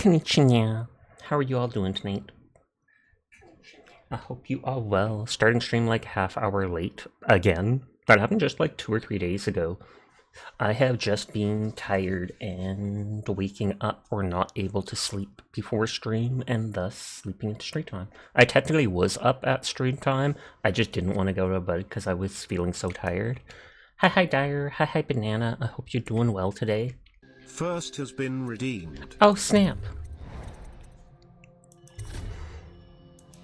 Konnichiwa. How are you all doing tonight? I hope you are well. Starting stream like half hour late again. That happened just like 2 or 3 days ago. I have just been tired and waking up or not able to sleep before stream and thus sleeping into stream time. I technically was up at stream time. I just didn't want to go to bed because I was feeling so tired. Hi Dyer. Hi Banana. I hope you're doing well today. First has been redeemed. Oh snap.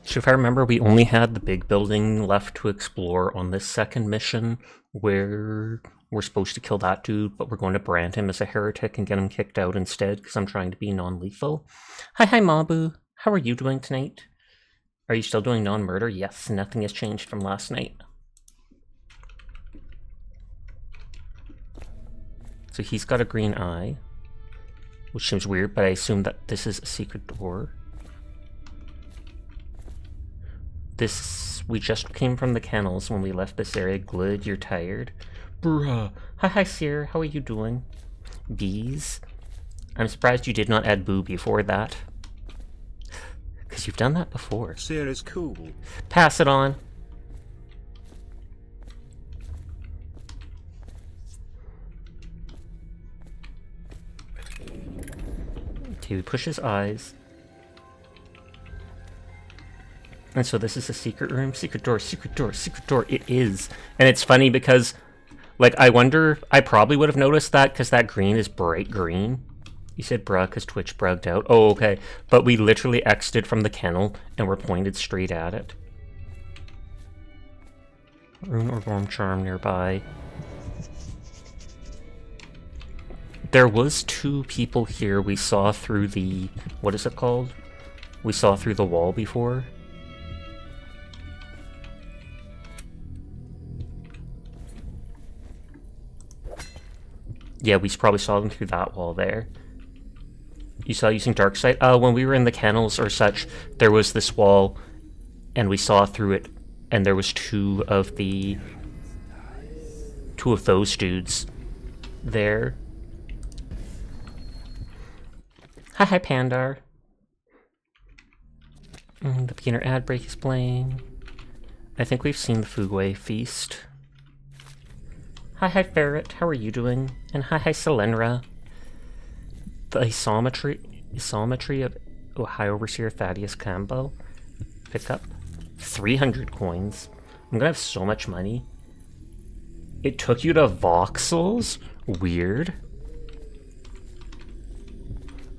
So if I remember, we only had the big building left to explore on this second mission, where we're supposed to kill that dude, but we're going to brand him as a heretic and get him kicked out instead, because I'm trying to be non-lethal. Hi Mabu. How are you doing tonight? Are you still doing non-murder? Yes, nothing has changed from last night. So he's got a green eye, which seems weird, but I assume that this is a secret door. We just came from the kennels when we left this area. Glid, you're tired. Bruh. Hi Seer, how are you doing? Bees? I'm surprised you did not add boo before that. Because you've done that before. Seer is cool. Pass it on. Okay, we push his eyes. And so this is a secret room, secret door, secret door, secret door. It is. And it's funny because, like, I wonder, I probably would have noticed that because that green is bright green. You said bruh because Twitch brugged out. Oh, okay. But we literally exited from the kennel and were pointed straight at it. Rune or Warm Charm nearby. There was 2 people here we saw through the, what is it called? We saw through the wall before. Yeah, we probably saw them through that wall there. You saw using dark sight? When we were in the kennels or such, there was this wall, and we saw through it, and there was 2 of those dudes there. Hi Pandar. The beginner ad break is playing. I think we've seen the Fugway feast. Hi Ferret, how are you doing? And hi Selenra. The isometry of High Overseer Thaddeus Campbell. Pick up 300 coins. I'm gonna have so much money. It took you to voxels? Weird.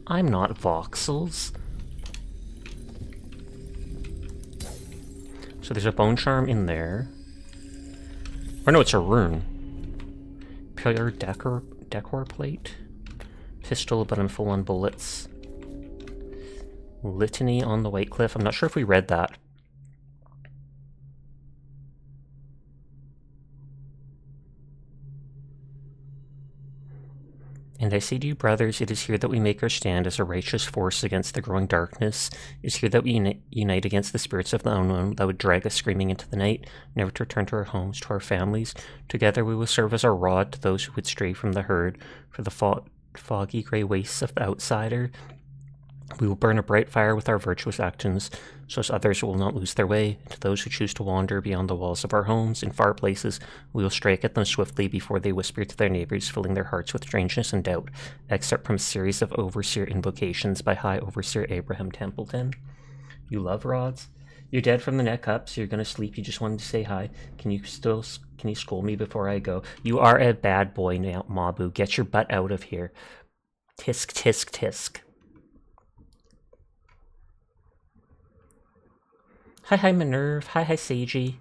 I'm not voxels. So there's a bone charm in there. Or no, it's a rune. Pillar decor plate. Pistol, but I'm full on bullets. Litany on the White Cliff. I'm not sure if we read that. And I say to you, brothers, it is here that we make our stand as a righteous force against the growing darkness. It is here that we unite against the spirits of the unknown that would drag us screaming into the night, never to return to our homes, to our families. Together we will serve as a rod to those who would stray from the herd, for the foggy grey wastes of the outsider. We will burn a bright fire with our virtuous actions, so as others will not lose their way. To those who choose to wander beyond the walls of our homes, in far places, we will strike at them swiftly before they whisper to their neighbors, filling their hearts with strangeness and doubt. Excerpt from a series of Overseer invocations by High Overseer Abraham Templeton. You love rods? You're dead from the neck up, so you're gonna sleep. You just wanted to say hi. Can you scold me before I go? You are a bad boy now, Mabu. Get your butt out of here. Tisk, tisk, tisk. Hi Minerve. Hi Seiji.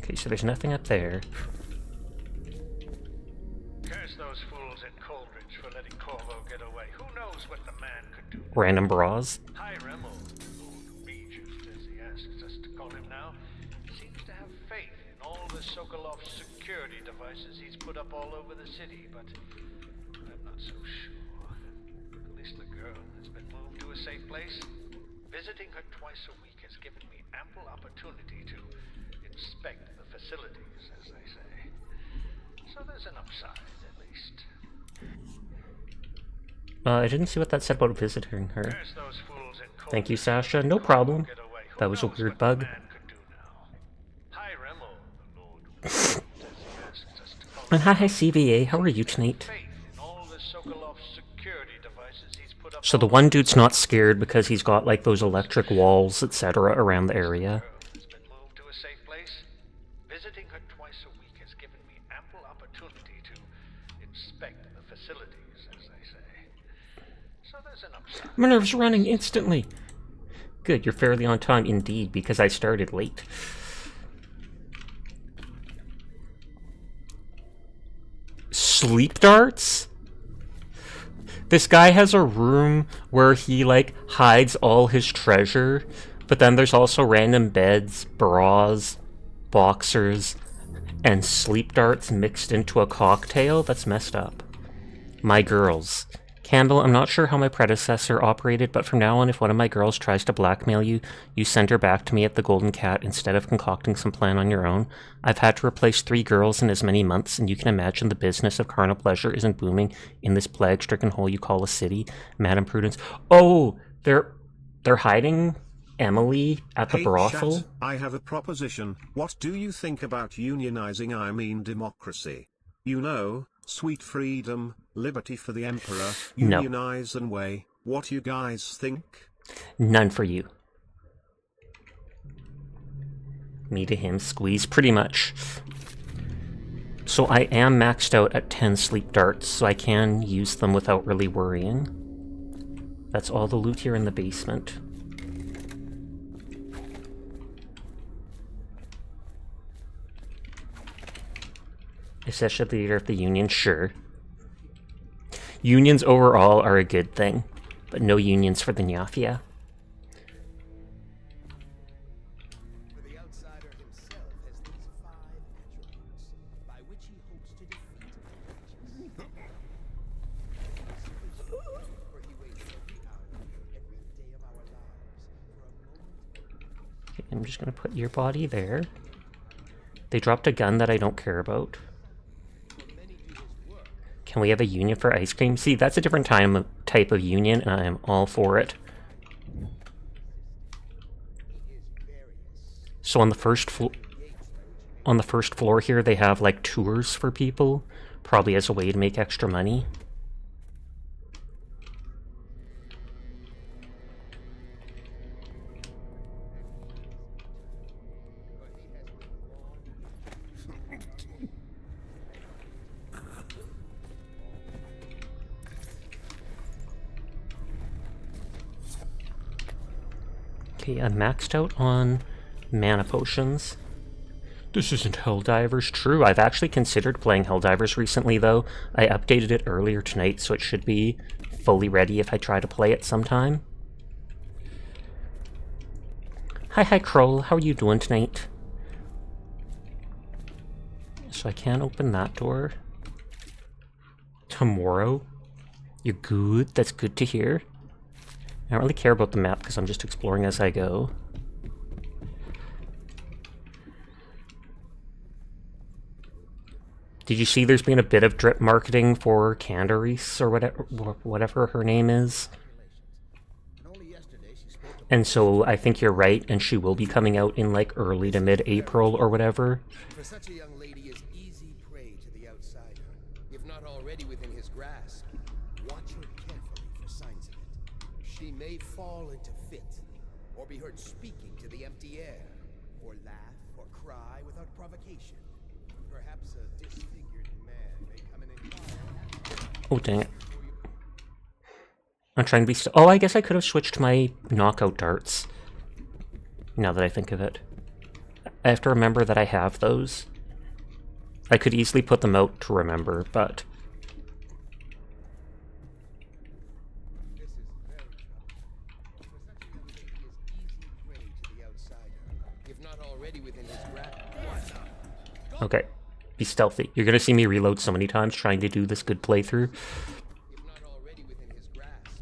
Okay, so there's nothing up there. Curse those fools in Coldridge for letting Corvo get away. Who knows what the man could do? Random bras. Hi Remmel, old Regent, as he asks us to call him now, seems to have faith in all the Sokolov security devices he's put up all over the city, but I'm not so sure. At least the girl has been moved to a safe place. Visiting her twice a week has given me ample opportunity to inspect the facilities, as they say. So there's an upside, at least. I didn't see what that said about visiting her. There's those fools in court. Thank you, Sasha. No problem. Get away. Who That was a knows weird what bug. the man could do now? Hi, Remmel, the Lord says he asks us to follow And hi, CVA. How are you tonight? faith in all the Sokolov security devices he's put up. So the one dude's not scared because he's got like those electric walls, etc. around the area. Has been moved to a safe place. Visiting her twice a week has given me ample opportunity to inspect the facilities, as they say. So there's an upside. My nerves running instantly. Good, you're fairly on time indeed, because I started late. Sleep darts? This guy has a room where he, like, hides all his treasure, but then there's also random beds, bras, boxers, and sleep darts mixed into a cocktail. That's messed up. My girls. Campbell, I'm not sure how my predecessor operated, but from now on, if one of my girls tries to blackmail you, you send her back to me at the Golden Cat instead of concocting some plan on your own. I've had to replace 3 girls in as many months, and you can imagine the business of carnal pleasure isn't booming in this plague-stricken hole you call a city. Madam Prudence. Oh, they're hiding Emily at the brothel? Chat, I have a proposition. What do you think about unionizing, I mean democracy? You know, sweet freedom, liberty for the emperor, No. unionize and way. What you guys think? None for you. Me to him, squeeze, pretty much. So I am maxed out at 10 sleep darts, so I can use them without really worrying. That's all the loot here in the basement. Especially the leader of the Union, sure. Unions overall are a good thing, but no unions for the Nyafia. For the outsider himself has these 5 attributes by which he hopes to defeat the righteous. For he waits every hour, every day of our lives for a moment. Okay, I'm just gonna put your body there. They dropped a gun that I don't care about. Can we have a union for ice cream? See, that's a different type of union, and I am all for it. So on the first floor here, they have like tours for people, probably as a way to make extra money. Okay, I'm maxed out on mana potions. This isn't Helldivers. True, I've actually considered playing Helldivers recently, though. I updated it earlier tonight, so it should be fully ready if I try to play it sometime. Hi, Kroll. How are you doing tonight? So I can't open that door. Tomorrow? You're good? That's good to hear. I don't really care about the map because I'm just exploring as I go. Did you see there's been a bit of drip marketing for Candaris or whatever her name is? And so I think you're right, and she will be coming out in like early to mid-April or whatever. For such a young lady is easy prey to the outsider, if not already within his grasp. Watch her carefully for signs of it. She may fall into fit, or be heard speaking to the empty air, or laugh or cry without provocation. Perhaps a disfigured man may come and inquire. Oh, dang it. I'm trying to be oh, I guess I could have switched my knockout darts. Now that I think of it. I have to remember that I have those. I could easily put them out to remember, but... This is very troubling. For such a young lady is easy prey to the outsider, if not already within his grasp. Okay. Be stealthy. You're gonna see me reload so many times trying to do this good playthrough. If not already within his grasp,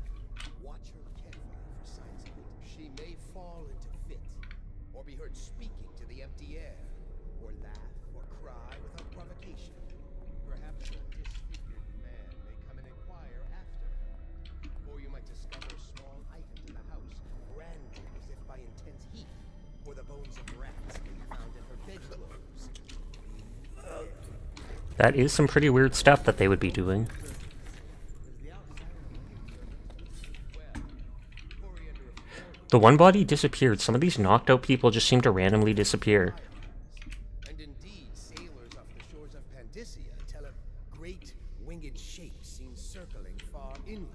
watch her carefully for signs of it. She may fall into fit, or be heard speaking to the empty air, or laugh, or cry without provocation. Perhaps a disfigured man may come and inquire after her. Or you might discover small items in the house, branded as if by intense heat, or the bones of rats may be found in her bedclothes. That is some pretty weird stuff that they would be doing. The one body disappeared. Some of these knocked out people just seem to randomly disappear. And indeed, sailors off the shores of Pandysia tell of great winged shapes seen circling far inland,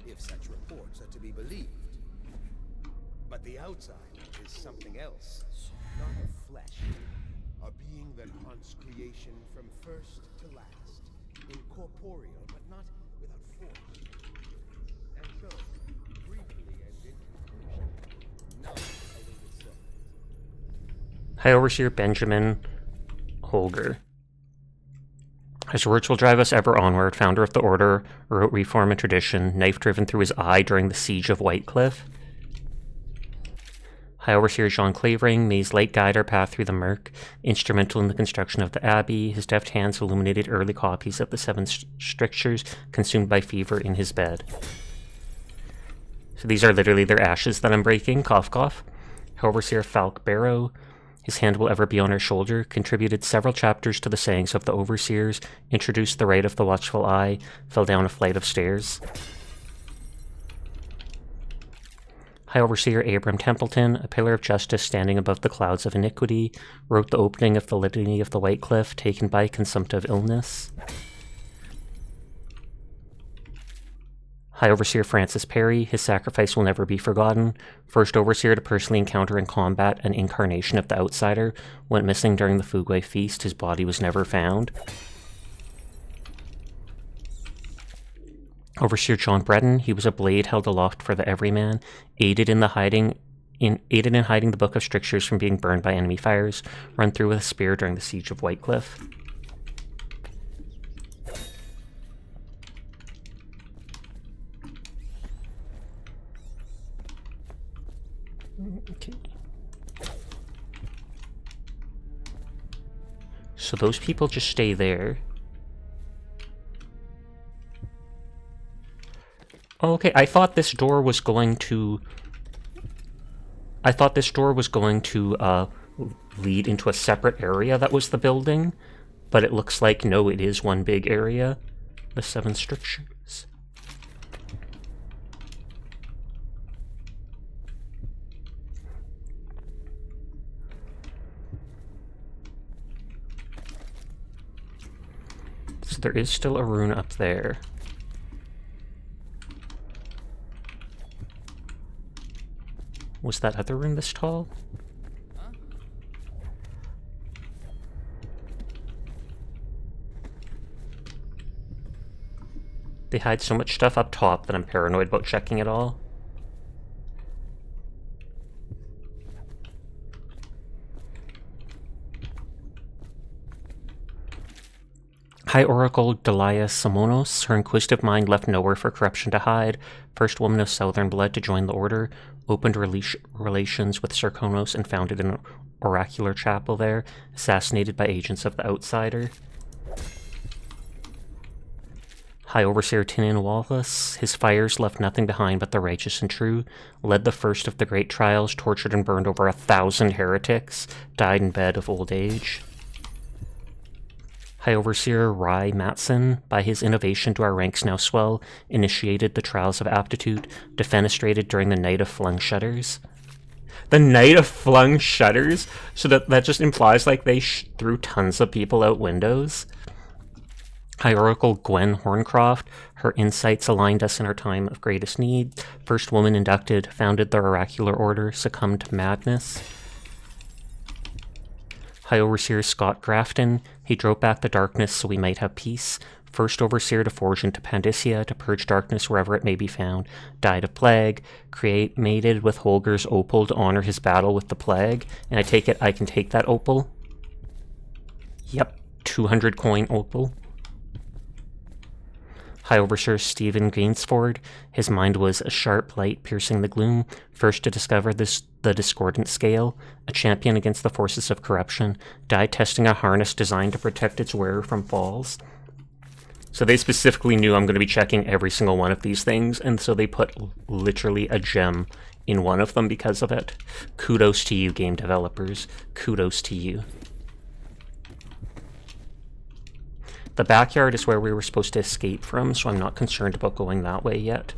if such reports are to be believed. But the outside is something else, not of flesh. A being that haunts creation from first to last, incorporeal but not without force. And so, briefly and in conclusion, none awaited summons. High Overseer Benjamin Holger. His words will drive us ever onward, founder of the order, wrote Reform and Tradition, knife driven through his eye during the siege of Whitecliff. High Overseer John Clavering, may his light guide our path through the murk, instrumental in the construction of the Abbey. His deft hands illuminated early copies of the Seven Strictures, consumed by fever in his bed. So these are literally their ashes that I'm breaking, cough cough. High Overseer Falk Barrow, his hand will ever be on our shoulder, contributed several chapters to the sayings of the Overseers, introduced the rite of the watchful eye, fell down a flight of stairs. High Overseer Abram Templeton, a pillar of justice standing above the clouds of iniquity, wrote the opening of the Litany of the White Cliff, taken by consumptive illness. High Overseer Francis Perry, his sacrifice will never be forgotten. First Overseer to personally encounter in combat an incarnation of the Outsider. Went missing during the Fugway Feast, his body was never found. Overseer John Breton, he was a blade held aloft for the everyman, aided in hiding the Book of Strictures from being burned by enemy fires, run through with a spear during the siege of Whitecliff. Okay. So those people just stay there. Okay, I thought this door was going to lead into a separate area that was the building, but it looks like no, it is one big area. The Seven Strictures. So there is still a rune up there. Was that other room this tall? They hide so much stuff up top that I'm paranoid about checking it all. High Oracle Delia Simonos, her inquisitive mind left nowhere for corruption to hide. First woman of Southern blood to join the order, opened relations with Sarkonos and founded an oracular chapel there, assassinated by agents of the Outsider. High Overseer Tinian Wallace, his fires left nothing behind but the righteous and true, led the first of the great trials, tortured and burned over 1,000 heretics, died in bed of old age. High Overseer Rai Matson, by his innovation do our ranks now swell, initiated the trials of aptitude, defenestrated during the Night of Flung Shutters. The Night of Flung Shutters? So that just implies like they threw tons of people out windows? High Oracle Gwen Horncroft, her insights aligned us in our time of greatest need. First woman inducted, founded the oracular order, succumbed to madness. High Overseer Scott Grafton, he drove back the darkness so we might have peace. First Overseer to forge into Pandysia, to purge darkness wherever it may be found. Died of plague, mated with Holger's opal to honor his battle with the plague. And I take it I can take that opal? Yep, 200 coin opal. High Overseer Stephen Gainsford. His mind was a sharp light piercing the gloom, first to discover the discordant scale, a champion against the forces of corruption, died testing a harness designed to protect its wearer from falls. So they specifically knew I'm going to be checking every single one of these things, and so they put literally a gem in one of them because of it. Kudos to you, game developers. Kudos to you. The backyard is where we were supposed to escape from, so I'm not concerned about going that way yet.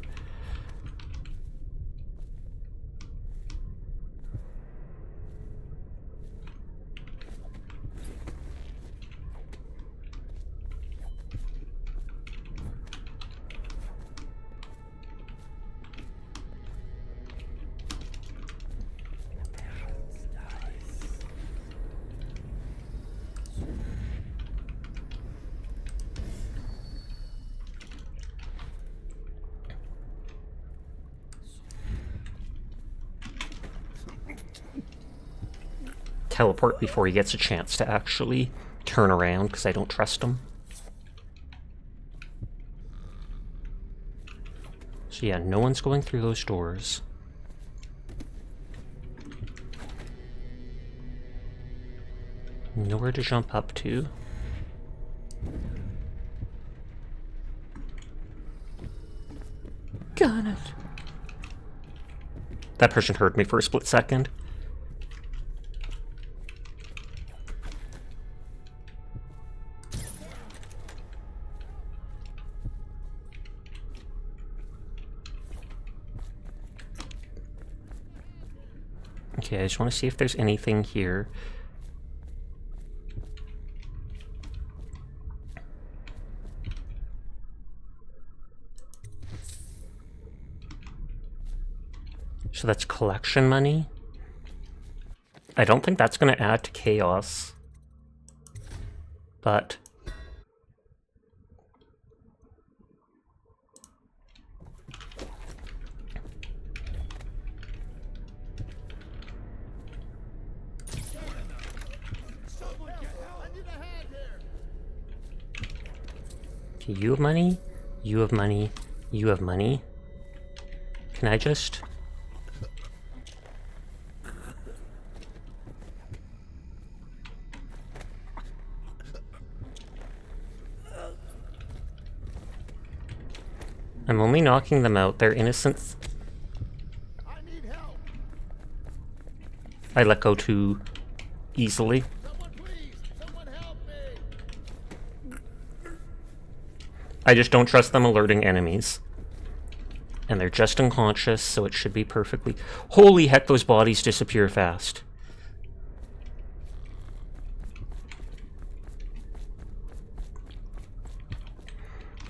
Teleport before he gets a chance to actually turn around, because I don't trust him. So yeah, no one's going through those doors. Nowhere to jump up to. Got it. That person heard me for a split second. Okay, I just want to see if there's anything here. So that's collection money. I don't think that's going to add to chaos. But okay, you have money, you have money, you have money. Can I just... I'm only knocking them out. They're innocent. I need help. I let go too easily. Someone please, someone help me. I just don't trust them alerting enemies. And they're just unconscious, so it should be perfectly... Holy heck, those bodies disappear fast.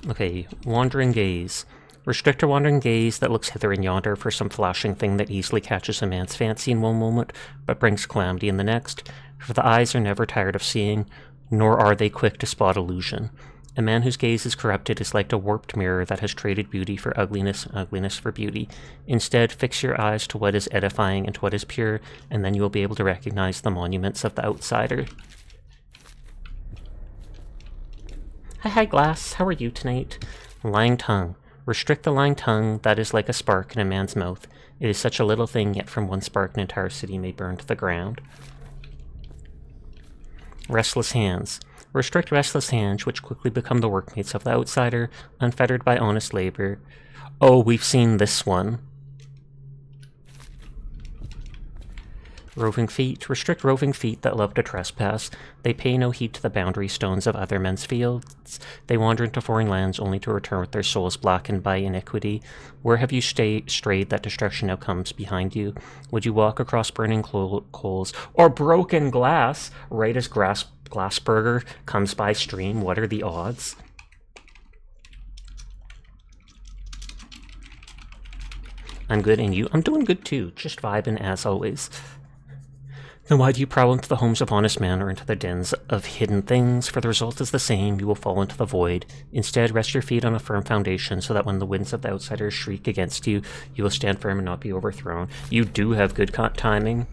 Okay, Wandering Gaze. Restrict a wandering gaze that looks hither and yonder for some flashing thing that easily catches a man's fancy in one moment, but brings calamity in the next, for the eyes are never tired of seeing, nor are they quick to spot illusion. A man whose gaze is corrupted is like a warped mirror that has traded beauty for ugliness and ugliness for beauty. Instead, fix your eyes to what is edifying and to what is pure, and then you will be able to recognize the monuments of the outsider. Hi, Glass. How are you tonight? Lying tongue. Restrict the lying tongue that is like a spark in a man's mouth. It is such a little thing, yet from one spark an entire city may burn to the ground. Restless hands. Restrict restless hands, which quickly become the workmates of the outsider, unfettered by honest labor. Oh, we've seen this one. Roving feet. Restrict roving feet that love to trespass. They pay no heed to the boundary stones of other men's fields. They wander into foreign lands only to return with their souls blackened by iniquity. Where have you strayed that destruction now comes behind you? Would you walk across burning coals or broken glass right as Glassburger comes by stream? What are the odds? I'm good, and you? I'm doing good too, just vibing as always. Then why do you prowl into the homes of honest men or into the dens of hidden things? For the result is the same, you will fall into the void. Instead, rest your feet on a firm foundation so that when the winds of the outsiders shriek against you, you will stand firm and not be overthrown. You do have good timing.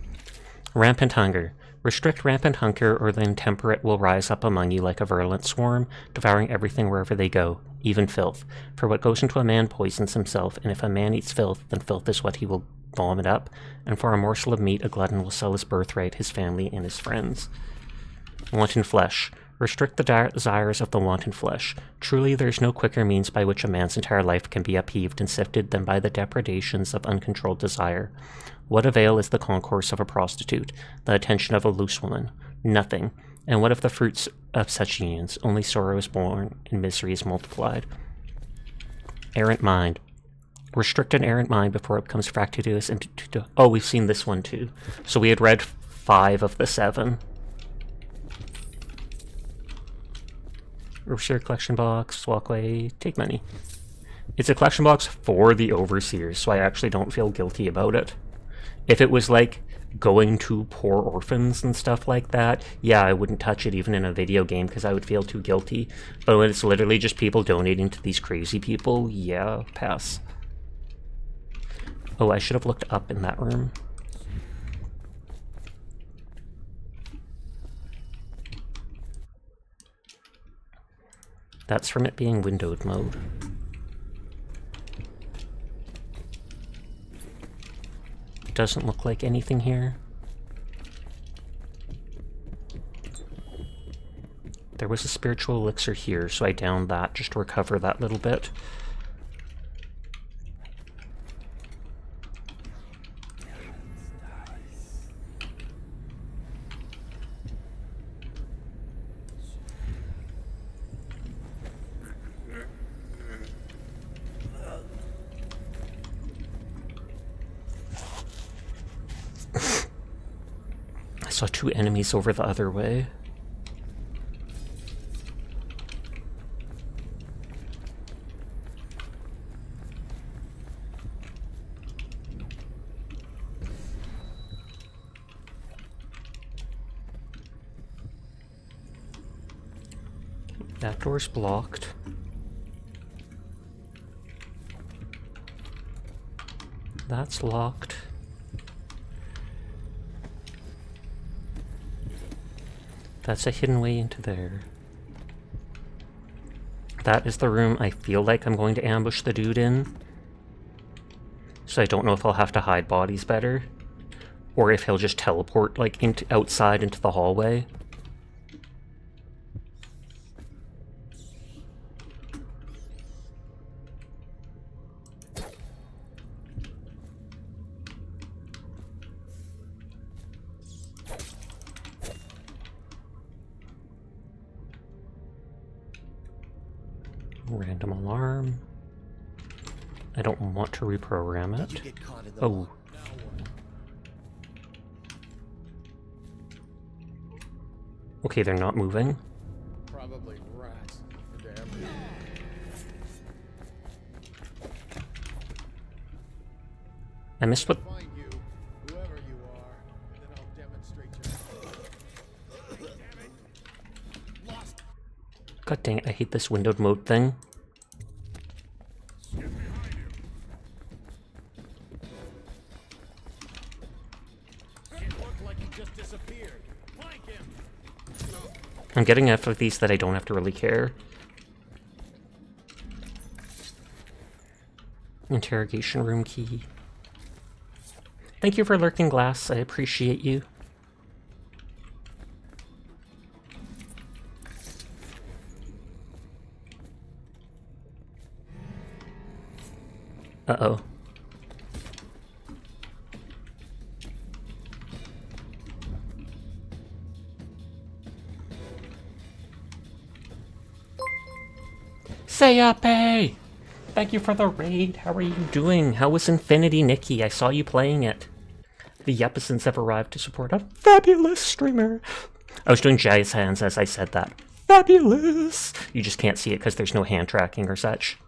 Rampant hunger. Restrict rampant hunger, or the intemperate will rise up among you like a virulent swarm, devouring everything wherever they go, even filth. For what goes into a man poisons himself, and if a man eats filth, then filth is what he will vomit up, and for a morsel of meat a glutton will sell his birthright, his family, and his friends. Wanton flesh. Restrict the desires of the wanton flesh. Truly, there is no quicker means by which a man's entire life can be upheaved and sifted than by the depredations of uncontrolled desire. What avail is the concourse of a prostitute, the attention of a loose woman? Nothing. And what of the fruits of such unions? Only sorrow is born, and misery is multiplied. Errant mind. Restrict an errant mind before it becomes fractious into... Oh, we've seen this one too. So we had read 5 of the 7. Overseer collection box, walkway, take money. It's a collection box for the overseers, so I actually don't feel guilty about it. If it was like going to poor orphans and stuff like that, yeah, I wouldn't touch it even in a video game because I would feel too guilty. But when it's literally just people donating to these crazy people, yeah, pass. Oh, I should have looked up in that room. That's from it being windowed mode. Doesn't look like anything here. There was a spiritual elixir here, so I downed that just to recover that little bit. I saw 2 enemies over the other way. That door's blocked. That's locked. That's a hidden way into there. That is the room I feel like I'm going to ambush the dude in. So I don't know if I'll have to hide bodies better, or if he'll just teleport like outside into the hallway. Random alarm. I don't want to reprogram it. Oh. Okay, they're not moving. Probably rats. Damn. I missed what... Find you, whoever you are, and then I'll demonstrate your... God dang it, I hate this windowed mode thing. I'm getting enough of these that I don't have to really care. Interrogation room key. Thank you for lurking, Glass. I appreciate you. Uh-oh. Sayape! Thank you for the raid. How are you doing? How was Infinity Nikki? I saw you playing it. The Yepesons have arrived to support a fabulous streamer. I was doing jazz hands as I said that. Fabulous! You just can't see it because there's no hand tracking or such.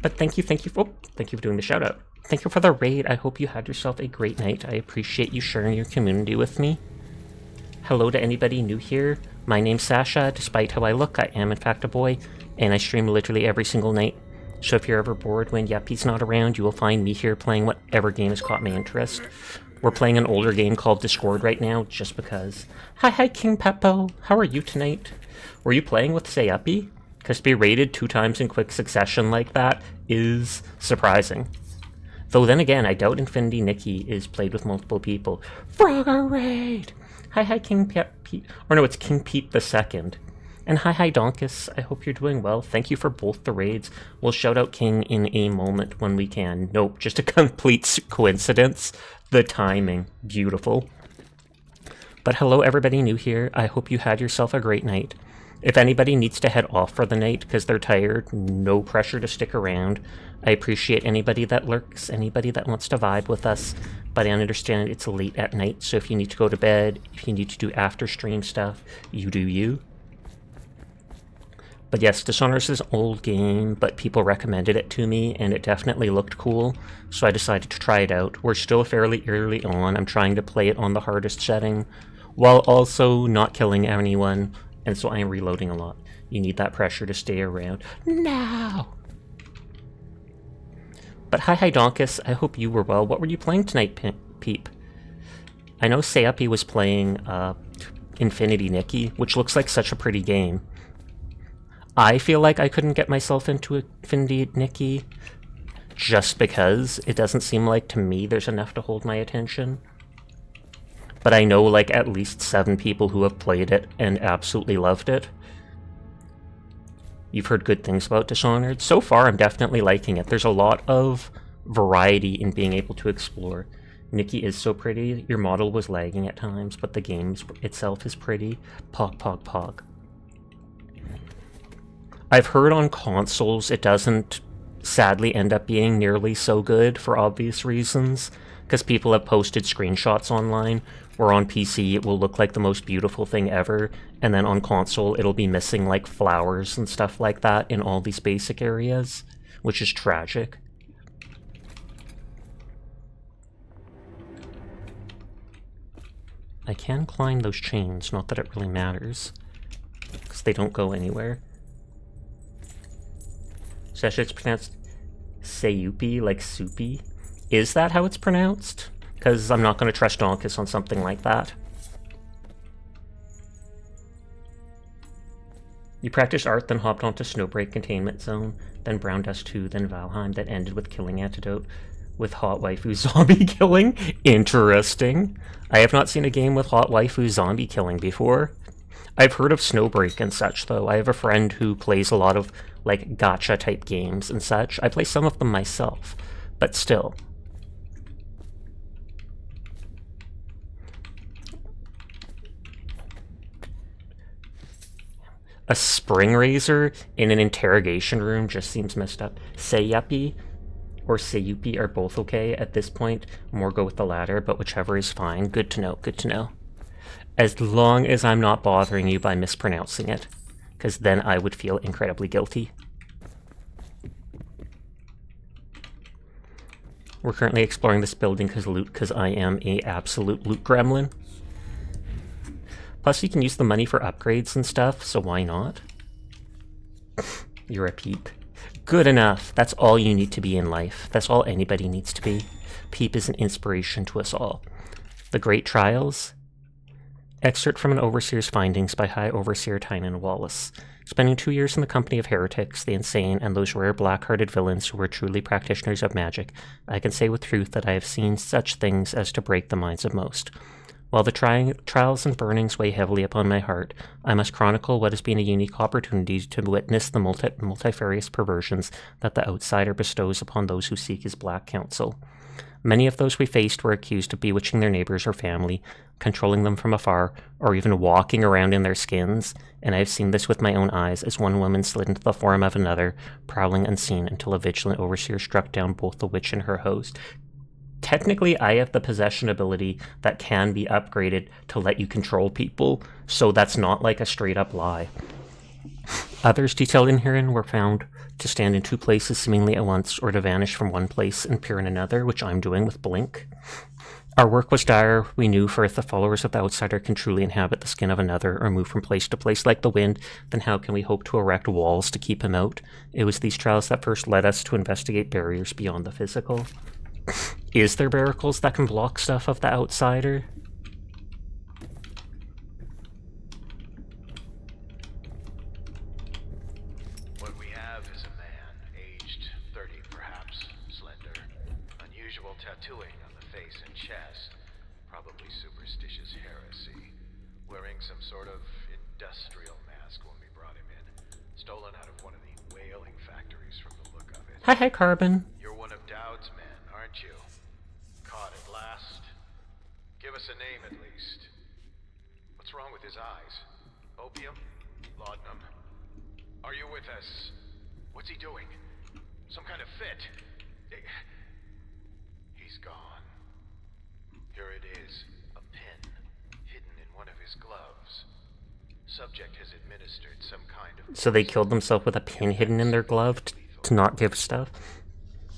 But thank you for doing the shout out. Thank you for the raid. I hope you had yourself a great night. I appreciate you sharing your community with me. Hello to anybody new here. My name's Sasha. Despite how I look, I am in fact a boy, and I stream literally every single night. So if you're ever bored when Yuppie's not around, you will find me here playing whatever game has caught my interest. We're playing an older game called Dishonored right now, just because. Hi, King Peppo. How are you tonight? Were you playing with Sayupi? Because to be raided 2 times in quick succession like that is surprising. Though then again, I doubt Infinity Nikki is played with multiple people. Frogger raid! Hi, King Pete. Or no, it's King Pete II. And hi, Donkus. I hope you're doing well. Thank you for both the raids. We'll shout out King in a moment when we can. Nope, just a complete coincidence. The timing. Beautiful. But hello, everybody new here. I hope you had yourself a great night. If anybody needs to head off for the night because they're tired, no pressure to stick around. I appreciate anybody that lurks, anybody that wants to vibe with us, but I understand it's late at night, so if you need to go to bed, if you need to do after stream stuff, you do you. But yes, Dishonored is an old game, but people recommended it to me, and it definitely looked cool, so I decided to try it out. We're still fairly early on. I'm trying to play it on the hardest setting, while also not killing anyone, and so I am reloading a lot. You need that pressure to stay around. No! But hi, Donkus. I hope you were well. What were you playing tonight, Peep? I know Sayupi was playing Infinity Nikki, which looks like such a pretty game. I feel like I couldn't get myself into Infinity Nikki just because it doesn't seem like to me there's enough to hold my attention. But I know like at least 7 people who have played it and absolutely loved it. You've heard good things about Dishonored. So far, I'm definitely liking it. There's a lot of variety in being able to explore. Nikki is so pretty. Your model was lagging at times, but the game itself is pretty. Pog. I've heard on consoles it doesn't sadly end up being nearly so good for obvious reasons, because people have posted screenshots online where on PC it will look like the most beautiful thing ever, and then on console it'll be missing like flowers and stuff like that in all these basic areas, which is tragic. I can climb those chains, not that it really matters, because they don't go anywhere. So it's pronounced Sayupi, like soupy. Is that how it's pronounced? Because I'm not going to trust Donkus on something like that. You practiced art, then hopped onto Snowbreak Containment Zone, then Brown Dust 2, then Valheim, that ended with Killing Antidote with Hot Waifu Zombie Killing. Interesting. I have not seen a game with Hot Waifu Zombie Killing before. I've heard of Snowbreak and such, though. I have a friend who plays a lot of, like, gacha-type games and such. I play some of them myself, but still. A spring razor in an interrogation room just seems messed up. Sayupi or Sayupi are both okay at this point. More go with the latter, but whichever is fine. Good to know, good to know. As long as I'm not bothering you by mispronouncing it, because then I would feel incredibly guilty. We're currently exploring this building because I am a absolute loot gremlin. Plus you can use the money for upgrades and stuff, so why not? You're a peep. Good enough. That's all you need to be in life. That's all anybody needs to be. Peep is an inspiration to us all. The Great Trials. Excerpt from an Overseer's Findings by High Overseer Tynan Wallace. Spending 2 years in the company of heretics, the insane, and those rare black-hearted villains who were truly practitioners of magic, I can say with truth that I have seen such things as to break the minds of most. While the trials and burnings weigh heavily upon my heart, I must chronicle what has been a unique opportunity to witness the multifarious perversions that the outsider bestows upon those who seek his black counsel. Many of those we faced were accused of bewitching their neighbors or family, controlling them from afar, or even walking around in their skins, and I have seen this with my own eyes as one woman slid into the form of another, prowling unseen until a vigilant overseer struck down both the witch and her host. Technically, I have the possession ability that can be upgraded to let you control people, so that's not like a straight-up lie. Others detailed in herein were found to stand in 2 places seemingly at once, or to vanish from one place and appear in another, which I'm doing with Blink. Our work was dire, we knew, for if the followers of the outsider can truly inhabit the skin of another, or move from place to place like the wind, then how can we hope to erect walls to keep him out? It was these trials that first led us to investigate barriers beyond the physical. Is there barracles that can block stuff of the outsider? What we have is a man, aged 30 perhaps, slender, unusual tattooing on the face and chest, probably superstitious heresy, wearing some sort of industrial mask when we brought him in, stolen out of one of the whaling factories from the look of it. Hi, Carbon. You're one of Dowd's men, aren't you? Caught at last? Give us a name at least. What's wrong with his eyes? Opium? Laudanum? Are you with us? What's he doing? Some kind of fit? He's gone. Here it is. A pin. Hidden in one of his gloves. Subject has administered some kind of... So they killed themselves with a pin hidden in their glove to not give stuff?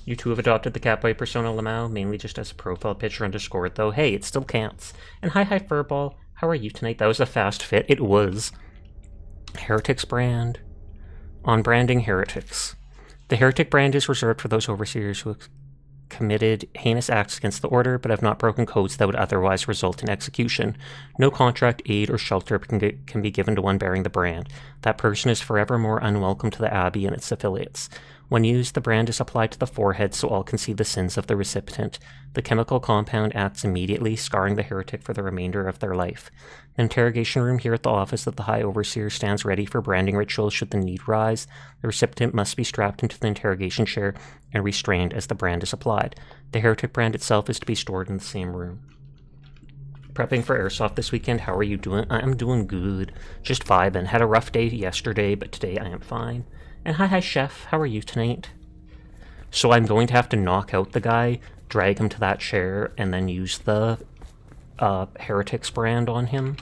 You two have adopted the Catboy persona Lamau, mainly just as a profile picture underscored, though hey, it still counts. And hi Furball, how are you tonight? That was a fast fit. It was. Heretics brand. On branding heretics. The heretic brand is reserved for those overseers who have committed heinous acts against the order, but have not broken codes that would otherwise result in execution. No contract, aid, or shelter can be given to one bearing the brand. That person is forevermore unwelcome to the Abbey and its affiliates. When used, the brand is applied to the forehead so all can see the sins of the recipient. The chemical compound acts immediately, scarring the heretic for the remainder of their life. The interrogation room here at the office of the High Overseer stands ready for branding rituals should the need rise. The recipient must be strapped into the interrogation chair and restrained as the brand is applied. The heretic brand itself is to be stored in the same room. Prepping for Airsoft this weekend, how are you doing? I am doing good. Just vibing. Had a rough day yesterday, but today I am fine. And hi Chef, how are you tonight? So I'm going to have to knock out the guy, drag him to that chair, and then use the Heretics brand on him.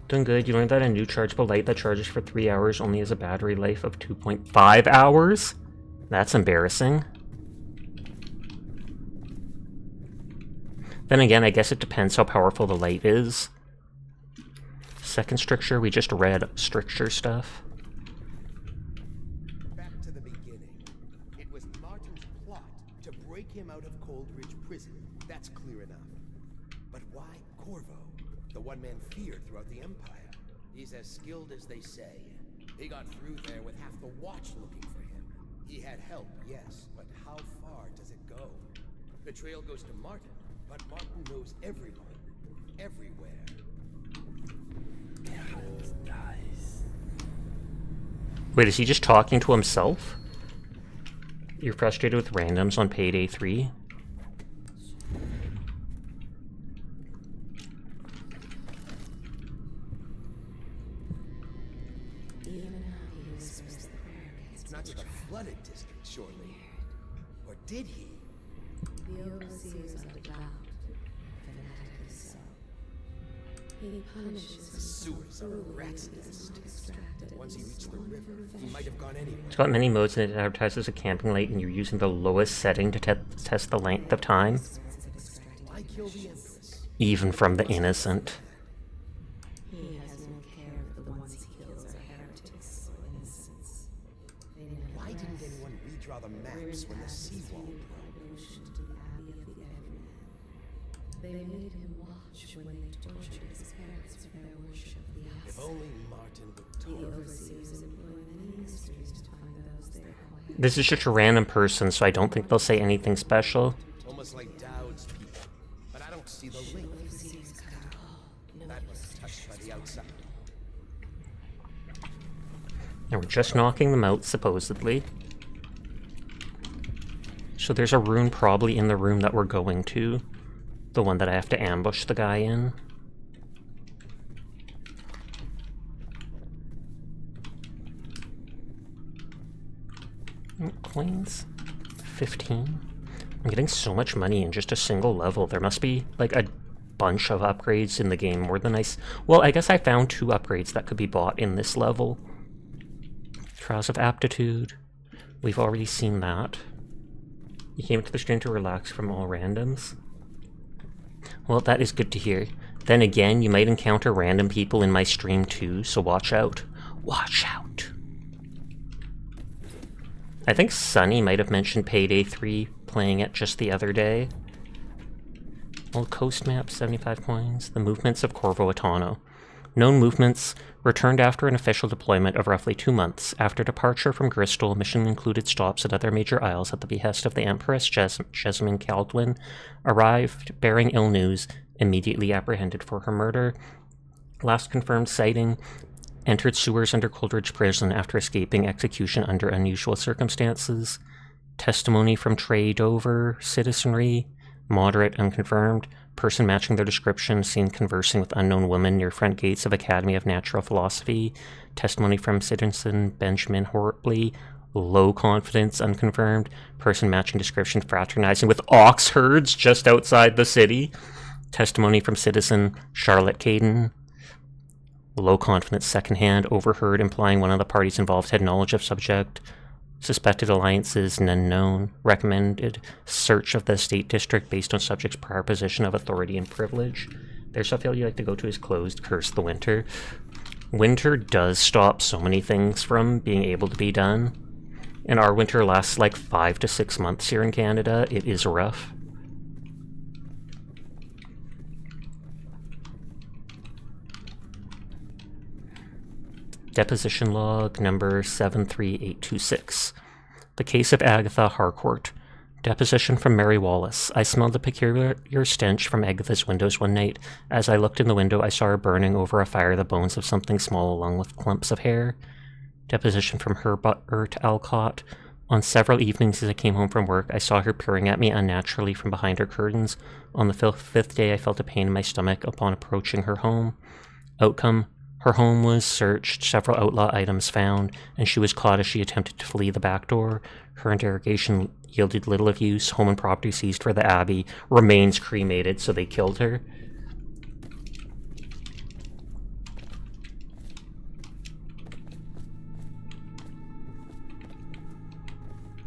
Doing good. You learned that a new chargeable light that charges for 3 hours only has a battery life of 2.5 hours? That's embarrassing. Then again, I guess it depends how powerful the light is. Second stricture, we just read stricture stuff. Back to the beginning. It was Martin's plot to break him out of Coldridge Prison. That's clear enough. But why Corvo? The one man feared throughout the Empire. He's as skilled as they say. He got through there with half the watch looking for him. He had help, yes, but how far does it go? The trail goes to Martin, but Martin knows everyone, everywhere. Wait, is he just talking to himself? You're frustrated with randoms on Payday 3? Not to the flooded district, surely. Or did he? The overseers are devout, fanatically so. He punishes The sewers are a rat's nest. Once he reached the river, he might have gone anywhere. It's got many modes and it advertises a camping light and you're using the lowest setting to test the length of time. Why kill the Empress? Even from the innocent. He has no care of the ones he kills are heretics or innocents. They didn't Why didn't anyone redraw the maps when the seawall broke? They made him watch when they tortured his parents for their worship of the If outside. only Martin would The talk. overseers employ many mysteries to find those they call This is just a random person, so I don't think they'll say anything special. Almost like Dowd's people. But I don't see the link. overseers cut it all. No That was touched by the outside. And we're just knocking them out, supposedly. So there's a rune probably in the room that we're going to. The one that I have to ambush the guy in. Coins? 15? I'm getting so much money in just a single level. There must be, like, a bunch of upgrades in the game, more than well, I guess I found 2 upgrades that could be bought in this level. Trials of Aptitude. We've already seen that. You came to the stream to relax from all randoms. Well, that is good to hear. Then again, you might encounter random people in my stream too, so watch out. Watch out! I think Sunny might have mentioned Payday 3 playing it just the other day. Old coast map, 75 coins. The movements of Corvo Atano. Known movements returned after an official deployment of roughly 2 months. After departure from Bristol, mission included stops at other major isles at the behest of the Empress Jessamine Caldwin. Arrived bearing ill news, immediately apprehended for her murder. Last confirmed sighting, entered sewers under Coleridge Prison after escaping execution under unusual circumstances. Testimony from Trey Dover, citizenry, moderate, unconfirmed. Person matching their description seen conversing with unknown woman near front gates of Academy of Natural Philosophy. Testimony from citizen Benjamin Hortley, low confidence, unconfirmed. Person matching description fraternizing with ox herds just outside the city. Testimony from citizen Charlotte Caden, low confidence, secondhand, overheard, implying one of the parties involved had knowledge of subject. Suspected alliances, none known. Recommended search of the estate district based on subject's prior position of authority and privilege. Their stuff you like to go to is closed. Curse the winter. Winter does stop so many things from being able to be done. And our winter lasts like 5 to 6 months here in Canada. It is rough. Deposition log number 73826. The case of Agatha Harcourt. Deposition from Mary Wallace. I smelled a peculiar stench from Agatha's windows one night. As I looked in the window, I saw her burning over a fire the bones of something small along with clumps of hair. Deposition from Herbert Alcott. On several evenings as I came home from work, I saw her peering at me unnaturally from behind her curtains. On the fifth day, I felt a pain in my stomach upon approaching her home. Outcome: her home was searched, several outlaw items found, and she was caught as she attempted to flee the back door. Her interrogation yielded little of use. Home and property seized for the Abbey. Remains cremated, so they killed her.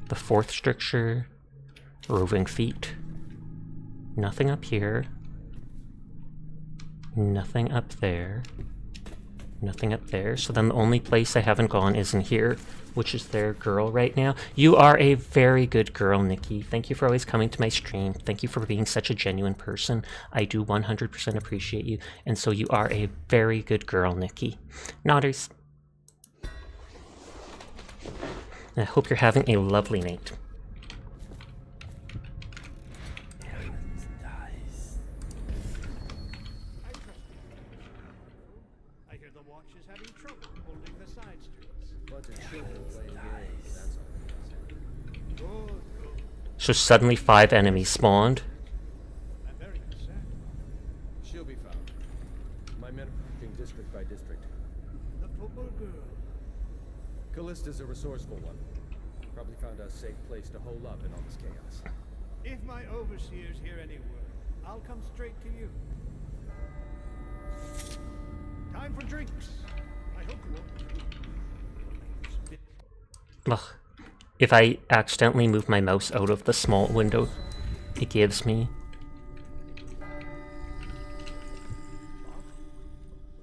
The fourth stricture. Roving feet. Nothing up here. Nothing up there. Nothing up there. So then the only place I haven't gone is in here, which is their girl right now. You are a very good girl, Nikki. Thank you for always coming to my stream. Thank you for being such a genuine person. I do 100% appreciate you. And so you are a very good girl, Nikki. Nodders. I hope you're having a lovely night. So suddenly 5 enemies spawned. I'm very concerned. She'll be found. My men are working district by district. The football girl. Callista's a resourceful one. Probably found a safe place to hole up in all this chaos. If my overseers hear any word, I'll come straight to you. Time for drinks. I hope you won't. Ugh. If I accidentally move my mouse out of the small window it gives me. One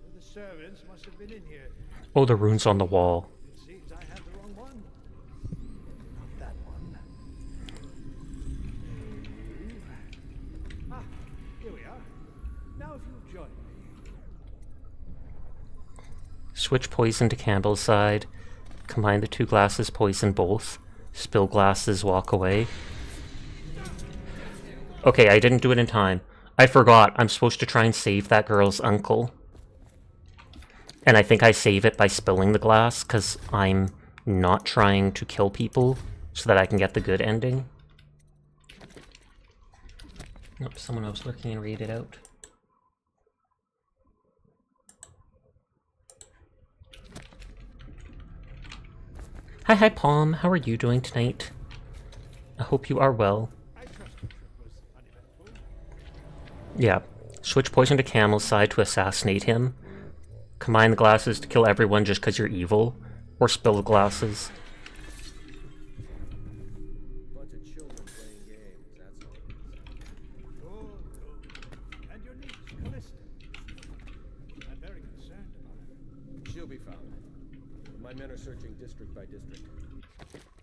of the servants must have been in here. Oh, the runes on the wall. It seems I have the wrong one. Not that one. Ah, here we are. Now if you'll join me. Switch poison to Campbell's side. Combine the 2 glasses, poison both. Spill glasses, walk away. Okay, I didn't do it in time. I forgot. I'm supposed to try and save that girl's uncle. And I think I save it by spilling the glass, because I'm not trying to kill people, so that I can get the good ending. Nope, someone else looking and read it out. Hi, Palm. How are you doing tonight? I hope you are well. I trust the trip was uneventful. Yeah. Switch poison to Camel's side to assassinate him. Combine the glasses to kill everyone just because you're evil. Or spill the glasses. Bunch of children playing games, that's all. Good. And your niece, Callista. I'm very concerned about her. She'll be found. My men are searching district by district.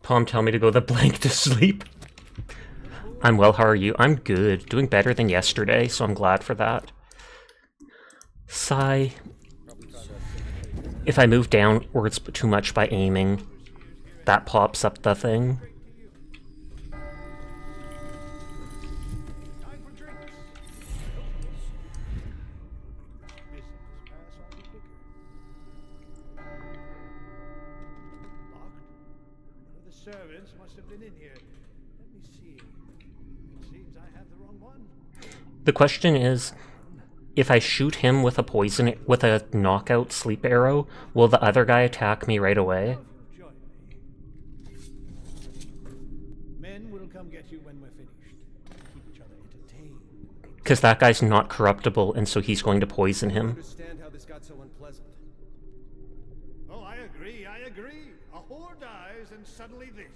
Palm, tell me to go the blank to sleep. I'm well, how are you? I'm good. Doing better than yesterday, so I'm glad for that. Sigh. If I move downwards too much by aiming, that pops up the thing. Time for drinks. Business pass on the quicker. Locked? One of the servants must have been in here. Let me see. It seems I have the wrong one. The question is, if I shoot him with a knockout sleep arrow, will the other guy attack me right away? Join me. Men will come get you when we're finished. Keep each other entertained. Because that guy's not corruptible, and so he's going to poison him. Understand how this got so unpleasant. Oh, I agree. A whore dies and suddenly this.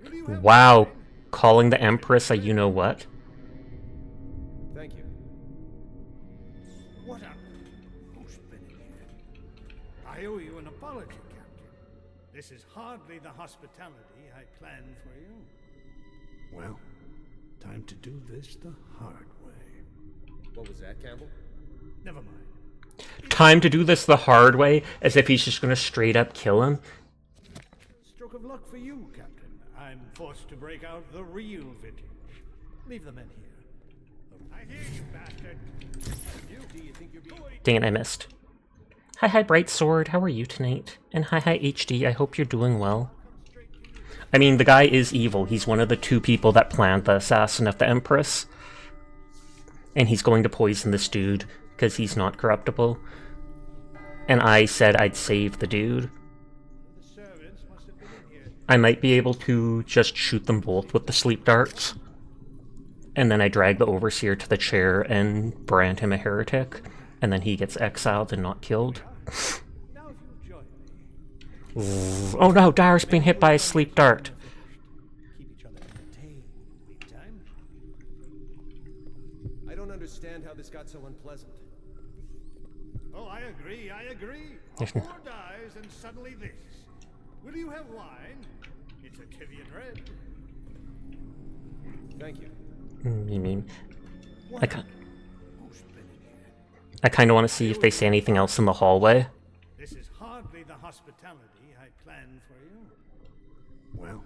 Will you have Wow, wine? calling the Empress a you-know-what? Thank you. What up? Who's been in here? I owe you an apology, Captain. This is hardly the hospitality I planned for you. Well, time to do this the hard way. What was that, Campbell? Never mind. Time to do this the hard way, as if he's just gonna straight up kill him. Stroke of luck for you, Captain. I'm forced to break out the real vintage. Leave the men here. I hear you, bastard. Do you think you're being... Dang it, I missed. Hi, Bright Sword, how are you tonight? And hi, HD, I hope you're doing well. I mean, the guy is evil. He's one of the two people that planned the assassin of the Empress. And he's going to poison this dude, because he's not corruptible. And I said I'd save the dude. The servants must have been in here. I might be able to just shoot them both with the sleep darts. And then I drag the Overseer to the chair and brand him a heretic. And then he gets exiled and not killed. Now if you'll join me. Oh no, Dyer's been hit by a sleep dart. Keep each other entertained. Meantime, I don't understand how this got so unpleasant. oh, I agree. A There's whore dies and suddenly this. Will you have wine? It's a Kivian Red. Thank you. You mean... What? I Who's been in here? kind of want to see if they say anything else in the hallway. This is hardly the hospitality I planned for you. Well,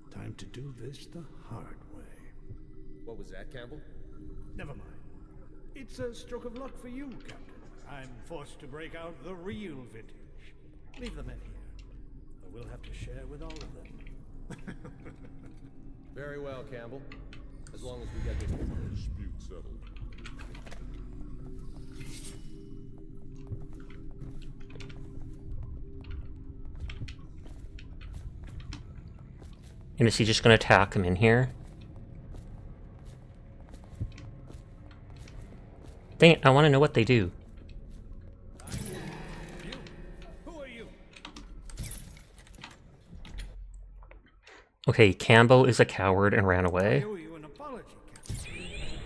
time to do this the hard way. What was that, Campbell? Never mind. It's a stroke of luck for you, Captain. I'm forced to break out the real vintage. Leave the men here. Or we'll have to share with all of them. Very well, Campbell. As long as we get this dispute settled. And is he just going to attack him in here? Dang it, I want to know what they do. Who are you? Okay, Campbell is a coward and ran I away. owe you an apology, Captain.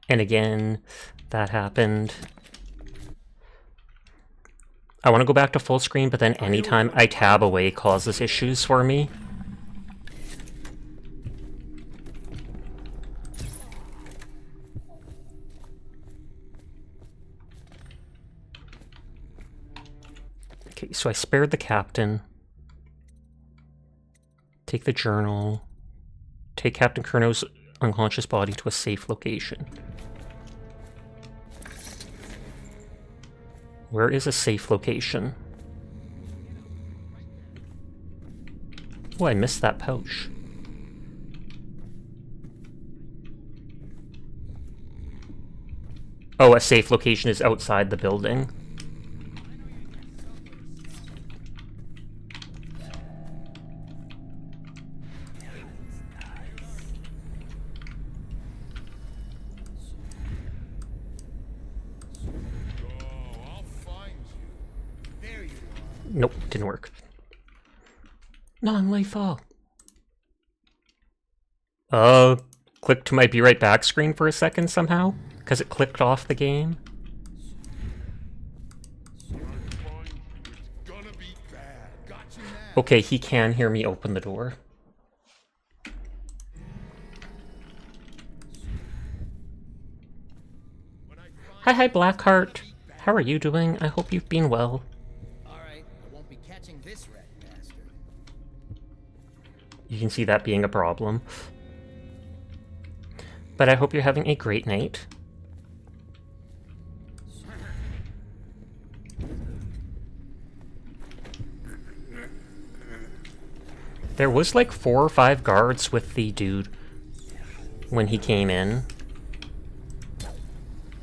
And again, that happened. I want to go back to full screen, but then anytime I tab away causes issues for me. Okay, so I spared the captain. Take the journal. Take Captain Kurno's unconscious body to a safe location. Where is a safe location? Oh, I missed that pouch. Oh, a safe location is outside the building. Nope, didn't work. Non-lethal. Click to my be right back screen for a second somehow, because it clicked off the game. Okay, he can hear me open the door. Hi, Blackheart. How are you doing? I hope you've been well. Alright, I won't be catching this rat bastard. You can see that being a problem. But I hope you're having a great night. There was like 4 or 5 guards with the dude when he came in.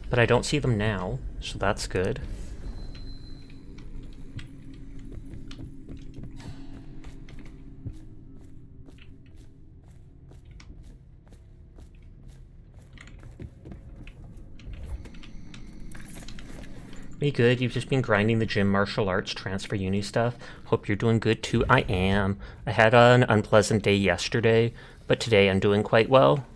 But I don't see them now, so that's good. Me good, you've just been grinding the gym martial arts transfer uni stuff. Hope you're doing good too. I am. I had an unpleasant day yesterday, but today I'm doing quite well.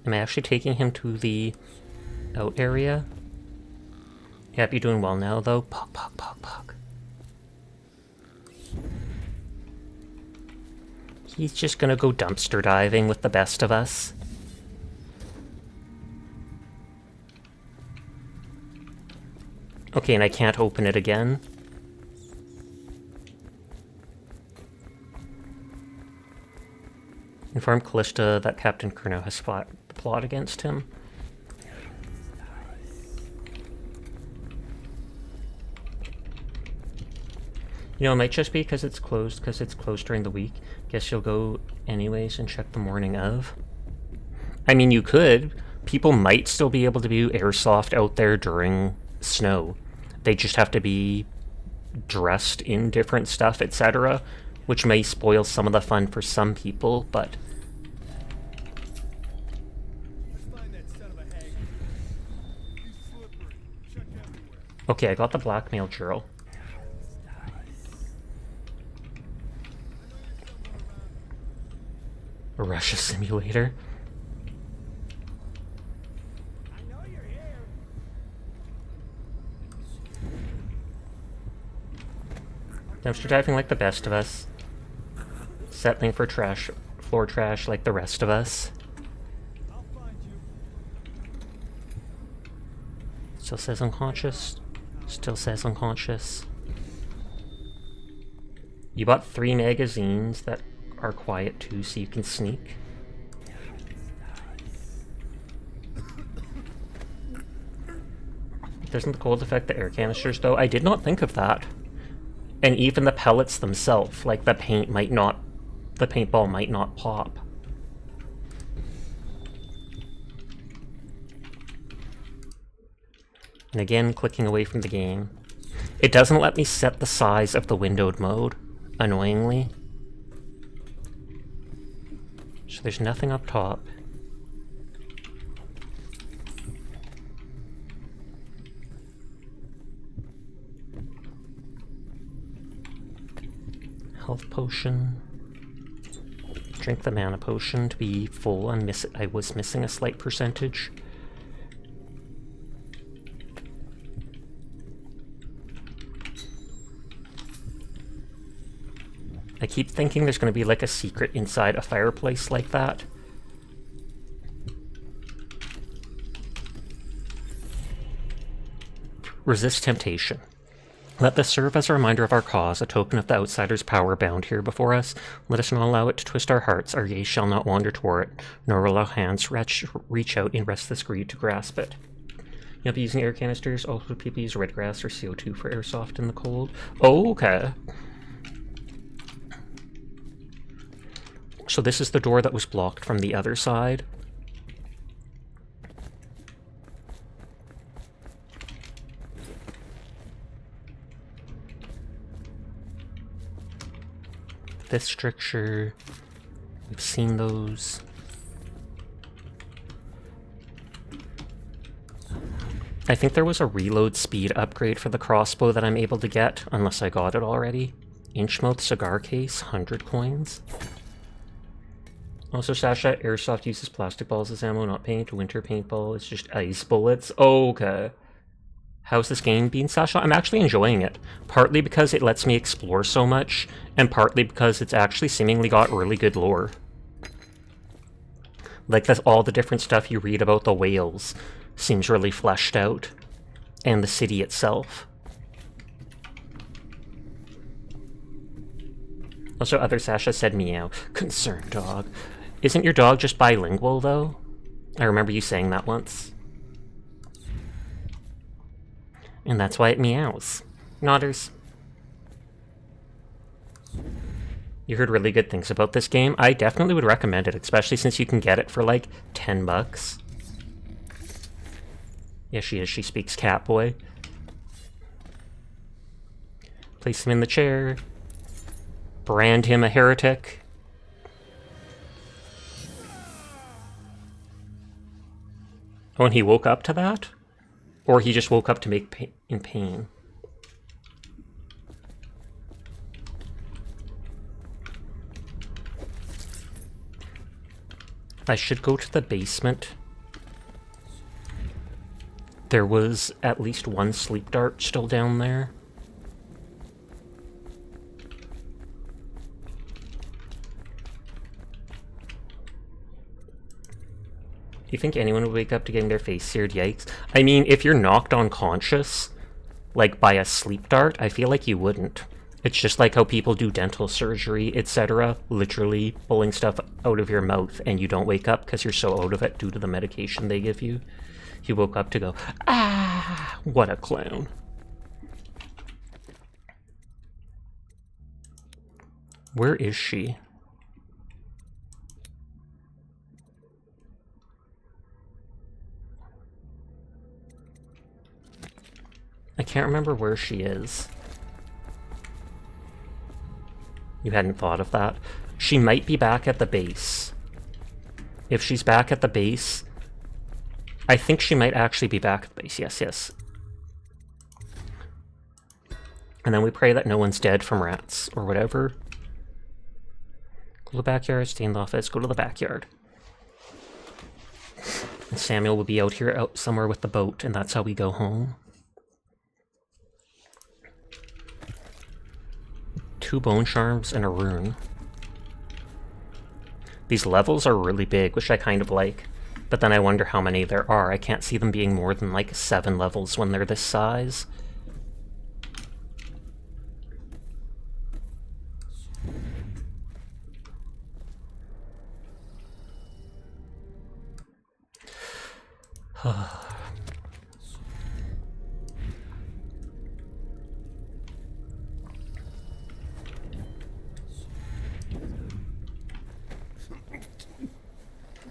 Am I actually taking him to the out area? Yep, you're doing well now, though. Pog, pog, pog, pog. He's just gonna go dumpster diving with the best of us. Okay, and I can't open it again. Inform Callista that Captain Kurno has fought the plot against him. You know, it might just be because it's closed during the week. Guess you'll go anyways and check the morning of. I mean, you could. People might still be able to do airsoft out there during snow. They just have to be dressed in different stuff, etc., which may spoil some of the fun for some people, but... Okay, I got the blackmail drill. A Russia simulator. Dumpster diving like the best of us. Settling for trash, floor trash like the rest of us. Still says unconscious. Still says unconscious. You bought 3 magazines that are quiet too, so you can sneak. Doesn't the cold affect the air canisters though? I did not think of that. And even the pellets themselves, like the paintball might not pop. And again, clicking away from the game. It doesn't let me set the size of the windowed mode, annoyingly. So there's nothing up top. Health potion. Drink the mana potion to be full. I was missing a slight percentage. I keep thinking there's going to be like a secret inside a fireplace like that. Resist temptation. Let this serve as a reminder of our cause, a token of the outsider's power bound here before us. Let us not allow it to twist our hearts. Our gaze shall not wander toward it, nor will our hands reach out in restless greed to grasp it. You'll be using air canisters. Also, people use red grass or CO2 for airsoft in the cold. Oh, okay. So this is the door that was blocked from the other side. This stricture, we've seen those. I think there was a reload speed upgrade for the crossbow that I'm able to get, unless I got it already, Inchmouth cigar case, 100 coins. Also, Sasha, airsoft uses plastic balls as ammo, not paint. Winter paintball is just ice bullets. Okay. How's this game been, Sasha? I'm actually enjoying it. Partly because it lets me explore so much, and partly because it's actually seemingly got really good lore. Like, that's all the different stuff you read about the whales seems really fleshed out. And the city itself. Also, other Sasha said meow. Concerned dog. Isn't your dog just bilingual, though? I remember you saying that once. And that's why it meows. Nodders. You heard really good things about this game. I definitely would recommend it, especially since you can get it for like 10 bucks. Yes, she is. She speaks Catboy. Place him in the chair. Brand him a heretic. Oh, and he woke up to that? Or he just woke up to make in pain? I should go to the basement. There was at least one sleep dart still down there. Do you think anyone would wake up to getting their face seared? Yikes. I mean, if you're knocked unconscious, like by a sleep dart, I feel like you wouldn't. It's just like how people do dental surgery, etc. Literally pulling stuff out of your mouth and you don't wake up because you're so out of it due to the medication they give you. He woke up to go, ah, what a clown. Where is she? I can't remember where she is. You hadn't thought of that? She might be back at the base. If she's back at the base, I think she might actually be back at the base. Yes, yes. And then we pray that no one's dead from rats or whatever. Go to the backyard, stay in the office, go to the backyard. And Samuel will be out here out somewhere with the boat, and that's how we go home. 2 bone charms and a rune. These levels are really big, which I kind of like. But then I wonder how many there are. I can't see them being more than like 7 levels when they're this size.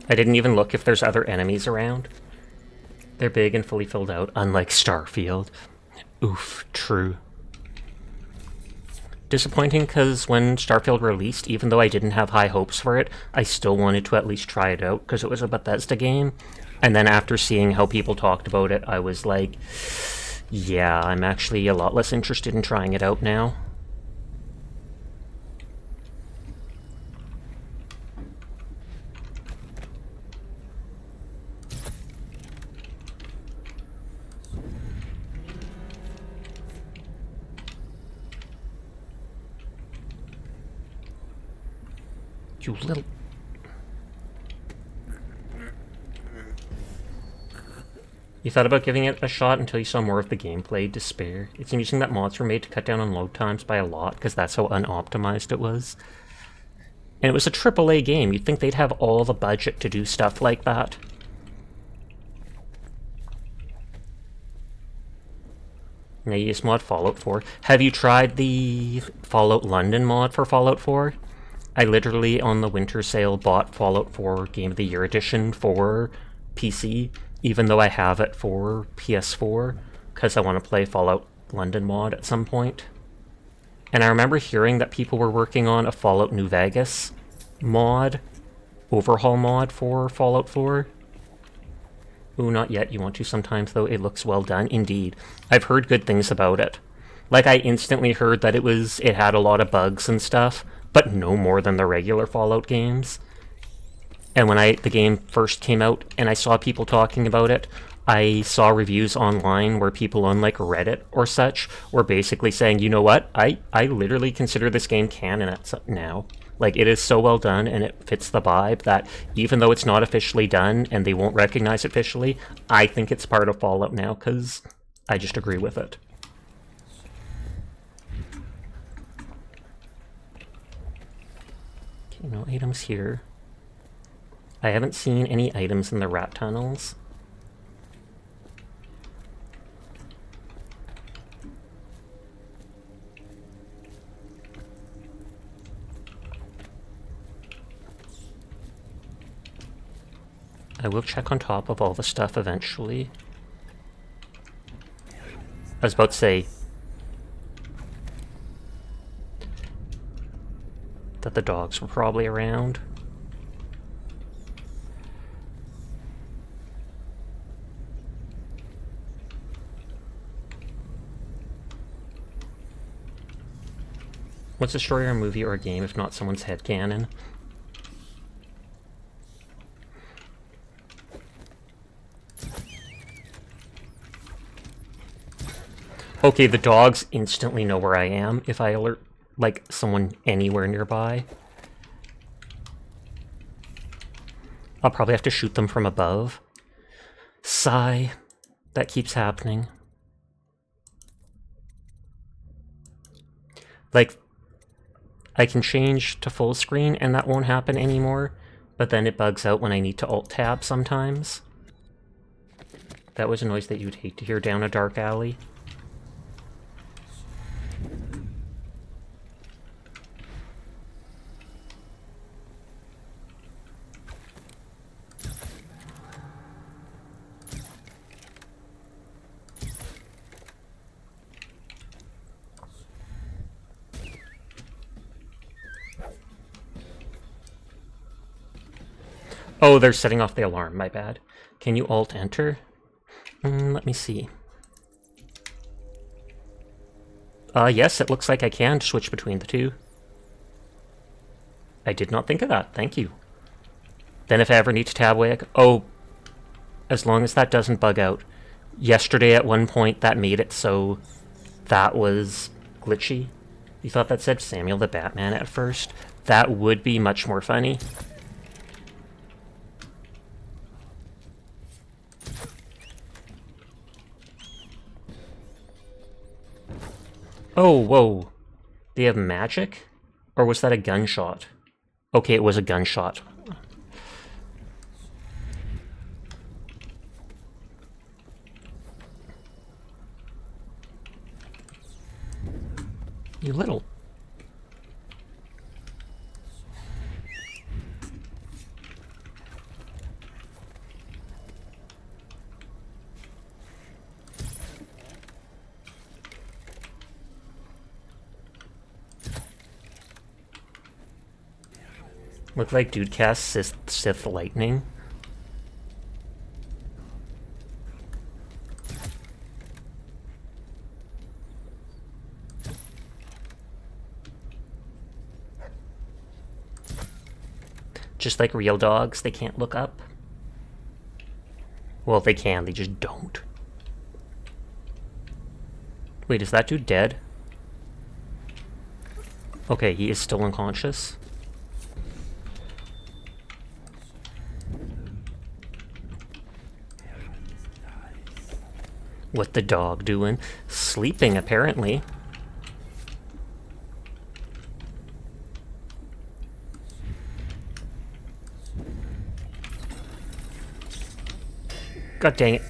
I didn't even look if there's other enemies around. They're big and fully filled out, unlike Starfield. Oof, true. Disappointing because when Starfield released, even though I didn't have high hopes for it, I still wanted to at least try it out because it was a Bethesda game. And then after seeing how people talked about it, I was like, yeah, I'm actually a lot less interested in trying it out now. You little... You thought about giving it a shot until you saw more of the gameplay. Despair. It's amusing that mods were made to cut down on load times by a lot, because that's how unoptimized it was. And it was a AAA game. You'd think they'd have all the budget to do stuff like that. Now you just mod Fallout 4. Have you tried the Fallout London mod for Fallout 4? I literally, on the winter sale, bought Fallout 4 Game of the Year Edition for PC, even though I have it for PS4, because I want to play Fallout London mod at some point. And I remember hearing that people were working on a Fallout New Vegas mod, overhaul mod for Fallout 4. Ooh, not yet. You want to sometimes, though. It looks well done. Indeed. I've heard good things about it. Like, I instantly heard that it had a lot of bugs and stuff, but no more than the regular Fallout games. And when the game first came out and I saw people talking about it, I saw reviews online where people on like Reddit or such were basically saying, you know what, I literally consider this game canon now. Like, it is so well done and it fits the vibe that even though it's not officially done and they won't recognize it officially, I think it's part of Fallout now because I just agree with it. Okay, no items here. I haven't seen any items in the rat tunnels. I will check on top of all the stuff eventually. I was about to say that the dogs were probably around. What's a story or a movie or a game if not someone's headcanon? Okay, the dogs instantly know where I am if I alert, like, someone anywhere nearby. I'll probably have to shoot them from above. Sigh. That keeps happening. Like, I can change to full screen and that won't happen anymore, but then it bugs out when I need to alt-tab sometimes. That was a noise that you'd hate to hear down a dark alley. Oh, they're setting off the alarm, my bad. Can you alt-enter? Let me see. Yes, it looks like I can switch between the two. I did not think of that, thank you. Then if I ever need to tab away, as long as that doesn't bug out. Yesterday at one point that made it so that was glitchy. You thought that said Samuel the Batman at first? That would be much more funny. Oh, whoa. They have magic? Or was that a gunshot? Okay, it was a gunshot. You little. Look like dude casts Sith lightning. Just like real dogs, they can't look up. Well, they can, they just don't. Wait, is that dude dead? Okay, he is still unconscious. What the dog doing? Sleeping, apparently. God dang it.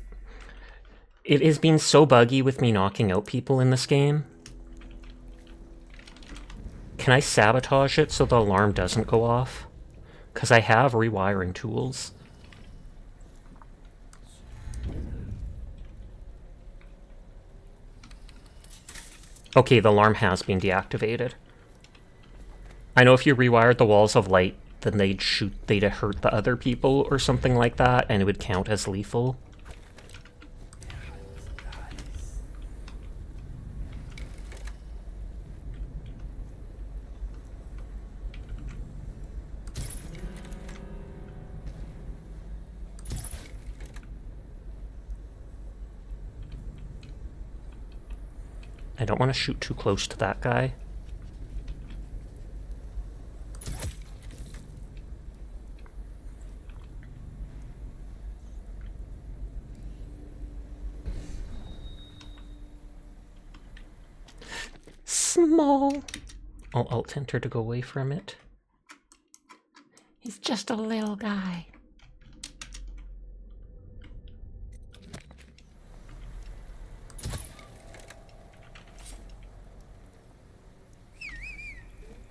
It has been so buggy with me knocking out people in this game. Can I sabotage it so the alarm doesn't go off? Because I have rewiring tools. Okay, the alarm has been deactivated. I know if you rewired the walls of light, then they'd hurt the other people or something like that, and it would count as lethal. I don't want to shoot too close to that guy. Small. I'll alt enter to go away from it. He's just a little guy.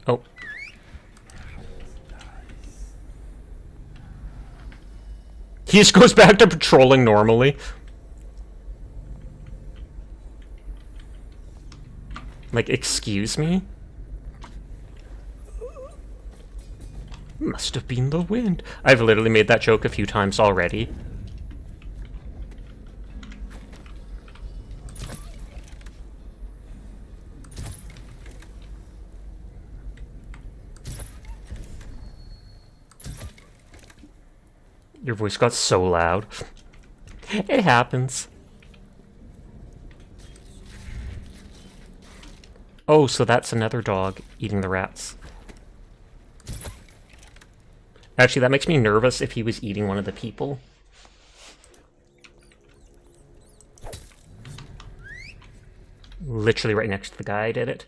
Oh. He just goes back to patrolling normally. Like, excuse me? Must have been the wind. I've literally made that joke a few times already. Your voice got so loud. It happens. Oh, so that's another dog eating the rats. Actually, that makes me nervous if he was eating one of the people. Literally right next to the guy I did it.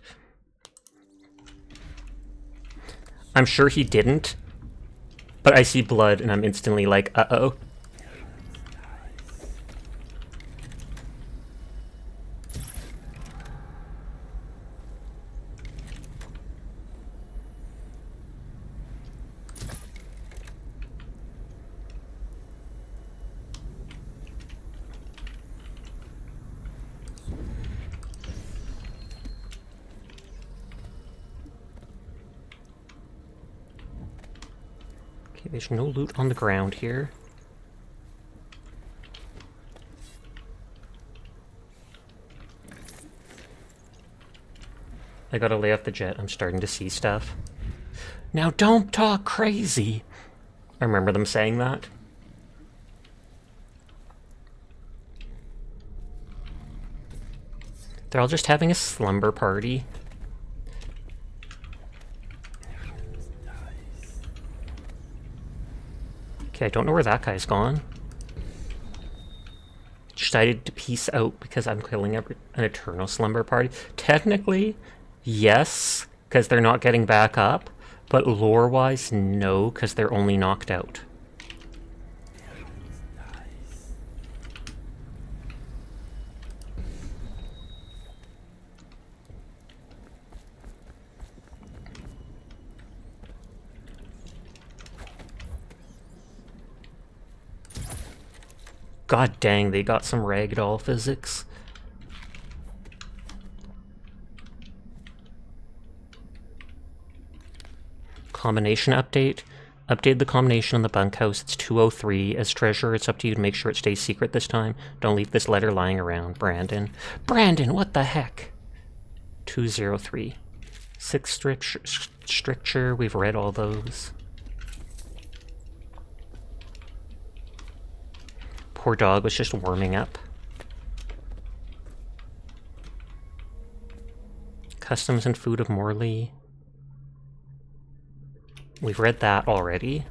I'm sure he didn't, but I see blood and I'm instantly like, uh-oh. There's no loot on the ground here. I gotta lay off the jet. I'm starting to see stuff. Now don't talk crazy! I remember them saying that. They're all just having a slumber party. Okay, I don't know where that guy's gone. Decided to peace out because I'm killing an eternal slumber party. Technically, yes, because they're not getting back up. But lore-wise, no, because they're only knocked out. God dang, they got some ragdoll physics. Combination update. Update the combination on the bunkhouse. It's 203. As treasurer, it's up to you to make sure it stays secret this time. Don't leave this letter lying around, Brandon. Brandon, what the heck? 203. 6 stricture. We've read all those. Poor dog was just warming up. Customs and food of Morley. We've read that already.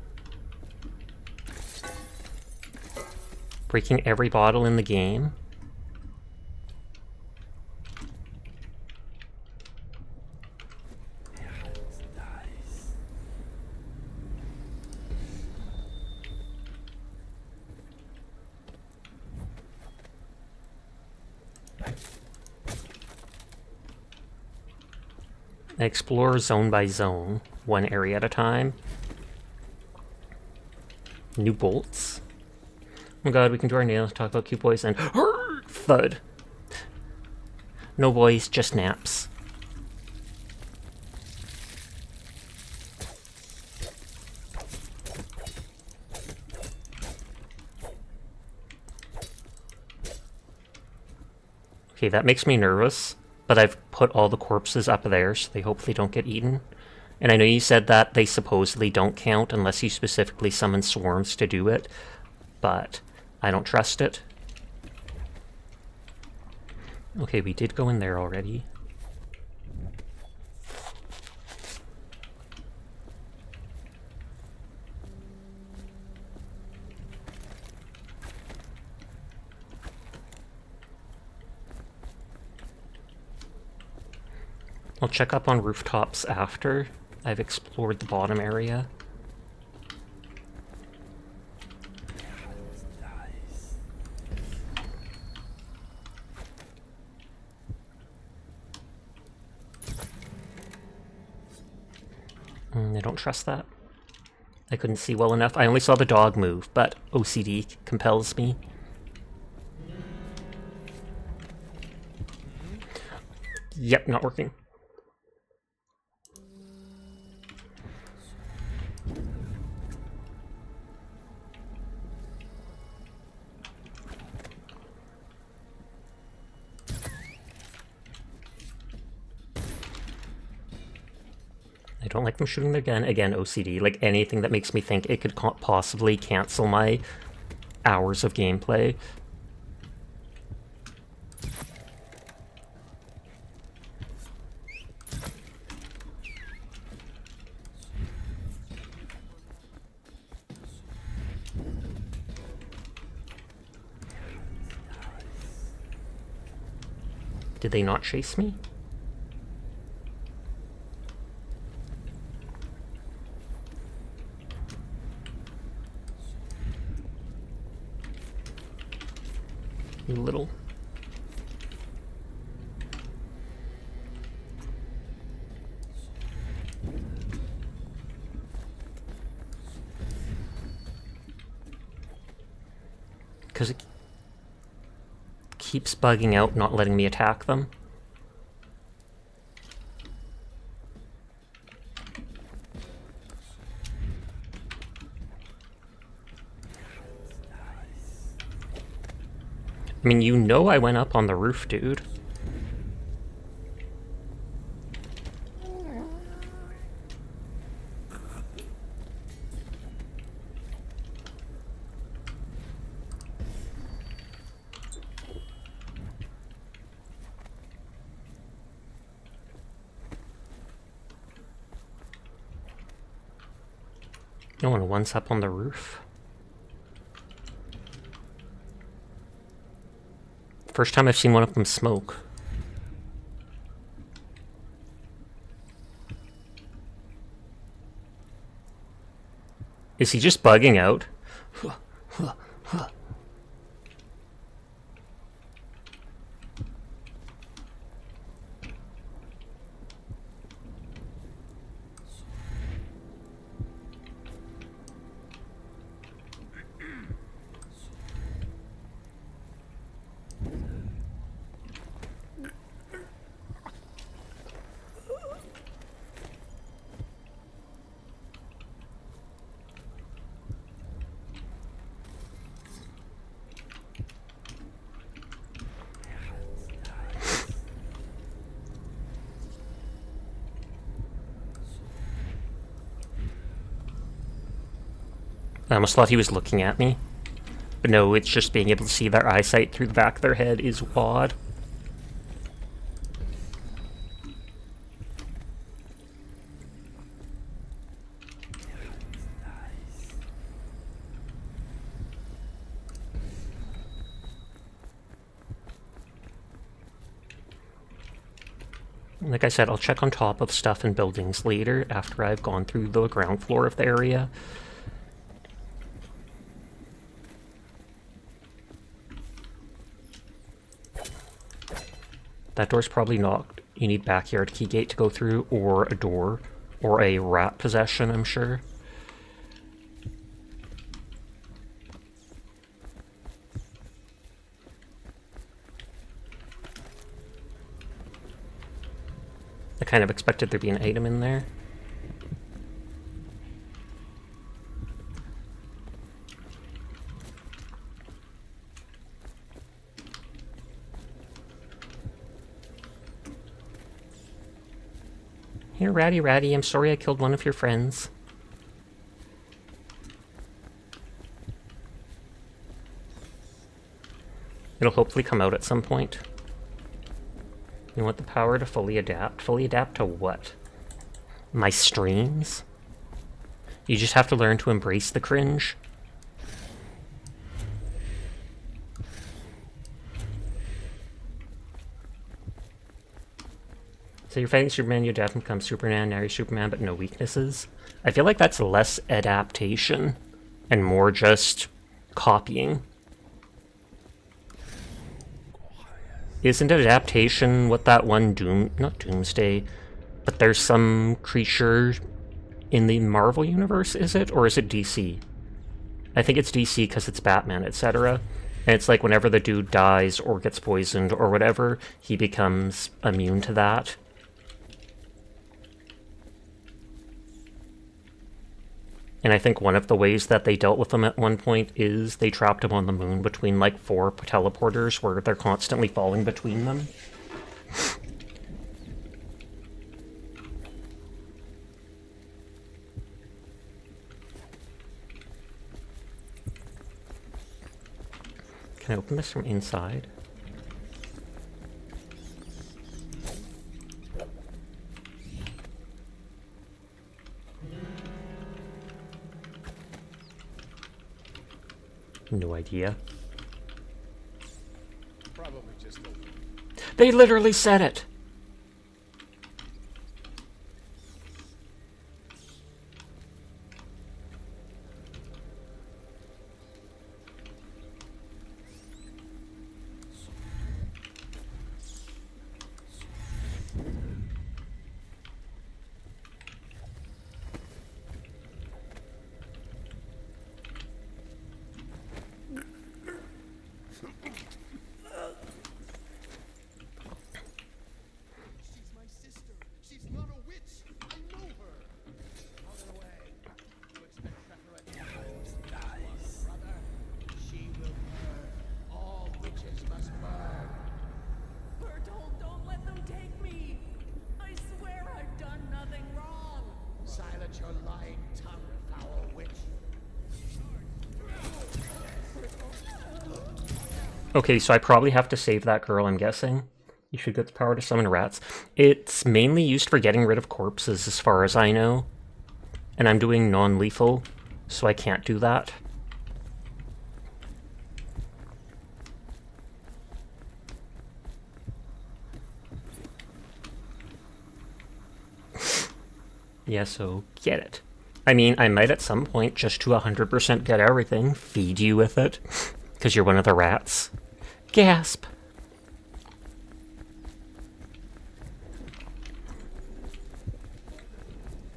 Breaking every bottle in the game. Explore zone by zone, one area at a time. New bolts. Oh my god, we can do our nails, talk about cute boys, and thud. No boys, just naps. Okay, that makes me nervous. But I've put all the corpses up there, so they hopefully don't get eaten. And I know you said that they supposedly don't count unless you specifically summon swarms to do it, but I don't trust it. Okay, we did go in there already. I'll check up on rooftops after I've explored the bottom area. I don't trust that. I couldn't see well enough. I only saw the dog move, but OCD compels me. Yep, not working. I don't like them shooting their gun. Again, OCD. Like, anything that makes me think it could possibly cancel my hours of gameplay. Did they not chase me? You little... Because it keeps bugging out, not letting me attack them. I mean, you know I went up on the roof, dude. No one wants up on the roof. First time I've seen one of them smoke. Is he just bugging out? I almost thought he was looking at me. But no, it's just being able to see their eyesight through the back of their head is odd. Like I said, I'll check on top of stuff and buildings later after I've gone through the ground floor of the area. That door's probably locked. You need backyard key gate to go through, or a door, or a rat possession, I'm sure. I kind of expected there'd be an item in there. Here, Ratty, I'm sorry I killed one of your friends. It'll hopefully come out at some point. You want the power to fully adapt? Fully adapt to what? My streams? You just have to learn to embrace the cringe. So you're fighting Superman, you adapt and become Superman, now you're Superman, but no weaknesses. I feel like that's less adaptation and more just copying. Isn't adaptation what that one not Doomsday, but there's some creature in the Marvel universe, is it? Or is it DC? I think it's DC because it's Batman, etc. And it's like whenever the dude dies or gets poisoned or whatever, he becomes immune to that. And I think one of the ways that they dealt with them at one point is they trapped him on the moon between like 4 teleporters where they're constantly falling between them. Can I open this from inside? No idea. Probably just open. They literally said it! She's my sister. She's not a witch. I know her. Out of the way. You expect preferential dies. Brother, she will burn. All witches must burn. Bertold, don't let them take me. I swear I've done nothing wrong. Silence your lying tongue, foul witch. Okay, so I probably have to save that girl, I'm guessing. You should get the power to summon rats. It's mainly used for getting rid of corpses, as far as I know. And I'm doing non-lethal, so I can't do that. Yeah, so get it. I mean, I might at some point, just to 100% get everything, feed you with it. Because you're one of the rats. Gasp!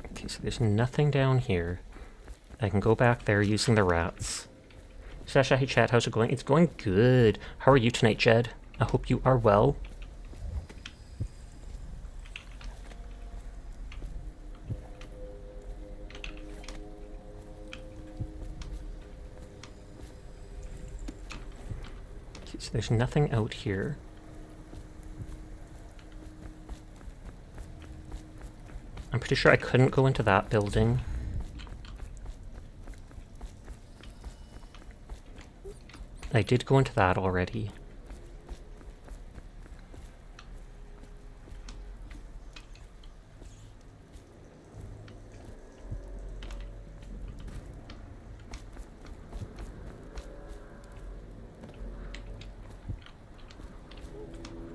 Okay, so there's nothing down here. I can go back there using the rats. Sasha, hey chat, how's it going? It's going good. How are you tonight, Jed? I hope you are well. Okay, so there's nothing out here. I'm pretty sure I couldn't go into that building. I did go into that already.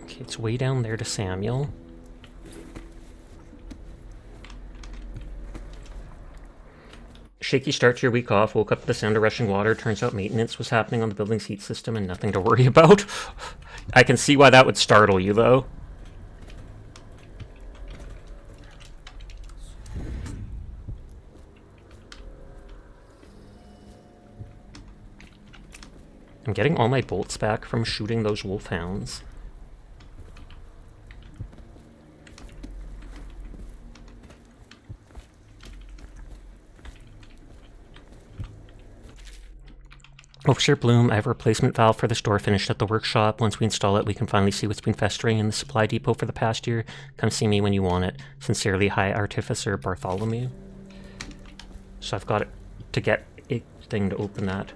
Okay, it's way down there to Samuel. Shaky start to your week off, woke up to the sound of rushing water, turns out maintenance was happening on the building's heat system and nothing to worry about. I can see why that would startle you, though. I'm getting all my bolts back from shooting those wolfhounds. Officer Bloom, I have a replacement valve for this door finished at the workshop. Once we install it, we can finally see what's been festering in the supply depot for the past year. Come see me when you want it. Sincerely, High Artificer Bartholomew. So I've got it to get a thing to open that.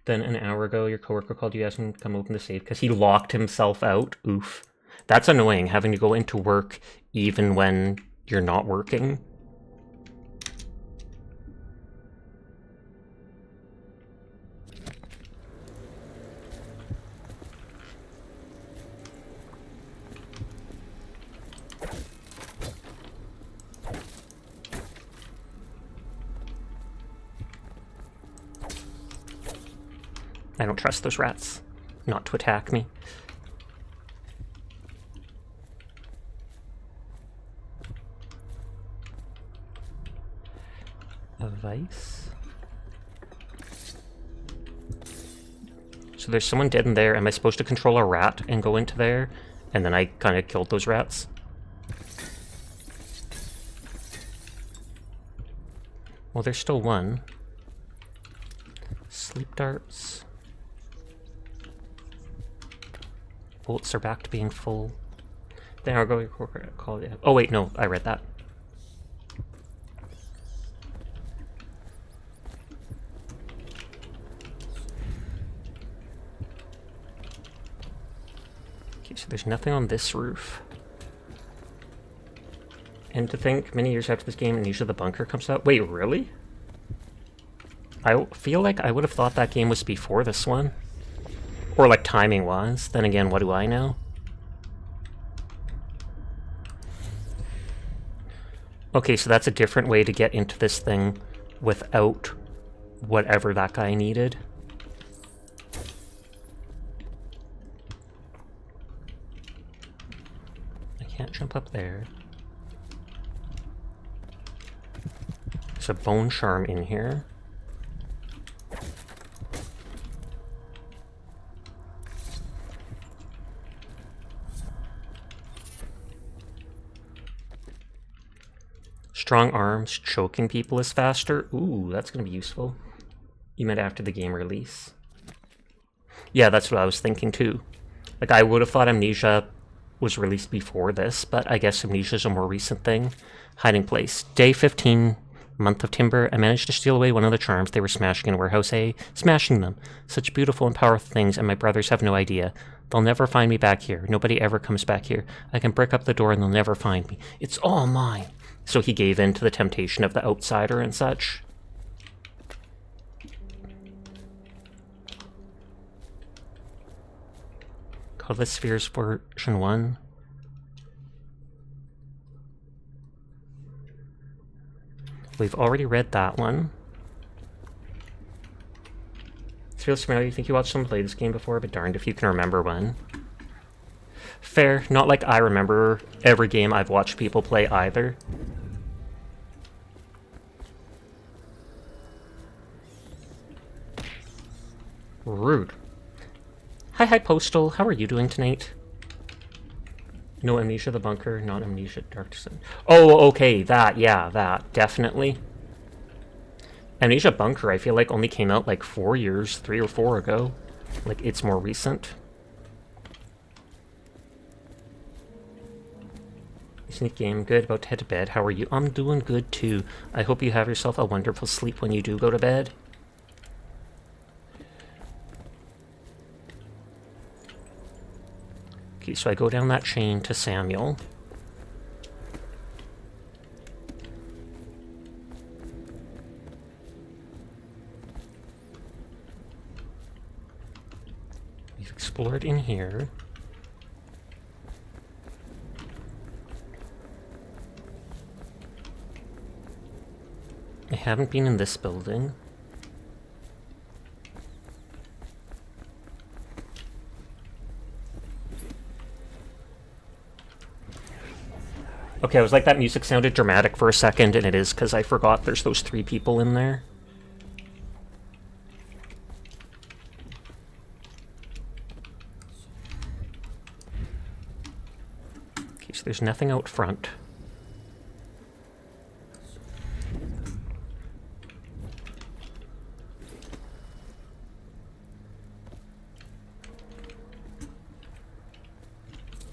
Then an hour ago, your coworker called you asking him to come open the safe because he locked himself out. Oof. That's annoying, having to go into work even when you're not working. I don't trust those rats not to attack me. A vice. So there's someone dead in there. Am I supposed to control a rat and go into there? And then I kind of killed those rats. Well, there's still one. Sleep darts. Bullets are back to being full. Then I'll go call it. Oh wait, no, I read that. Okay, so there's nothing on this roof. And to think, many years after this game, Amnesia the Bunker comes out. Wait, really? I feel like I would have thought that game was before this one. Or like timing-wise. Then again, what do I know? Okay, so that's a different way to get into this thing without whatever that guy needed. I can't jump up there. There's a bone charm in here. Strong arms, choking people is faster. Ooh, that's gonna be useful. You meant after the game release? Yeah, that's what I was thinking too. Like, I would have thought Amnesia was released before this, but I guess Amnesia's a more recent thing. Hiding place. Day 15, month of Timber. I managed to steal away one of the charms they were smashing in Warehouse A. Smashing them. Such beautiful and powerful things, and my brothers have no idea. They'll never find me back here. Nobody ever comes back here. I can brick up the door and they'll never find me. It's all mine. So he gave in to the temptation of the outsider and such. Godless Spheres version 1. We've already read that one. This feels familiar. You think you watched someone play this game before, but darned if you can remember when. Fair. Not like I remember every game I've watched people play either. Rude. Hi, Postal. How are you doing tonight? No Amnesia the Bunker, not Amnesia Dark Sun. Oh, okay, that, yeah, that, definitely. Amnesia Bunker, I feel like, only came out like 4 years, 3 or 4 ago. Like, it's more recent. Sneak game, good, about to head to bed. How are you? I'm doing good too. I hope you have yourself a wonderful sleep when you do go to bed. Okay, so I go down that chain to Samuel. We've explored in here. I haven't been in this building. Okay, I was like, that music sounded dramatic for a second, and it is because I forgot there's those 3 people in there. Okay, so there's nothing out front.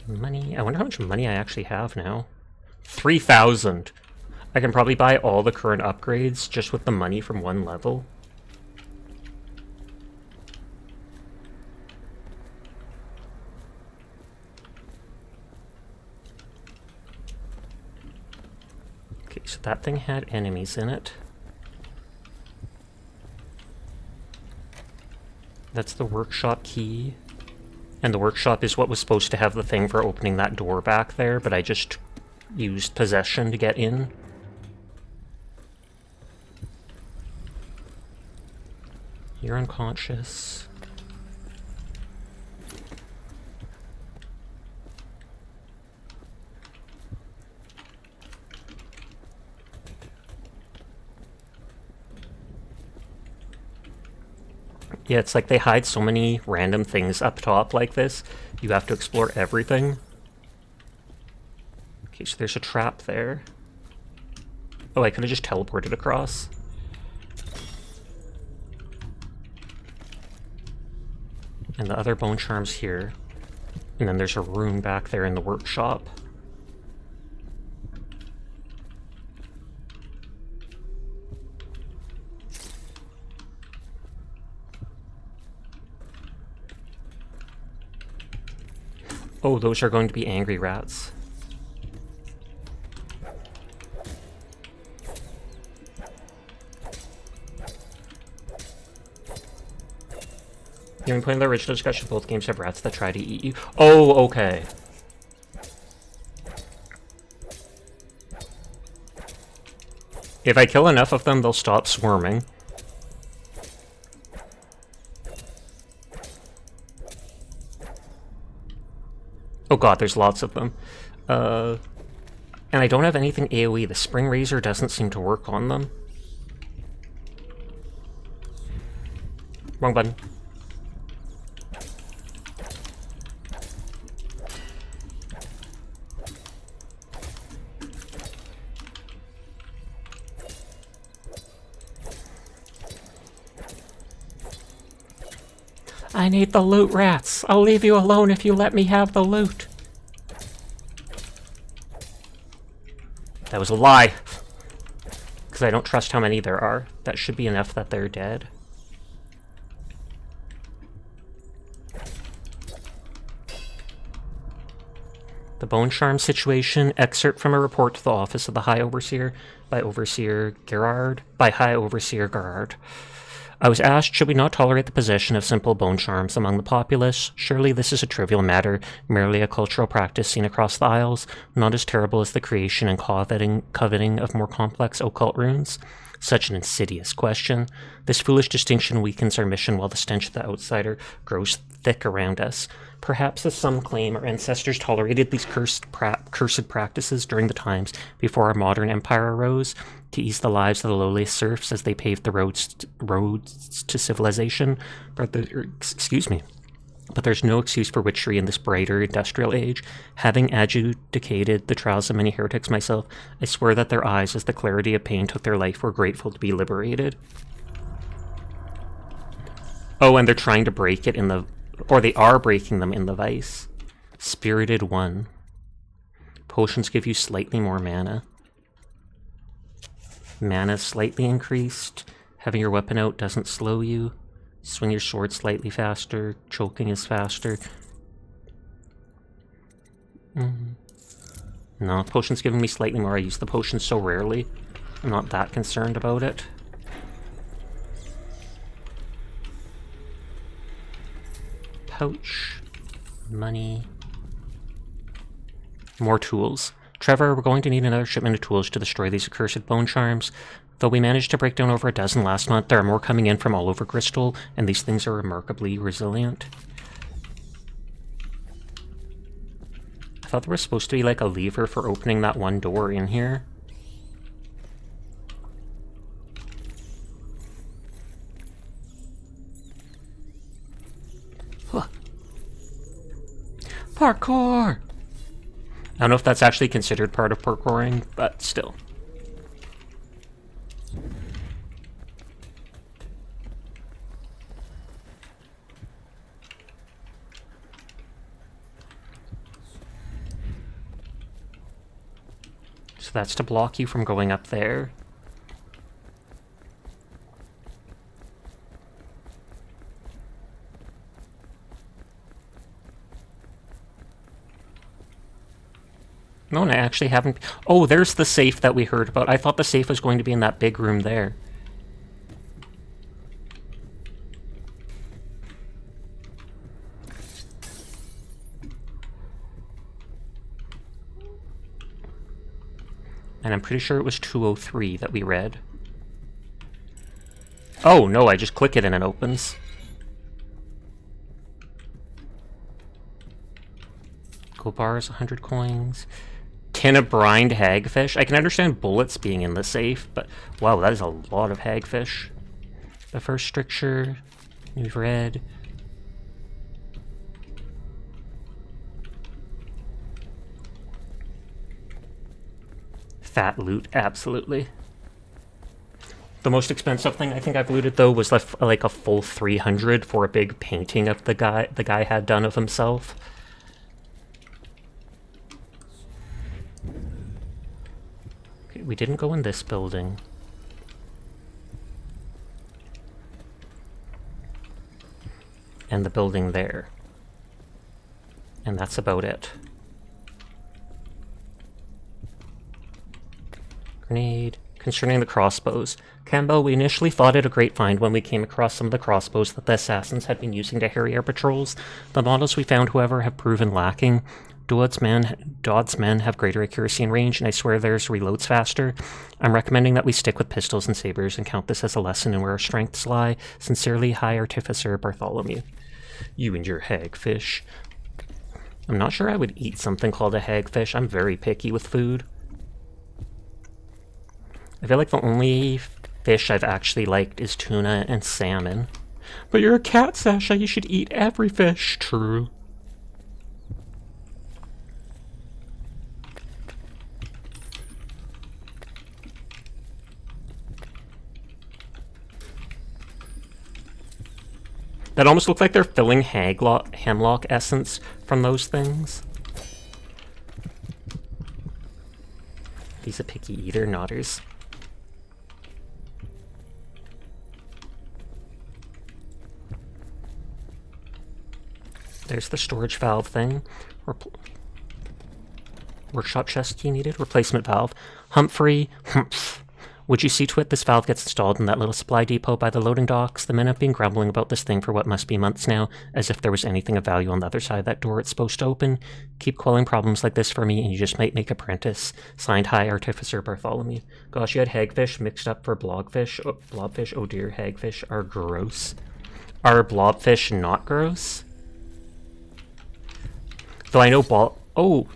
Money. I wonder how much money I actually have now. 3,000. I can probably buy all the current upgrades just with the money from one level. So that thing had enemies in it. That's the workshop key. And the workshop is what was supposed to have the thing for opening that door back there, but I just used possession to get in. You're unconscious. Yeah, it's like they hide so many random things up top like this. You have to explore everything. Okay, so there's a trap there. Oh, I could have just teleported across. And the other bone charm's here. And then there's a room back there in the workshop. Oh, those are going to be angry rats. During playing the original discussion, both games have rats that try to eat you. Oh, okay. If I kill enough of them, they'll stop swarming. Oh god, there's lots of them. And I don't have anything AoE. The spring razor doesn't seem to work on them. Wrong button. I need the loot, rats. I'll leave you alone if you let me have the loot. That was a lie. Because I don't trust how many there are. That should be enough that they're dead. The Bone Charm situation. Excerpt from a report to the Office of the High Overseer by High Overseer Gerard. I was asked, should we not tolerate the possession of simple bone charms among the populace? Surely this is a trivial matter, merely a cultural practice seen across the Isles, not as terrible as the creation and coveting of more complex occult runes. Such an insidious question. This foolish distinction weakens our mission while the stench of the outsider grows thick around us. Perhaps, as some claim, our ancestors tolerated these cursed practices during the times before our modern empire arose, to ease the lives of the lowliest serfs as they paved the roads to civilization. But there's no excuse for witchery in this brighter industrial age. Having adjudicated the trials of many heretics myself, I swear that their eyes, as the clarity of pain took their life, were grateful to be liberated. Oh, and they're trying to break it in the... Or they are breaking them in the vice. Spirited One. Potions give you slightly more mana. Mana slightly increased. Having your weapon out doesn't slow you. Swing your sword slightly faster. Choking is faster. No, potion's giving me slightly more. I use the potion so rarely. I'm not that concerned about it. Pouch. Money. More tools. Trevor, we're going to need another shipment of tools to destroy these accursed bone charms. Though we managed to break down over a dozen last month, there are more coming in from all over Crystal, and these things are remarkably resilient. I thought there was supposed to be like a lever for opening that one door in here. Huh. Parkour! I don't know if that's actually considered part of parkouring, but still. So that's to block you from going up there. No, and I actually haven't... Oh, there's the safe that we heard about. I thought the safe was going to be in that big room there. And I'm pretty sure it was 203 that we read. Oh, no, I just click it and it opens. Gold bars, 100 coins. Tin of brined hagfish. I can understand bullets being in the safe, but wow, that is a lot of hagfish. The first stricture we've read. Fat loot, absolutely. The most expensive thing I think I've looted though was like a full 300 for a big painting of the guy had done of himself. Okay, we didn't go in this building. And the building there. And that's about it. Grenade. Concerning the crossbows. Campbell, we initially thought it a great find when we came across some of the crossbows that the assassins had been using to harry our patrols. The models we found, however, have proven lacking. Dodd's men have greater accuracy and range, and I swear theirs reloads faster. I'm recommending that we stick with pistols and sabers and count this as a lesson in where our strengths lie. Sincerely, High Artificer Bartholomew. You and your hagfish. I'm not sure I would eat something called a hagfish. I'm very picky with food. I feel like the only fish I've actually liked is tuna and salmon. But you're a cat, Sasha. You should eat every fish. True. That almost looks like they're filling hemlock essence from those things. He's a picky eater, Nodders. There's the storage valve thing. Workshop chest key needed. Replacement valve. Humphrey. Humph. Would you see to it this valve gets installed in that little supply depot by the loading docks? The men have been grumbling about this thing for what must be months now, as if there was anything of value on the other side of that door it's supposed to open. Keep quelling problems like this for me, and you just might make apprentice. Signed, High Artificer Bartholomew. Gosh, you had hagfish mixed up for blobfish. Oh, blobfish. Oh dear, hagfish are gross. Are blobfish not gross? Though I know oh,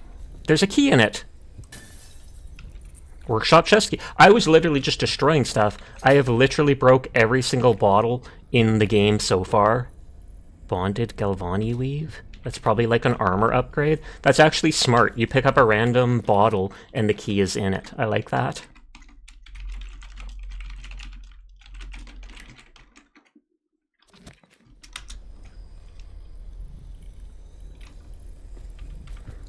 there's a key in it. Workshop chest key. I was literally just destroying stuff. I have literally broke every single bottle in the game so far. Bonded Galvani weave. That's probably like an armor upgrade. That's actually smart. You pick up a random bottle and the key is in it. I like that.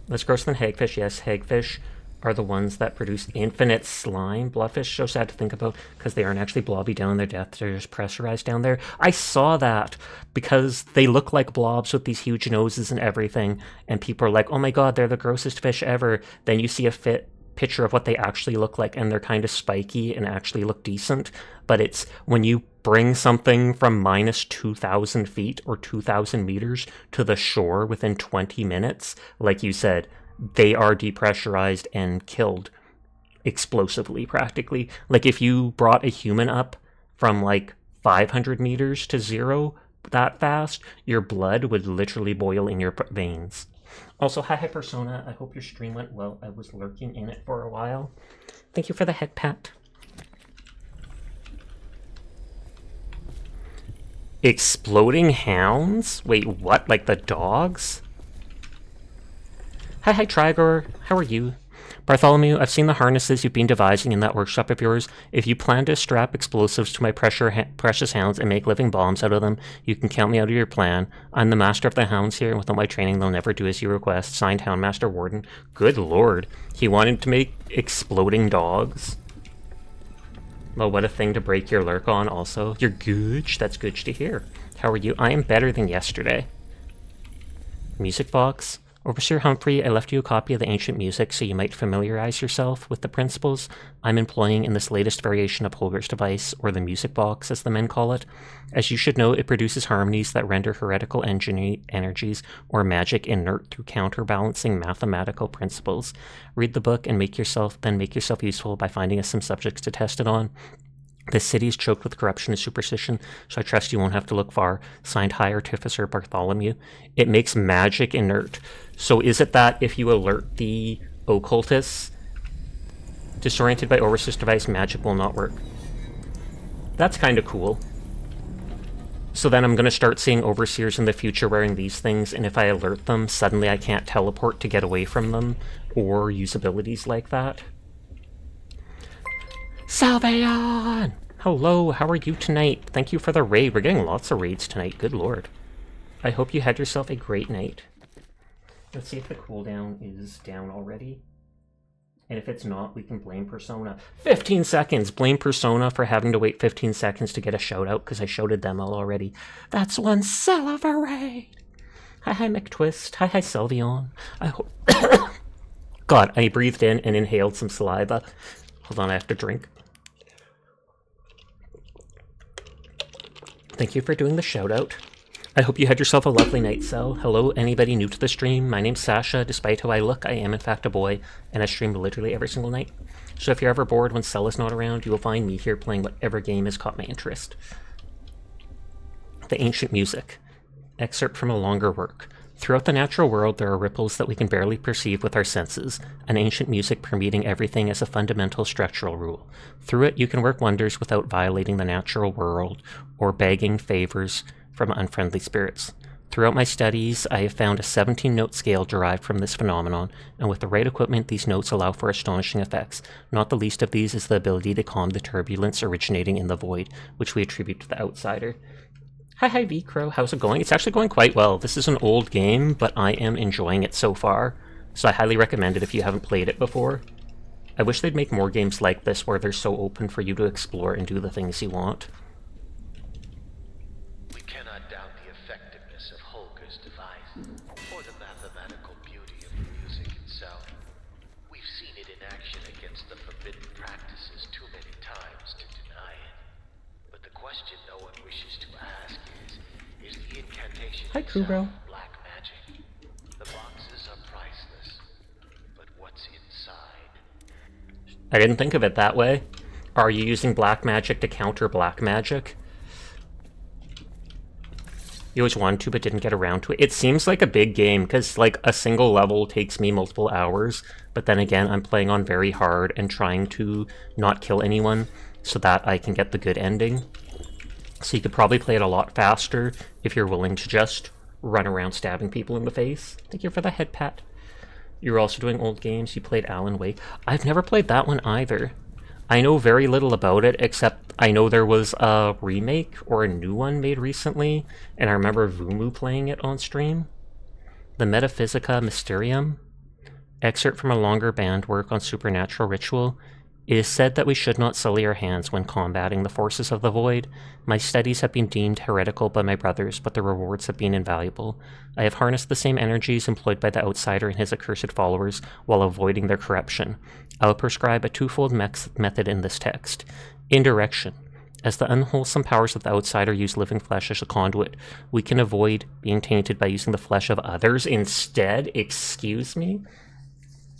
Less gross than hagfish, yes. Hagfish are the ones that produce infinite slime. Blobfish, so sad to think about, because they aren't actually blobby down in their depth. They're just pressurized down there. I saw that, because they look like blobs with these huge noses and everything, and people are like, oh my god, they're the grossest fish ever. Then you see a picture of what they actually look like, and they're kind of spiky and actually look decent. But it's when you bring something from minus 2,000 feet or 2,000 meters to the shore within 20 minutes, like you said, they are depressurized and killed explosively, practically. Like if you brought a human up from like 500 meters to zero that fast, your blood would literally boil in your veins. Also, hi Persona, I hope your stream went well. I was lurking in it for a while. Thank you for the head pat. Exploding hounds? Wait, what? Like the dogs? Hi Trigor, how are you? Bartholomew, I've seen the harnesses you've been devising in that workshop of yours. If you plan to strap explosives to my precious hounds and make living bombs out of them, you can count me out of your plan. I'm the master of the hounds here, and with all my training, they'll never do as you request. Signed, Houndmaster Warden. Good lord. He wanted to make exploding dogs. Well, what a thing to break your lurk on also. You're gooch. That's gooch to hear. How are you? I am better than yesterday. Music box. Overseer Humphrey, I left you a copy of the ancient music so you might familiarize yourself with the principles I'm employing in this latest variation of Holger's device, or the music box as the men call it. As you should know, it produces harmonies that render heretical energies or magic inert through counterbalancing mathematical principles. Read the book and make yourself useful by finding us some subjects to test it on. This city is choked with corruption and superstition, so I trust you won't have to look far. Signed, High Artificer Bartholomew. It makes magic inert. So is it that if you alert the occultists, disoriented by Overseer's device, magic will not work? That's kind of cool. So then I'm going to start seeing Overseers in the future wearing these things, and if I alert them, suddenly I can't teleport to get away from them, or use abilities like that. Salveon! Hello, how are you tonight? Thank you for the raid. We're getting lots of raids tonight, good lord. I hope you had yourself a great night. Let's see if the cooldown is down already. And if it's not, we can blame Persona. 15 seconds! Blame Persona for having to wait 15 seconds to get a shout out, because I shouted them all already. That's one cell of a raid! Hi McTwist. Hi Salveon. I hope... God, I breathed in and inhaled some saliva. Hold on, I have to drink. Thank you for doing the shout out. I hope you had yourself a lovely night, Cell. Hello, anybody new to the stream? My name's Sasha. Despite how I look, I am in fact a boy, and I stream literally every single night. So if you're ever bored when Cell is not around, you will find me here playing whatever game has caught my interest. The Ancient Music. Excerpt from a longer work. Throughout the natural world, there are ripples that we can barely perceive with our senses, an ancient music permeating everything as a fundamental structural rule. Through it, you can work wonders without violating the natural world or begging favors from unfriendly spirits. Throughout my studies, I have found a 17-note scale derived from this phenomenon, and with the right equipment, these notes allow for astonishing effects. Not the least of these is the ability to calm the turbulence originating in the void, which we attribute to the outsider. Hi V-Crow, how's it going? It's actually going quite well. This is an old game, but I am enjoying it so far, so I highly recommend it if you haven't played it before. I wish they'd make more games like this where they're so open for you to explore and do the things you want. We cannot doubt the effectiveness of Holger's device, or the mathematical beauty of the music itself. We've seen it in action against the forbidden practices too many times to deny it. But the question no one wishes to ask is the incantation Hi, Kubro. black magic? The boxes are priceless, but what's inside? I didn't think of it that way. Are you using black magic to counter black magic? You always wanted to, but didn't get around to it. It seems like a big game, because like a single level takes me multiple hours, but then again, I'm playing on very hard and trying to not kill anyone so that I can get the good ending. So you could probably play it a lot faster if you're willing to just run around stabbing people in the face. Thank you for the head pat. You're also doing old games. You played Alan Wake. I've never played that one either. I know very little about it, except I know there was a remake or a new one made recently, and I remember Vumu playing it on stream. The Metaphysica Mysterium. Excerpt from a longer band work on supernatural ritual. It is said that we should not sully our hands when combating the forces of the void. My studies have been deemed heretical by my brothers, but the rewards have been invaluable. I have harnessed the same energies employed by the outsider and his accursed followers while avoiding their corruption. I will prescribe a twofold method in this text. Indirection. As the unwholesome powers of the outsider use living flesh as a conduit, we can avoid being tainted by using the flesh of others instead. Excuse me?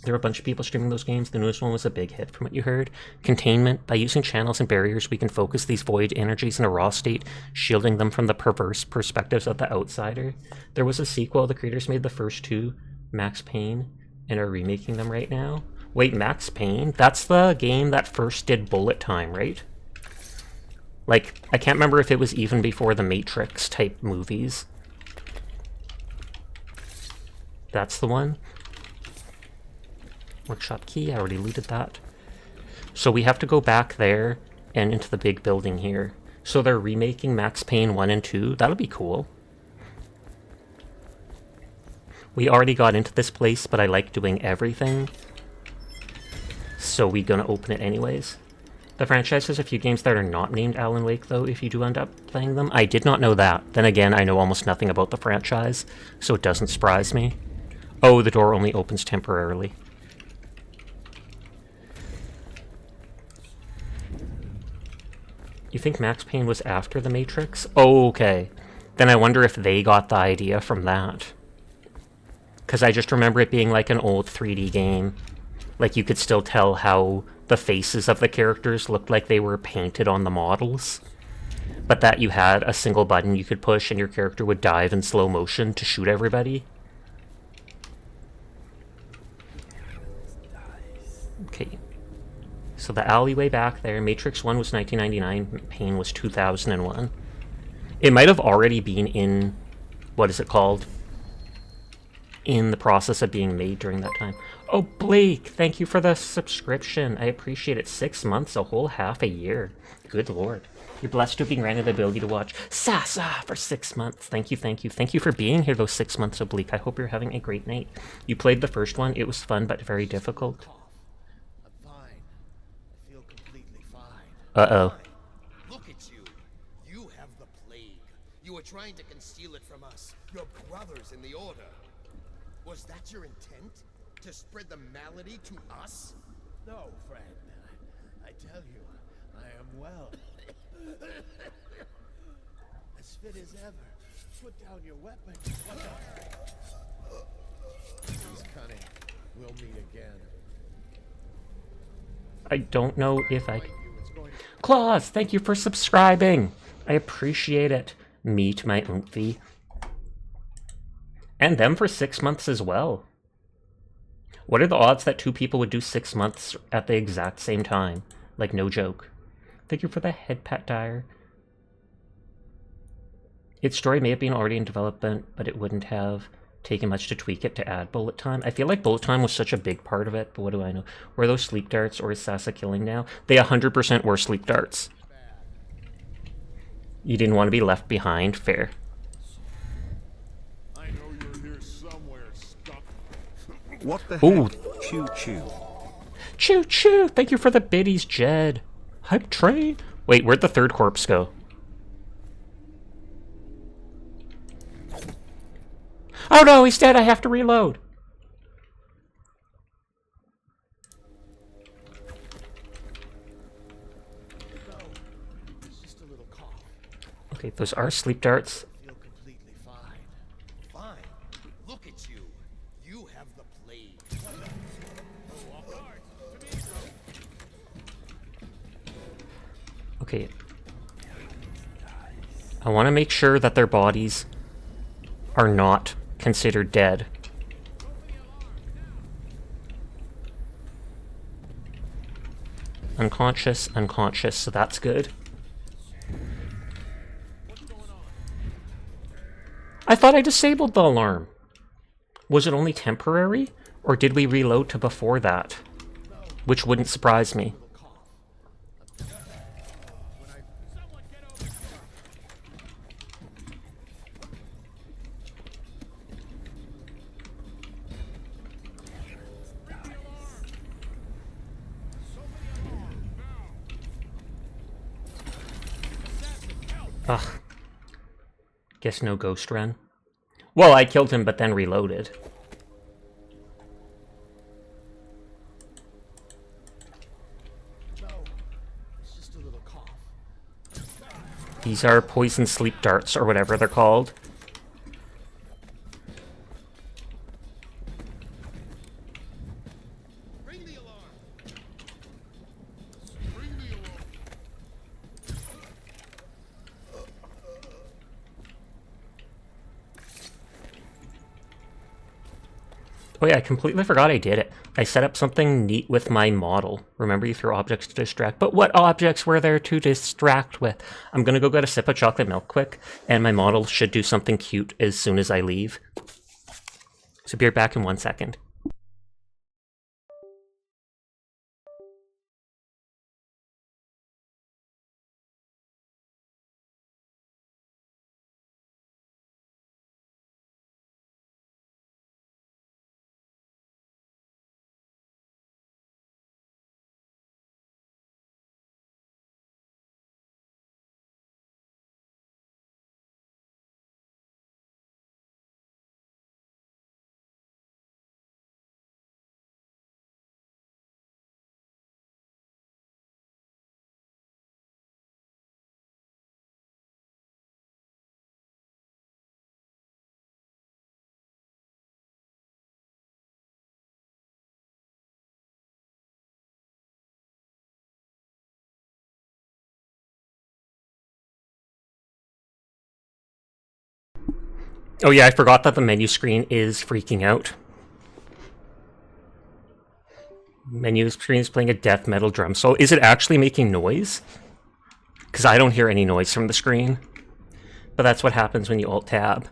There were a bunch of people streaming those games. The newest one was a big hit from what you heard. Containment. By using channels and barriers, we can focus these void energies in a raw state, shielding them from the perverse perspectives of the outsider. There was a sequel. The creators made the first two, Max Payne, and are remaking them right now. Wait, Max Payne? That's the game that first did bullet time, right? Like, I can't remember if it was even before the Matrix type movies. That's the one. Workshop key, I already looted that. So we have to go back there and into the big building here. So they're remaking Max Payne 1 and 2. That'll be cool. We already got into this place, but I like doing everything. So we're gonna open it anyways. The franchise has a few games that are not named Alan Wake, though, if you do end up playing them. I did not know that. Then again, I know almost nothing about the franchise, so it doesn't surprise me. Oh, the door only opens temporarily. You think Max Payne was after The Matrix? Oh, okay. Then I wonder if they got the idea from that. Because I just remember it being like an old 3D game. Like, you could still tell how the faces of the characters looked like they were painted on the models. But that you had a single button you could push and your character would dive in slow motion to shoot everybody. Okay. So the alleyway back there, Matrix 1 was 1999, Pain was 2001. It might have already been in, what is it called? In the process of being made during that time. Oh, Blake, thank you for the subscription. I appreciate it. 6 months, a whole half a year. Good lord. You're blessed to have been granted the ability to watch Sasa for 6 months. Thank you, thank you. Thank you for being here those 6 months, Oblique. I hope you're having a great night. You played the first one. It was fun, but very difficult. I'm fine. I feel completely fine. Uh-oh. Look at you. You have the plague. You are trying to conceal it from us, your brothers in the Order. Was that your intent? To spread the malady to us? No, friend. I tell you, I am well. As fit as ever. Put down your weapon. What the? He's cunning. We'll meet again. I don't know if I... Claus, thank you for subscribing. I appreciate it. Meet my oomphy. And them for 6 months as well. What are the odds that two people would do 6 months at the exact same time? Like, no joke. Thank you for the head pat dire. Its story may have been already in development, but it wouldn't have taken much to tweak it to add bullet time. I feel like bullet time was such a big part of it, but what do I know? Were those sleep darts, or is Sasa killing now? They 100% were sleep darts. You didn't want to be left behind? Fair. I know you're here somewhere, scum. What the Ooh. heck? Choo choo. Choo choo! Thank you for the biddies, Jed. Hype train. Wait, where'd the third corpse go? Oh no, he's dead! I have to reload! It's just a little cough. Okay, those are sleep darts. I feel completely fine. Fine. Look at you. You have the plague. Okay. I want to make sure that their bodies are not considered dead. Unconscious, unconscious, so that's good. I thought I disabled the alarm. Was it only temporary? Or did we reload to before that? Which wouldn't surprise me. Ugh. Guess no ghost run. Well, I killed him but then reloaded. No, it's just a little cough. These are poison sleep darts, or whatever they're called. Ring the alarm. Ring the alarm. Oh yeah, I completely forgot I did it. I set up something neat with my model. Remember, you throw objects to distract, but what objects were there to distract with? I'm gonna go get a sip of chocolate milk quick, and my model should do something cute as soon as I leave. So be right back in 1 second. Oh yeah, I forgot that the menu screen is freaking out. Menu screen is playing a death metal drum solo. Is it actually making noise? Because I don't hear any noise from the screen. But that's what happens when you Alt-Tab.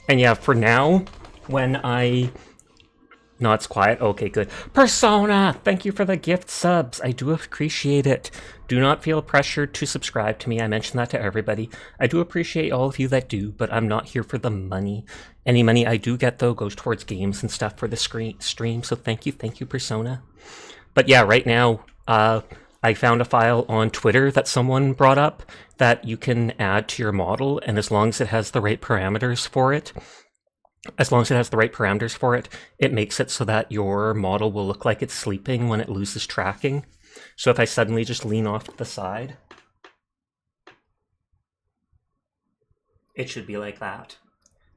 And yeah, for now, when I... No, it's quiet. Okay, good. Persona! Thank you for the gift subs. I do appreciate it. Do not feel pressured to subscribe to me. I mention that to everybody. I do appreciate all of you that do, but I'm not here for the money. Any money I do get, though, goes towards games and stuff for the stream, so thank you, Persona. But yeah, right now, I found a file on Twitter that someone brought up that you can add to your model, and as long as it has the right parameters for it, it makes it so that your model will look like it's sleeping when it loses tracking. So if I suddenly just lean off to the side, it should be like that.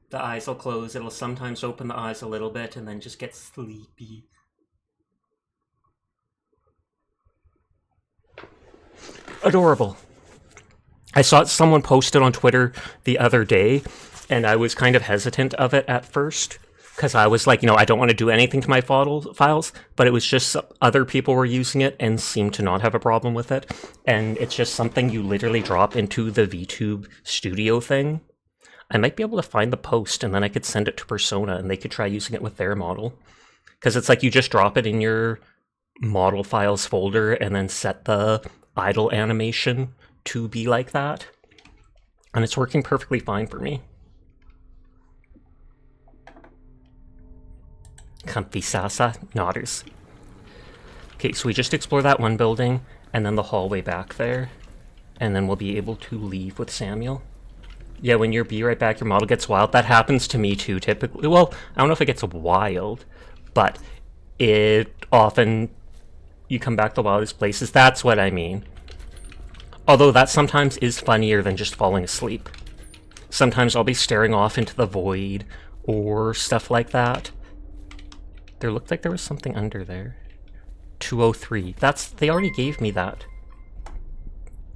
The eyes will close, it'll sometimes open the eyes a little bit, and then just get sleepy. Adorable. I saw someone posted on Twitter the other day, and I was kind of hesitant of it at first, because I was like, I don't want to do anything to my files, but it was just other people were using it and seemed to not have a problem with it, and it's just something you literally drop into the VTube Studio thing. I might be able to find the post, and then I could send it to Persona, and they could try using it with their model, because it's like you just drop it in your model files folder, and then set the idle animation to be like that, and it's working perfectly fine for me. Comfy Sasa Nodders. Okay, so we just explore that one building, and then the hallway back there, and then we'll be able to leave with Samuel. Yeah, when you're be right back, your model gets wild. That happens to me too, typically. Well, I don't know if it gets wild, but it often, you come back to the wildest places. That's what I mean. Although that sometimes is funnier than just falling asleep. Sometimes I'll be staring off into the void, or stuff like that. There looked like there was something under there. 203. They already gave me that.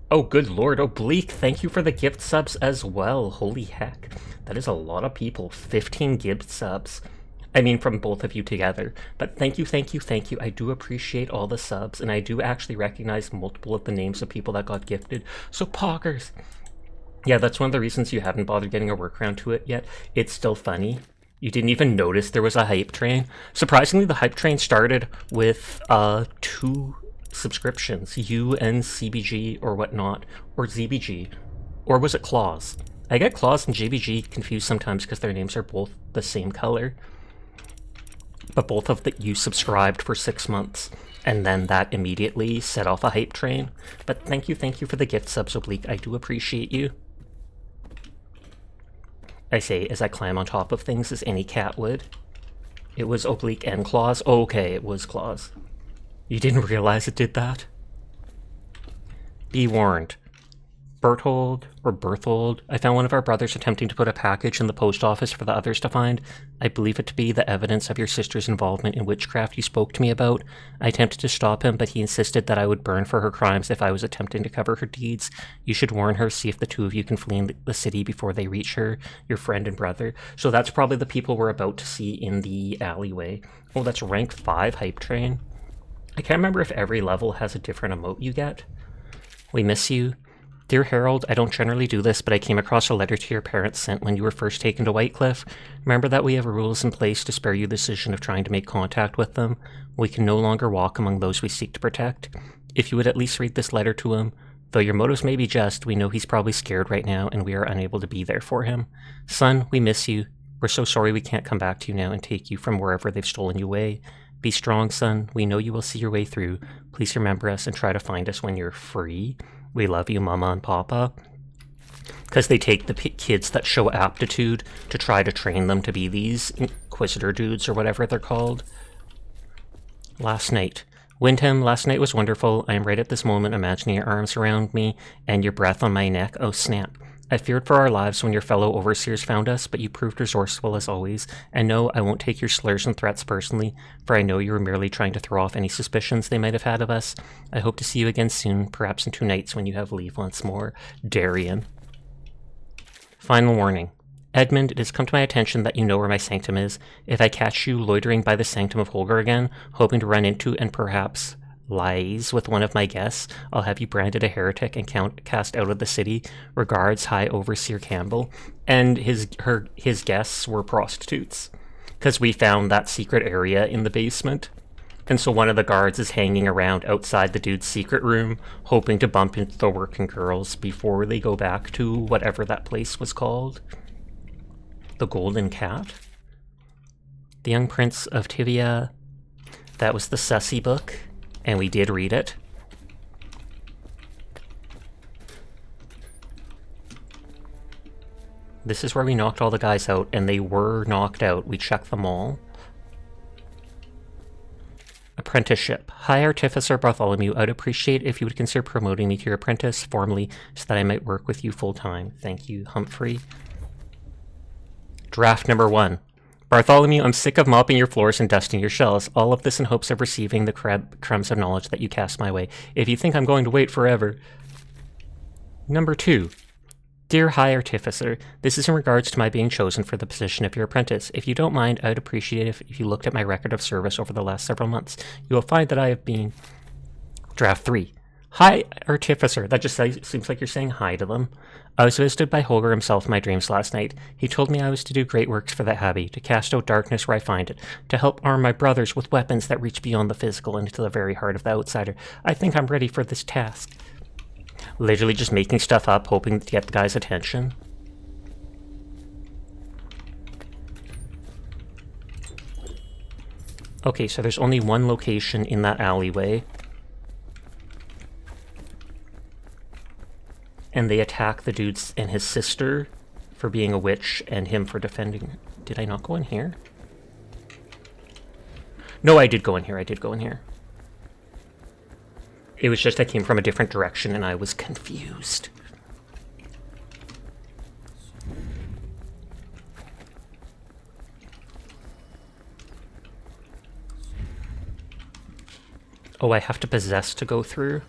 Oh, good lord. Oblique, thank you for the gift subs as well. Holy heck. That is a lot of people. 15 gift subs. I mean, from both of you together. But thank you. I do appreciate all the subs, and I do actually recognize multiple of the names of people that got gifted. So, poggers. Yeah, that's one of the reasons you haven't bothered getting a workaround to it yet. It's still funny. You didn't even notice there was a hype train. Surprisingly, the hype train started with 2 subscriptions. You and CBG or whatnot. Or ZBG. Or was it Claws? I get Claws and JBG confused sometimes because their names are both the same color. But both of you subscribed for 6 months, and then that immediately set off a hype train. But thank you for the gift subs, Oblique. I do appreciate you. I say as I climb on top of things as any cat would. It was Oblique and Claws. Okay, it was Claws. You didn't realize it did that? Be warned. Berthold, I found one of our brothers attempting to put a package in the post office for the others to find. I believe it to be the evidence of your sister's involvement in witchcraft you spoke to me about. I attempted to stop him, but he insisted that I would burn for her crimes if I was attempting to cover her deeds. You should warn her, see if the two of you can flee in the city before they reach her, your friend and brother. So that's probably the people we're about to see in the alleyway. Oh, that's rank 5 hype train. I can't remember if every level has a different emote you get. We miss you. Dear Harold, I don't generally do this, but I came across a letter to your parents sent when you were first taken to Whitecliff. Remember that we have rules in place to spare you the decision of trying to make contact with them. We can no longer walk among those we seek to protect. If you would at least read this letter to him, though your motives may be just, we know he's probably scared right now and we are unable to be there for him. Son, we miss you. We're so sorry we can't come back to you now and take you from wherever they've stolen you away. Be strong, son. We know you will see your way through. Please remember us and try to find us when you're free. We love you, Mama and Papa. Because they take the kids that show aptitude to try to train them to be these Inquisitor dudes or whatever they're called. Last night. Windham, last night was wonderful. I am right at this moment imagining your arms around me and your breath on my neck. Oh, snap. I feared for our lives when your fellow overseers found us, but you proved resourceful as always. And no, I won't take your slurs and threats personally, for I know you were merely trying to throw off any suspicions they might have had of us. I hope to see you again soon, perhaps in 2 nights when you have leave once more. Darian. Final warning. Edmund, it has come to my attention that you know where my sanctum is. If I catch you loitering by the sanctum of Holger again, hoping to run into and perhaps lies with one of my guests, I'll have you branded a heretic and cast out of the city. Regards, High Overseer Campbell. And his guests were prostitutes, because we found that secret area in the basement. And so one of the guards is hanging around outside the dude's secret room, hoping to bump into the working girls before they go back to whatever that place was called. The Golden Cat? The Young Prince of Tivia. That was the Sussy book, and we did read it. This is where we knocked all the guys out, and they were knocked out. We checked them all. Apprenticeship. Hi, Artificer Bartholomew. I'd appreciate if you would consider promoting me to your apprentice formally so that I might work with you full-time. Thank you, Humphrey. Draft number 1. Bartholomew, I'm sick of mopping your floors and dusting your shelves. All of this in hopes of receiving the crumbs of knowledge that you cast my way. If you think I'm going to wait forever. Number 2. Dear High Artificer, this is in regards to my being chosen for the position of your apprentice. If you don't mind, I'd appreciate it if you looked at my record of service over the last several months. You will find that I have been... Draft 3. Hi Artificer. That just seems like you're saying hi to them. I was visited by Holger himself in my dreams last night. He told me I was to do great works for the Abbey, to cast out darkness where I find it, to help arm my brothers with weapons that reach beyond the physical and into the very heart of the outsider. I think I'm ready for this task. Literally just making stuff up, hoping to get the guy's attention. Okay, so there's only one location in that alleyway. And they attack the dude and his sister for being a witch and him for defending. Did I not go in here? No, I did go in here. I did go in here. It was just I came from a different direction and I was confused. Oh, I have to possess to go through?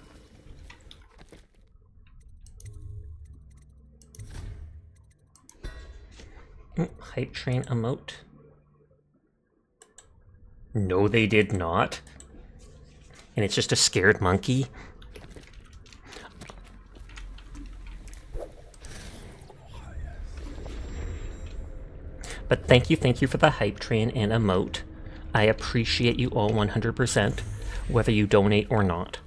Hype train emote. No, they did not. And it's just a scared monkey. But thank you for the hype train and emote. I appreciate you all 100%, whether you donate or not.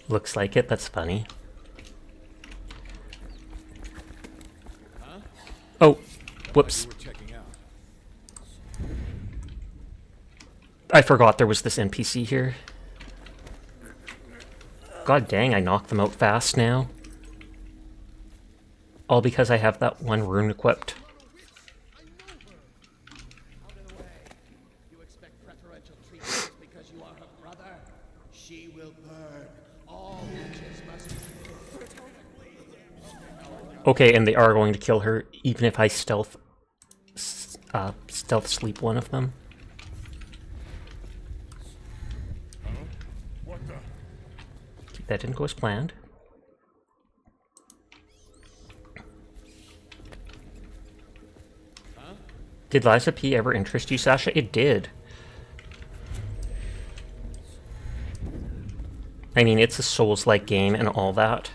Looks like it, that's funny. Oh, whoops. I forgot there was this NPC here. God dang, I knocked them out fast now. All because I have that one rune equipped. Okay, and they are going to kill her, even if I stealth sleep one of them. That didn't go as planned. Did Liza P ever interest you, Sasha? It did. I mean, it's a Souls-like game and all that.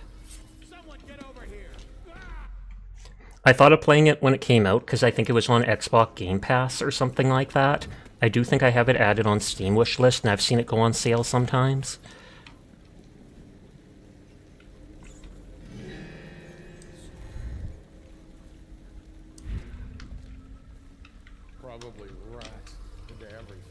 I thought of playing it when it came out, because I think it was on Xbox Game Pass or something like that. I do think I have it added on Steam wishlist, and I've seen it go on sale sometimes. Probably rats into everything.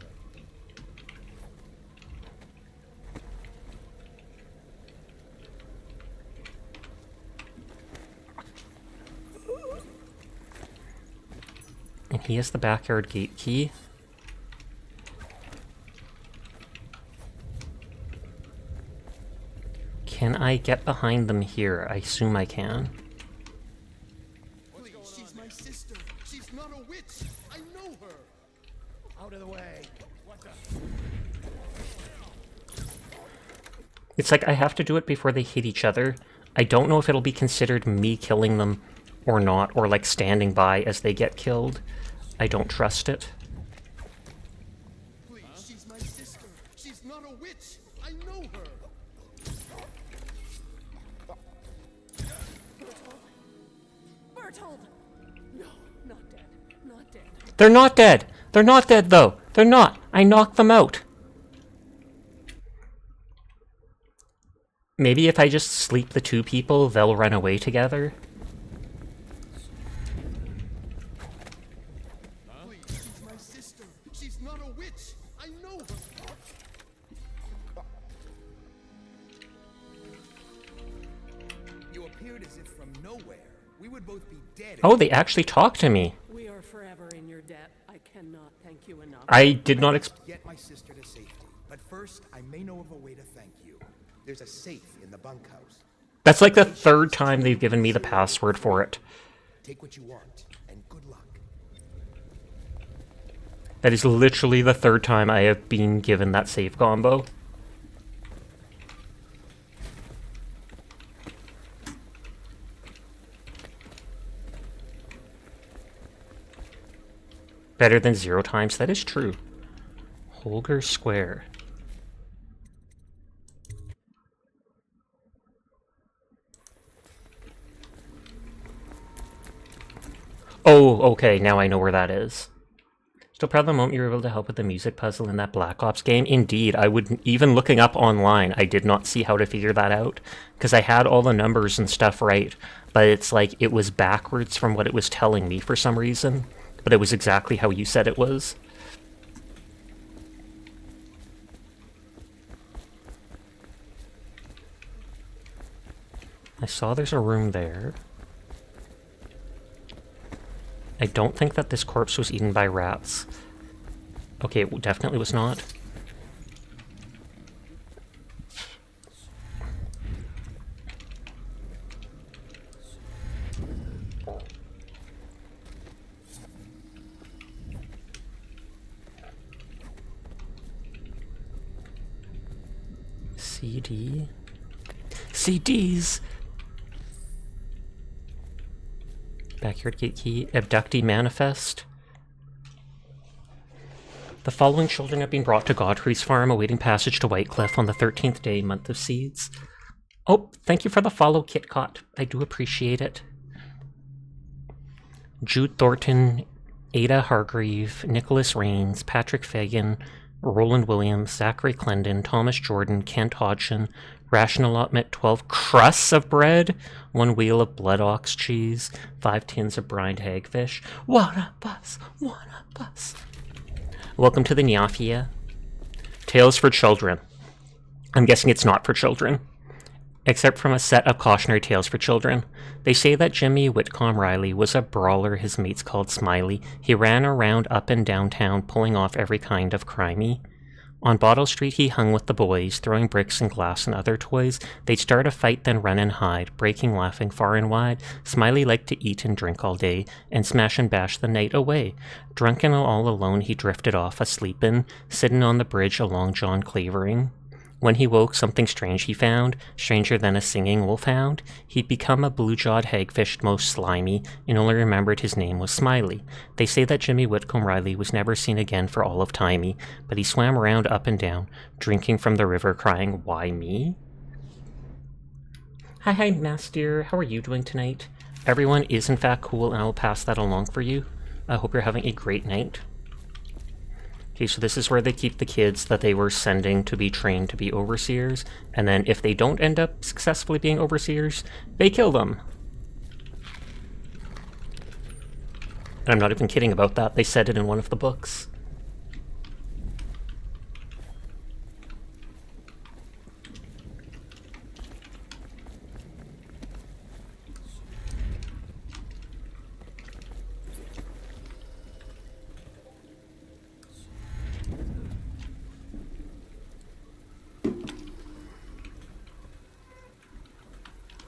And he has the backyard gate key. Can I get behind them here? I assume I can. Please, she's my sister. She's not a witch. I know her. Out of the way. What the? It's like I have to do it before they hit each other. I don't know if it'll be considered me killing them or not, or like standing by as they get killed. I don't trust it. Please, she's my sister. She's not a witch. I know her. Bertold! No, not dead. Not dead. They're not dead! They're not dead, though! They're not! I knocked them out! Maybe if I just sleep the two people, they'll run away together? Please, she's my sister. She's not a witch. I know her. You appeared as if from nowhere. We would both be dead. Oh, they actually talked to me. We are forever in your debt. I cannot thank you enough. I did not Get my sister to safety. But first, I may know of a way to thank you. There's a safe in the bunkhouse. That's like the third time they've given me the password for it. Take what you want, and good luck. That is literally the third time I have been given that save combo. Better than 0 times, that is true. Holger Square. Oh, okay, now I know where that is. Still proud of the moment you were able to help with the music puzzle in that Black Ops game? Indeed, I would, even looking up online, I did not see how to figure that out. Because I had all the numbers and stuff right, but it's like, it was backwards from what it was telling me for some reason. But it was exactly how you said it was. I saw there's a room there. I don't think that this corpse was eaten by rats. Okay, it definitely was not. CD? CDs! Backyard gate key. Abductee manifest. The following children have been brought to Godfrey's farm, awaiting passage to Whitecliff on the 13th day, month of seeds. Oh, thank you for the follow, KitKat. I do appreciate it. Jude Thornton, Ada Hargreave, Nicholas Rains, Patrick Fagan, Roland Williams, Zachary Clendon, Thomas Jordan, Kent Hodgson, ration allotment 12 crusts of bread, 1 wheel of blood ox cheese, 5 tins of brined hagfish. What a bus! What a bus! Welcome to the Niafia. Tales for children. I'm guessing it's not for children. Except from a set of cautionary tales for children. They say that Jimmy Whitcomb Riley was a brawler his mates called Smiley. He ran around up and down town, pulling off every kind of crimey. On Bottle Street he hung with the boys, throwing bricks and glass and other toys. They'd start a fight, then run and hide, breaking, laughing far and wide. Smiley liked to eat and drink all day, and smash and bash the night away. Drunken and all alone he drifted off, a-sleepin', sittin' on the bridge along John Clavering. When he woke, something strange he found, stranger than a singing wolfhound. He'd become a blue-jawed hagfish, most slimy, and only remembered his name was Smiley. They say that Jimmy Whitcomb Riley was never seen again for all of timey, but he swam around up and down, drinking from the river, crying, "Why me?" Hi, Master. How are you doing tonight? Everyone is in fact cool, and I will pass that along for you. I hope you're having a great night. Okay, so this is where they keep the kids that they were sending to be trained to be overseers, and then if they don't end up successfully being overseers, they kill them. And I'm not even kidding about that, they said it in one of the books.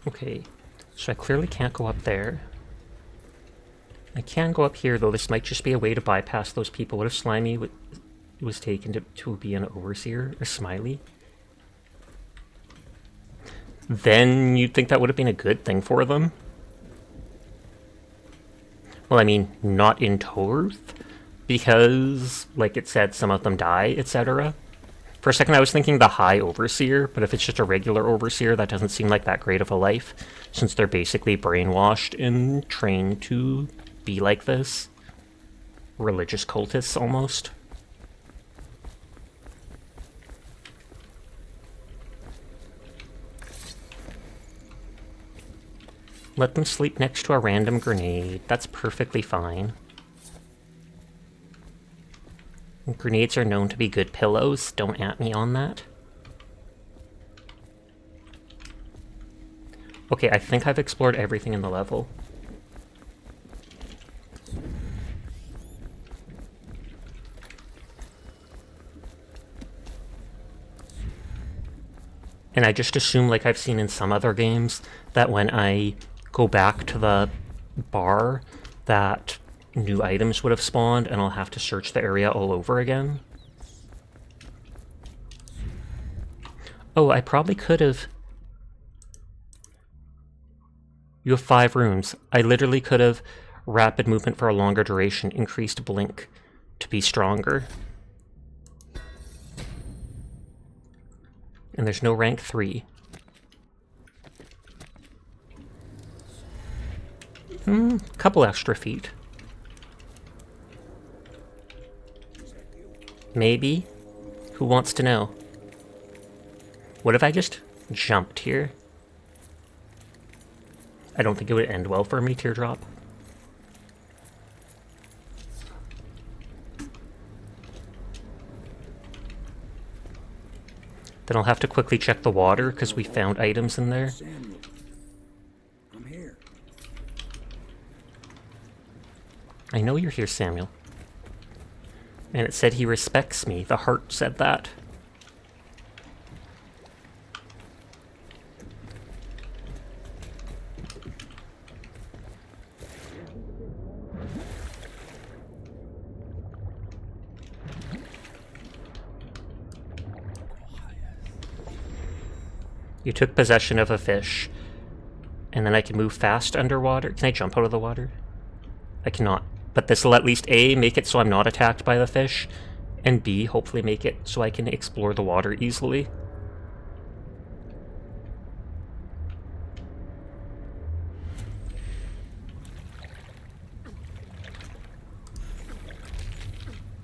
Okay, so I clearly can't go up there. I can go up here, though. This might just be a way to bypass those people. What if Slimy was taken to be an overseer? Or Smiley? then you'd think that would have been a good thing for them. Well, I mean, not in Torth, because, like it said, some of them die, etc. For a second I was thinking the High Overseer, but if it's just a regular Overseer, that doesn't seem like that great of a life, since they're basically brainwashed and trained to be like this. Religious cultists, almost. Let them sleep next to a random grenade. That's perfectly fine. Grenades are known to be good pillows. Don't at me on that. Okay, I think I've explored everything in the level. And I just assume, like I've seen in some other games, that when I go back to the bar, that new items would have spawned and I'll have to search the area all over again. Oh, I probably could have... You have 5 runes. I literally could have rapid movement for a longer duration, increased blink to be stronger. And there's no rank 3. Couple extra feet. Maybe? Who wants to know? What if I just jumped here? I don't think it would end well for me, Teardrop. Then I'll have to quickly check the water, because we found items in there. Samuel, I'm here. I know you're here, Samuel. And it said he respects me. The heart said that. You took possession of a fish. And then I can move fast underwater. Can I jump out of the water? I cannot. But this will at least A, make it so I'm not attacked by the fish, and B, hopefully make it so I can explore the water easily.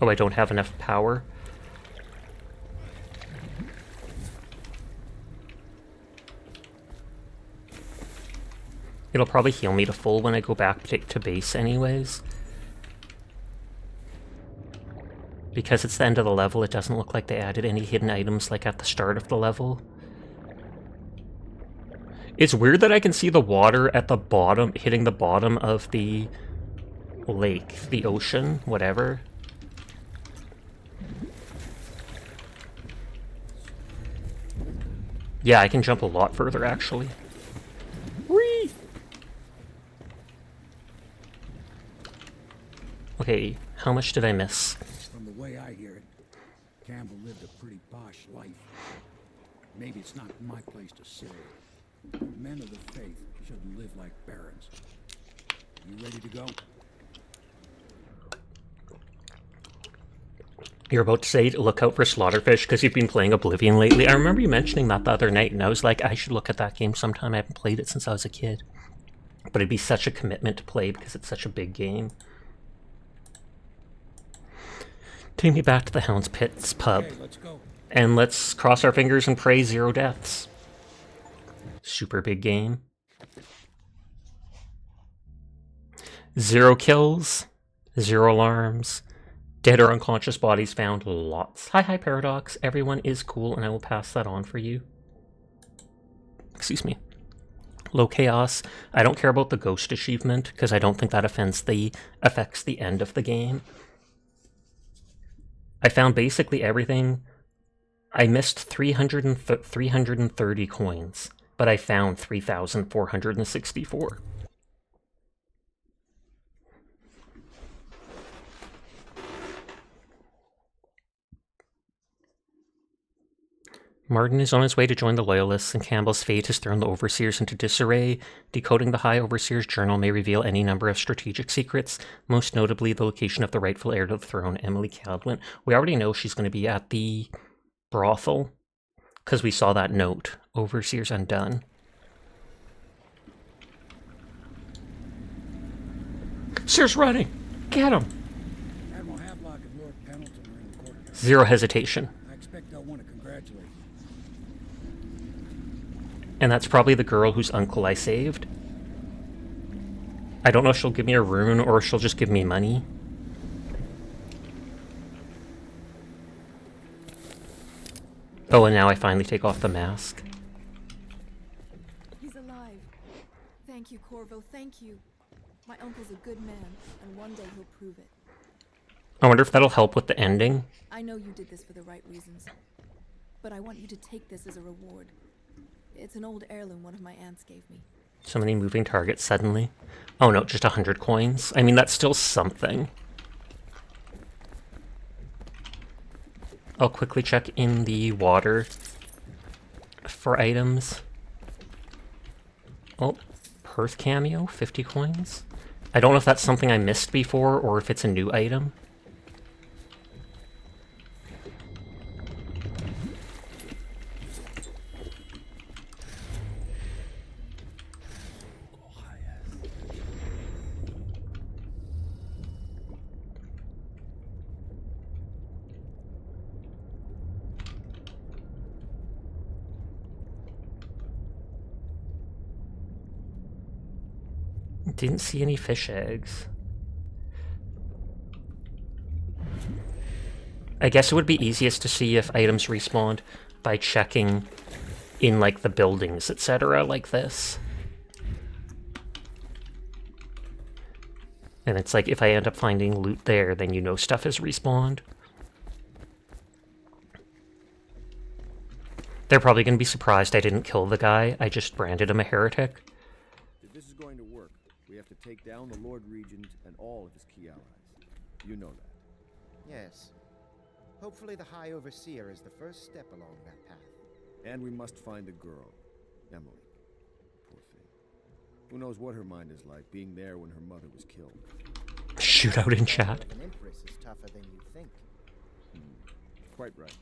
Oh, I don't have enough power. It'll probably heal me to full when I go back to base anyways. Because it's the end of the level, it doesn't look like they added any hidden items like at the start of the level. It's weird that I can see the water at the bottom, hitting the bottom of the lake, the ocean, whatever. Yeah, I can jump a lot further, actually. Whee! Okay, how much did I miss? From the way I hear it, Campbell lived a pretty posh life. Maybe it's not my place to say. Men of the faith shouldn't live like barons. You ready to go? You're about to say, look out for Slaughterfish because you've been playing Oblivion lately. I remember you mentioning that the other night, and I was like, I should look at that game sometime. I haven't played it since I was a kid. But it'd be such a commitment to play because it's such a big game. Take me back to the Hound's Pits pub. Okay, let's go. And let's cross our fingers and pray 0 deaths. Super big game. 0 kills. 0 alarms. Dead or unconscious bodies found. Lots. Hi, Paradox. Everyone is cool, and I will pass that on for you. Excuse me. Low chaos. I don't care about the ghost achievement, because I don't think that affects the end of the game. I found basically everything. I missed 330 coins, but I found 3,464. Martin is on his way to join the Loyalists, and Campbell's fate has thrown the Overseers into disarray. Decoding the High Overseer's journal may reveal any number of strategic secrets, most notably the location of the rightful heir to the throne, Emily Caldwin. We already know she's going to be at the brothel, because we saw that note. Overseers undone. Sears running! Get him! Admiral Havelock and Lord Pendleton are in the courtyard. Zero hesitation. I expect they'll want to congratulate you. And that's probably the girl whose uncle I saved. I don't know if she'll give me a rune or she'll just give me money. Oh, and now I finally take off the mask. He's alive. Thank you, Corvo, thank you. My uncle's a good man, and one day he'll prove it. I wonder if that'll help with the ending. I know you did this for the right reasons, but I want you to take this as a reward. It's an old heirloom one of my aunts gave me. So many moving targets suddenly. Oh no, just 100 coins. I mean, that's still something. I'll quickly check in the water for items. Oh, Perth cameo, 50 coins. I don't know if that's something I missed before or if it's a new item. Didn't see any fish eggs. I guess it would be easiest to see if items respawned by checking in, like, the buildings, etc., like this. And it's like, if I end up finding loot there, then you know stuff is respawned. They're probably going to be surprised I didn't kill the guy. I just branded him a heretic. If this is going to work, we have to take down the Lord Regent and all of his key allies. You know that. Yes. Hopefully the High Overseer is the first step along that path. And we must find the girl, Emily. Poor thing. Who knows what her mind is like, being there when her mother was killed. Shootout in chat. An Empress is tougher than you think. Quite right.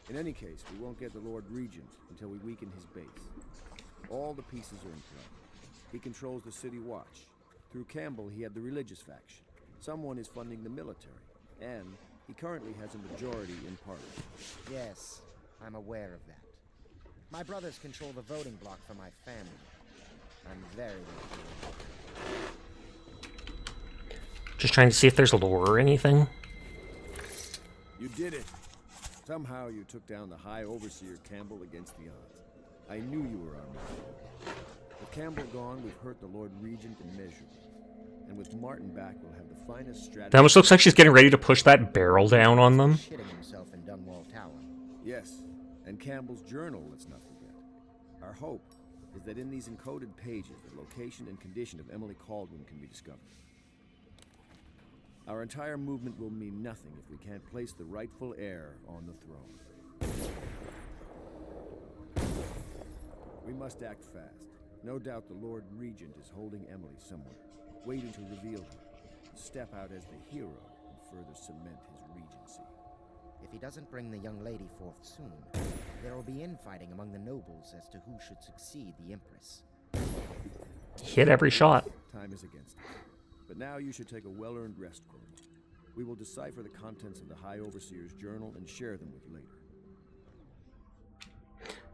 In any case, we won't get the Lord Regent until we weaken his base. All the pieces are in play. He controls the City Watch. Through Campbell, he had the religious faction. Someone is funding the military. And he currently has a majority in Parliament. Yes, I'm aware of that. My brothers control the voting bloc for my family. I'm very lucky. Just trying to see if there's lore or anything. You did it! Somehow you took down the High Overseer Campbell against the odds. I knew you were our man. With Campbell gone, we've hurt the Lord Regent immeasurably. And with Martin back, we'll have the finest strategy. That almost looks like she's getting ready to push that barrel down on them. Shitting himself in Dunwall Tower. Yes, and Campbell's journal, let's not forget. Our hope is that in these encoded pages, the location and condition of Emily Caldwin can be discovered. Our entire movement will mean nothing if we can't place the rightful heir on the throne. We must act fast. No doubt the Lord Regent is holding Emily somewhere, waiting to reveal her, step out as the hero and further cement his regency. If he doesn't bring the young lady forth soon, there will be infighting among the nobles as to who should succeed the Empress. Hit every shot. Time is against us. But now you should take a well-earned rest, Corvo. We will decipher the contents of the High Overseer's journal and share them with later.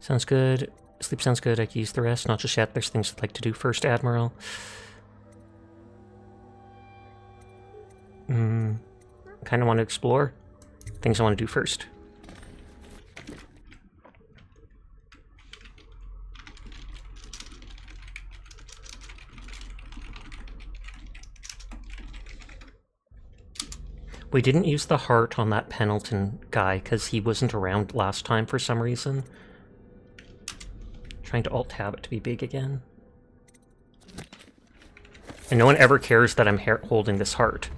Sounds good. Sleep sounds good. I can use the rest. Not just yet. There's things I'd like to do first, Admiral. Kind of want to explore. Things I want to do first. We didn't use the heart on that Pendleton guy because he wasn't around last time for some reason. Trying to alt-tab it to be big again. And no one ever cares that I'm holding this heart.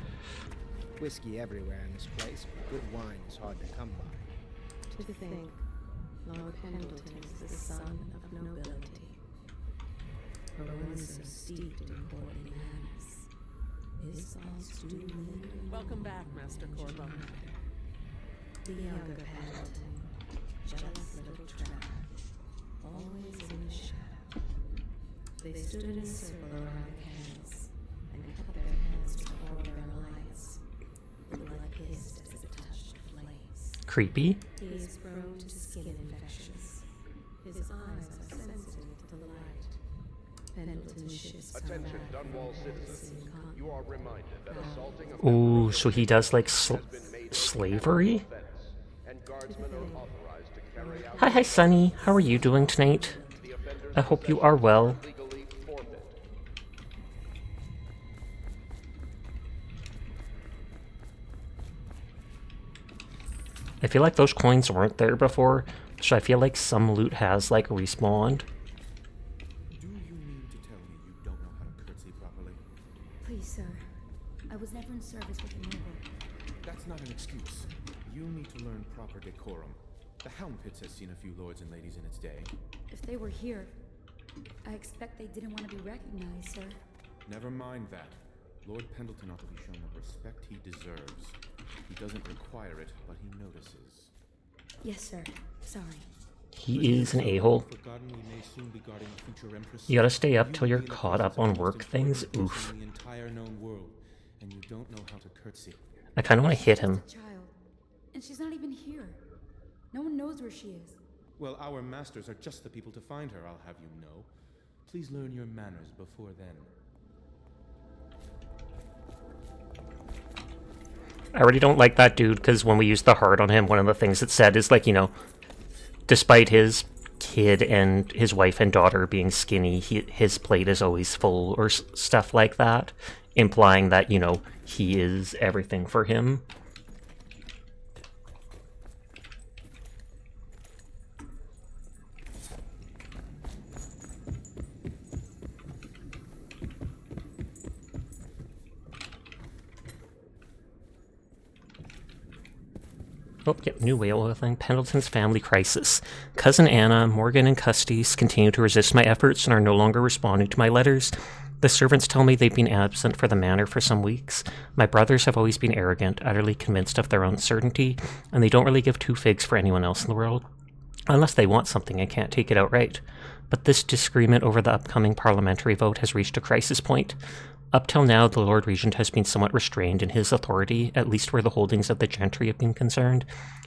Whiskey everywhere in this place, but good wine is hard to come by. To think, Lord Pendleton is the son of nobility. For one so steeped in courtly manners, his thoughts do linger. Welcome back, Master Corvo. The younger Pendleton, jealous little trap, always in the shadow. They stood in a circle around the candles and kept their hands before their alliance. The blood hissed as it touched flames. Creepy. He is prone to skin infections. His eyes are sensitive to the light. Pendleton shifts Attention, Dunwall citizens. You are reminded that assaulting a Ooh, so he does like slavery? and guardsmen are authorized to carry out Hi, Sunny. How are you doing tonight? I hope you are well. legally forfeit. I feel like those coins weren't there before, so I feel like some loot has like respawned. Do you mean to tell me you don't know how to curtsy properly? Please, sir. I was never in service with a noble. That's not an excuse. You need to learn proper decorum. The Helm Pits has seen a few lords and ladies in its day. If they were here, I expect they didn't want to be recognized, sir. Never mind that. Lord Pendleton ought to be shown the respect he deserves. He doesn't require it, but he notices. Yes, sir. Sorry. He is an a-hole. Forgotten we may soon be guarding a future empress. You gotta stay up till You you're will be the caught up person on most work important things. person Oof. in the entire known world, and you don't know how to curtsy. I kind of want to hit him. She's a child, and she's not even here. No one knows where she is. Well, our masters are just the people to find her, I'll have you know. Please learn your manners before then. I already don't like that dude, because when we used the heart on him, one of the things it said is like, you know, despite his kid and his wife and daughter being skinny, his plate is always full, or stuff like that, implying that, you know, he is everything for him. Oh, yep, new whale oil thing. Pendleton's family crisis. Cousin Anna, Morgan, and Custis continue to resist my efforts and are no longer responding to my letters. The servants tell me they've been absent for the manor for some weeks. My brothers have always been arrogant, utterly convinced of their own certainty, and they don't really give two figs for anyone else in the world. Unless they want something and can't take it outright. But this disagreement over the upcoming parliamentary vote has reached a crisis point. Up till now, the Lord Regent has been somewhat restrained in his authority, at least where the holdings of the gentry have been concerned.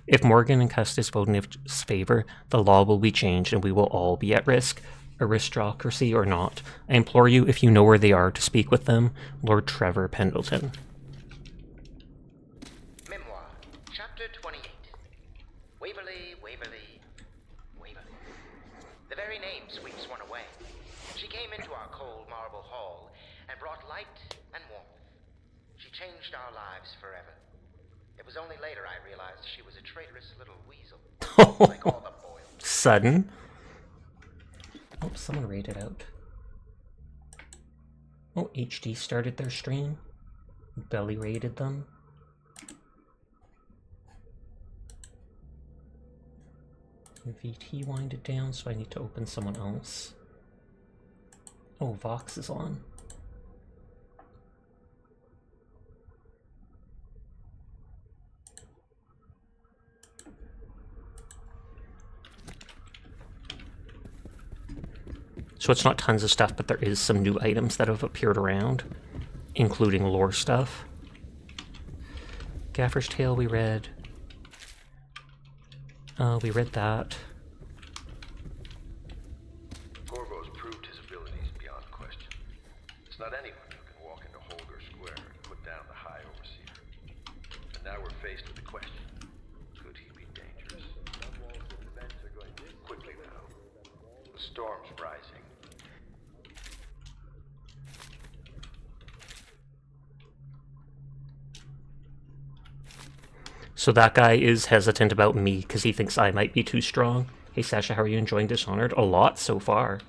If Morgan and Custis vote in his favor, the law will be changed and we will all be at risk, aristocracy or not. I implore you, if you know where they are, to speak with them. Lord Trevor Pendleton. Memoir, Chapter 28. Waverly, Waverly, Waverly. The very name sweeps one away. She came into our cold marble hall and brought light and warmth. She changed our lives forever. It was only later I realized she was a traitorous little weasel. Like all the boiled. Sudden. Oh, someone raided out. Oh, HD started their stream. Belly raided them. VT winded down, so I need to open someone else. Oh, Vox is on. So it's not tons of stuff, but there is some new items that have appeared around, including lore stuff. Gaffer's Tale we read. We read that. Corvo's proved his abilities beyond question. It's not anyone who can walk into Holger Square and put down the High Overseer. And now we're faced with the question, could he be dangerous? Quickly now. The storm's rising. So that guy is hesitant about me because he thinks I might be too strong. Hey Sasha, how are you enjoying Dishonored? A lot so far.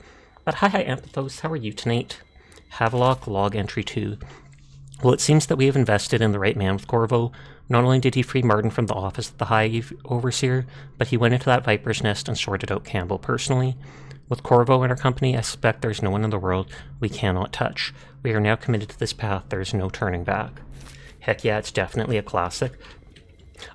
But hi Amphathos, how are you tonight? Havelock log entry 2. Well, it seems that we have invested in the right man with Corvo. Not only did he free Martin from the office of the High Overseer, but he went into that Viper's Nest and sorted out Campbell personally. With Corvo in our company, I suspect there's no one in the world we cannot touch. We are now committed to this path. There's no turning back. Heck yeah, it's definitely a classic.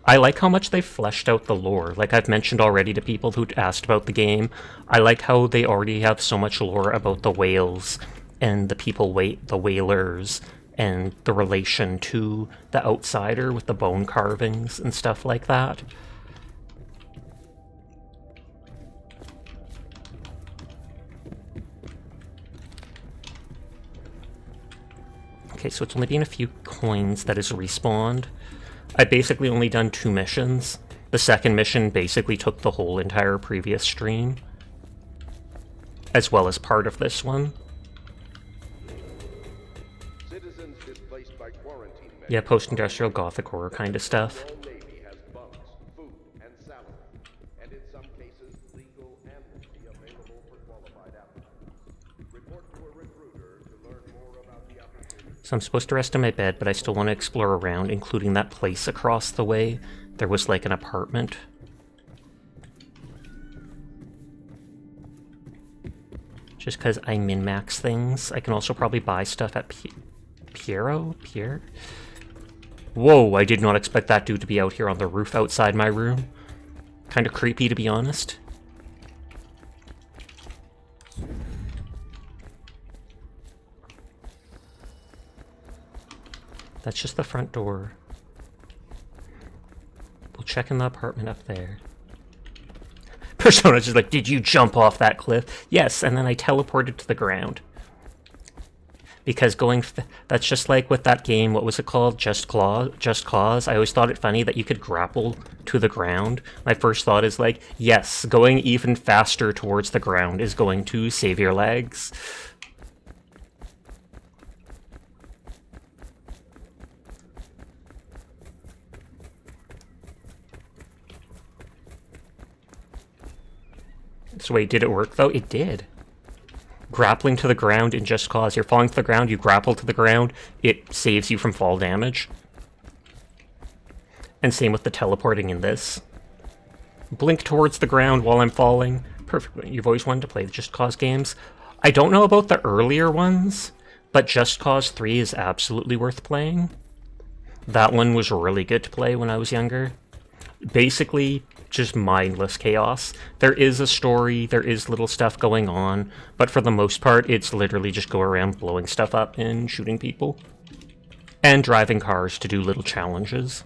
I like how much they've fleshed out the lore. Like I've mentioned already to people who asked about the game, I like how they already have so much lore about the whales and the people, the whalers, and the relation to the outsider with the bone carvings and stuff like that. Okay, so it's only been a few coins that has respawned. I basically only done 2 missions. The second mission basically took the whole entire previous stream, as well as part of this one. Citizens displaced by quarantine measures. Yeah, post-industrial gothic horror kind of stuff. The Navy has bunks, food, and salary, and in some cases, legal amnesty available for qualified applicants. Report to a recruiter to learn more about the opportunity. So I'm supposed to rest in my bed, but I still want to explore around, including that place across the way. There was like an apartment. Just because I min-max things. I can also probably buy stuff at Pierre? Whoa, I did not expect that dude to be out here on the roof outside my room. Kind of creepy, to be honest. That's just the front door. We'll check in the apartment up there. Persona's just like, did you jump off that cliff? Yes, and then I teleported to the ground. Because that's just like with that game, what was it called? Just Cause. I always thought it funny that you could grapple to the ground. My first thought is like, yes, going even faster towards the ground is going to save your legs. So wait, did it work though? It did. Grappling to the ground in Just Cause. You're falling to the ground, you grapple to the ground, it saves you from fall damage. And same with the teleporting in this. Blink towards the ground while I'm falling. Perfect. You've always wanted to play the Just Cause games. I don't know about the earlier ones, but Just Cause 3 is absolutely worth playing. That one was really good to play when I was younger. Basically, just mindless chaos. There is a story, there is little stuff going on, but for the most part, it's literally just go around blowing stuff up and shooting people. And driving cars to do little challenges.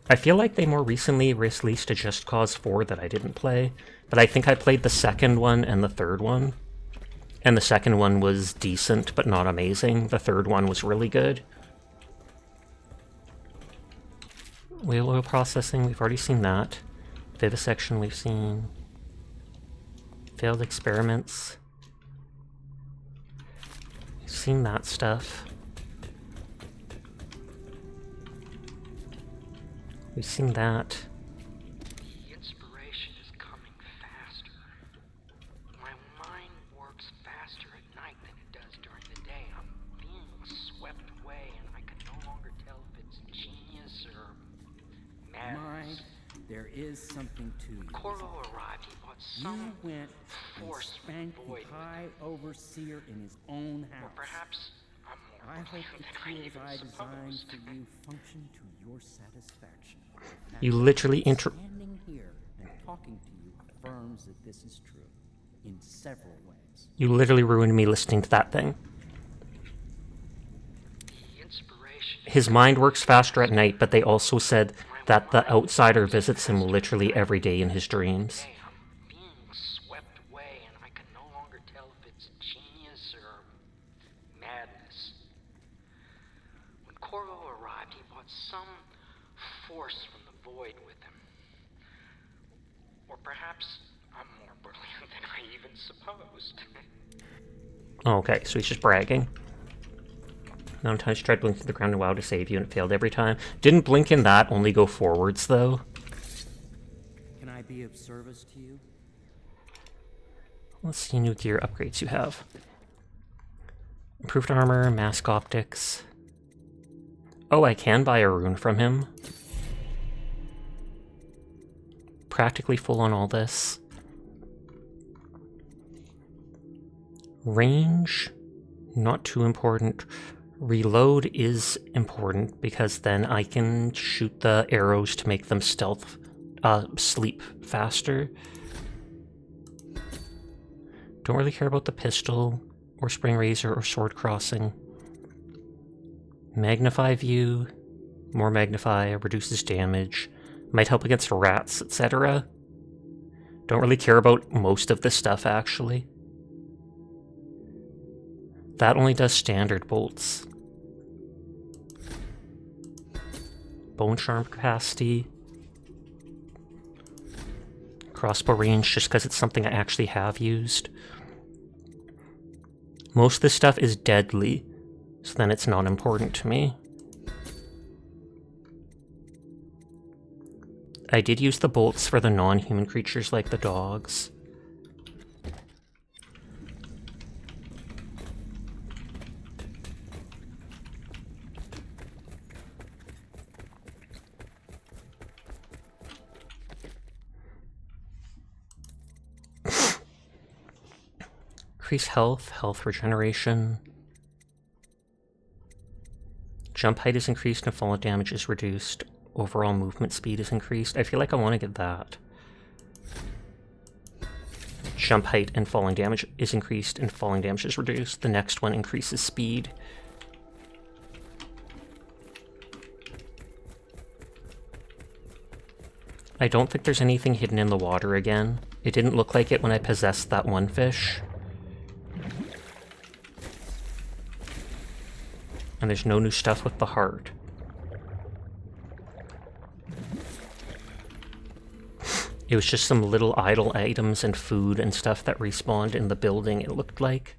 I feel like they more recently released a Just Cause 4 that I didn't play, but I think I played the second one and the third one. And the second one was decent, but not amazing. The third one was really good. Whale oil processing, we've already seen that. Vivisection, we've seen. Failed experiments. We've seen that stuff. We've seen that. The inspiration is coming faster. My mind works faster at night than it does during the day. I'm being swept away, and I can no longer tell if it's genius or madness. There is something to you. Corvo arrived. He bought some You went force and spanked from the void. the High Overseer in his own house. Or perhaps I'm more I hope brilliant the than I tools even I designed supposed. for you function to your satisfaction. You literally Standing here and talking to you affirms that this is true in several ways. You literally ruined me listening to that thing. His mind works faster at night, but they also said that the outsider visits him literally every day in his dreams. I'm being swept away, and I can no longer tell if it's genius or madness. When Corvo arrived, he brought some force from the void with him. Or perhaps I'm more brilliant than I even supposed. Okay, so he's just bragging. Sometimes tried blinking to the ground and WoW to save you, and it failed every time. Didn't blink in that, only go forwards, though. Can I be of service to you? Let's see new gear upgrades you have. Improved armor, mask optics. Oh, I can buy a rune from him. Practically full on all this. Range, not too important. Reload is important because then I can shoot the arrows to make them sleep faster. Don't really care about the pistol, or spring razor, or sword crossing. Magnify view, more magnify, reduces damage, might help against rats, etc. Don't really care about most of this stuff, actually. That only does standard bolts. Bone charm capacity. Crossbow range, just because it's something I actually have used. Most of this stuff is deadly, so then it's not important to me. I did use the bolts for the non-human creatures like the dogs. Increase health, health regeneration. Jump height is increased and fall damage is reduced. Overall movement speed is increased. I feel like I want to get that. Jump height and falling damage is increased and falling damage is reduced. The next one increases speed. I don't think there's anything hidden in the water again. It didn't look like it when I possessed that one fish. And there's no new stuff with the heart. It was just some little idle items and food and stuff that respawned in the building, it looked like.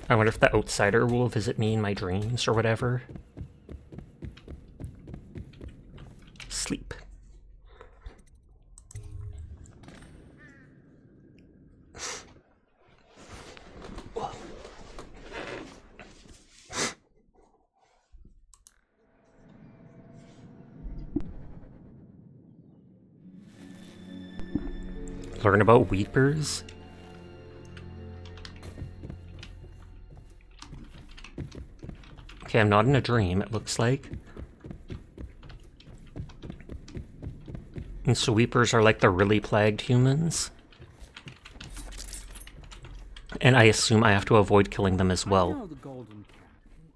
I wonder if the outsider will visit me in my dreams or whatever. Sleep. Learn about weepers. Okay, I'm not in a dream, it looks like. And so weepers are like the really plagued humans. And I assume I have to avoid killing them as well. I know the golden cat,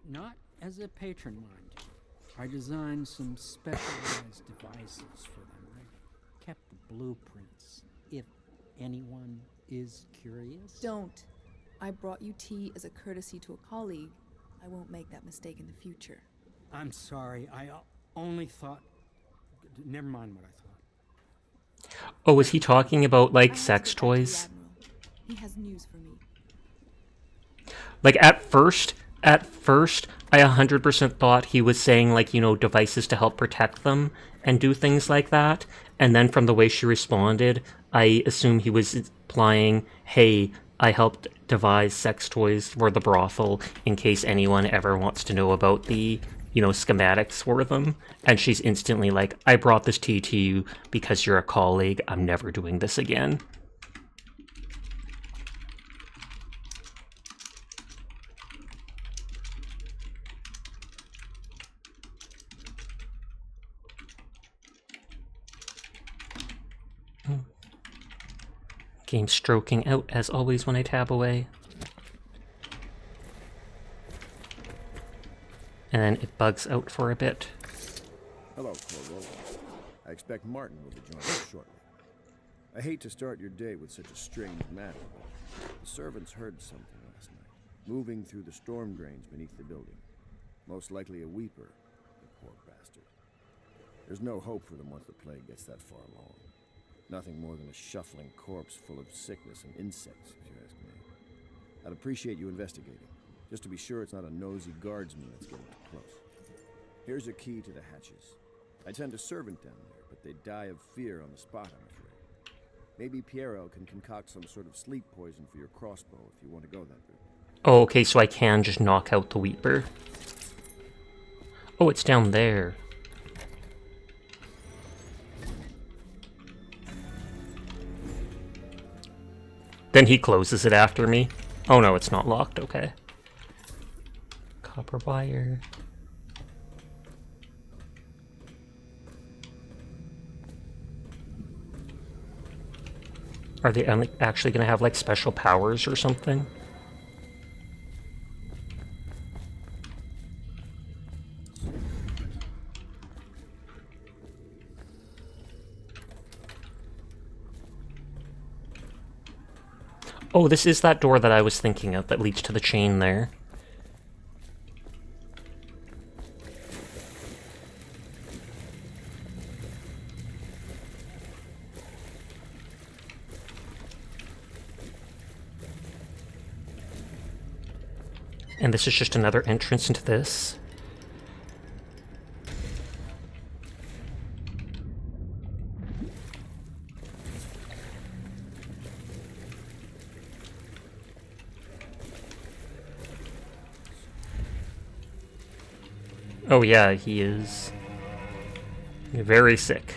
not as a patron, mind you. I designed some specialized devices for them. I kept the blueprints, if anyone is curious. Don't. I brought you tea as a courtesy to a colleague. I won't make that mistake in the future. I'm sorry, I only thought... Never mind what I thought. Oh, was he talking about, like, sex toys? He has news for me. Like, at first, I 100% thought he was saying, like, you know, devices to help protect them and do things like that. And then from the way she responded, I assume he was implying, hey, I helped devise sex toys for the brothel in case anyone ever wants to know about the, you know, schematics for them. And she's instantly like, I brought this tea to you because you're a colleague. I'm never doing this again. Game stroking out as always when I tab away. And then it bugs out for a bit. Hello, Corvo. I expect Martin will be joining us shortly. I hate to start your day with such a strange matter, but the servants heard something last night, moving through the storm drains beneath the building. Most likely a weeper, the poor bastard. There's no hope for them once the plague gets that far along. Nothing more than a shuffling corpse full of sickness and insects, if you ask me. I'd appreciate you investigating. just to be sure it's not a nosy guardsman that's getting too close. Here's a key to the hatches. I'd send a servant down there, but they'd die of fear on the spot, I'm afraid. Maybe Piero can concoct some sort of sleep poison for your crossbow if you want to go that route. Oh, okay, so I can just knock out the Weeper. Oh, it's down there. Then he closes it after me. Oh no, it's not locked, okay. Copper wire. Are they actually going to have, like, special powers or something? Oh, this is that door that I was thinking of that leads to the chain there. And this is just another entrance into this. Oh yeah, he is very sick.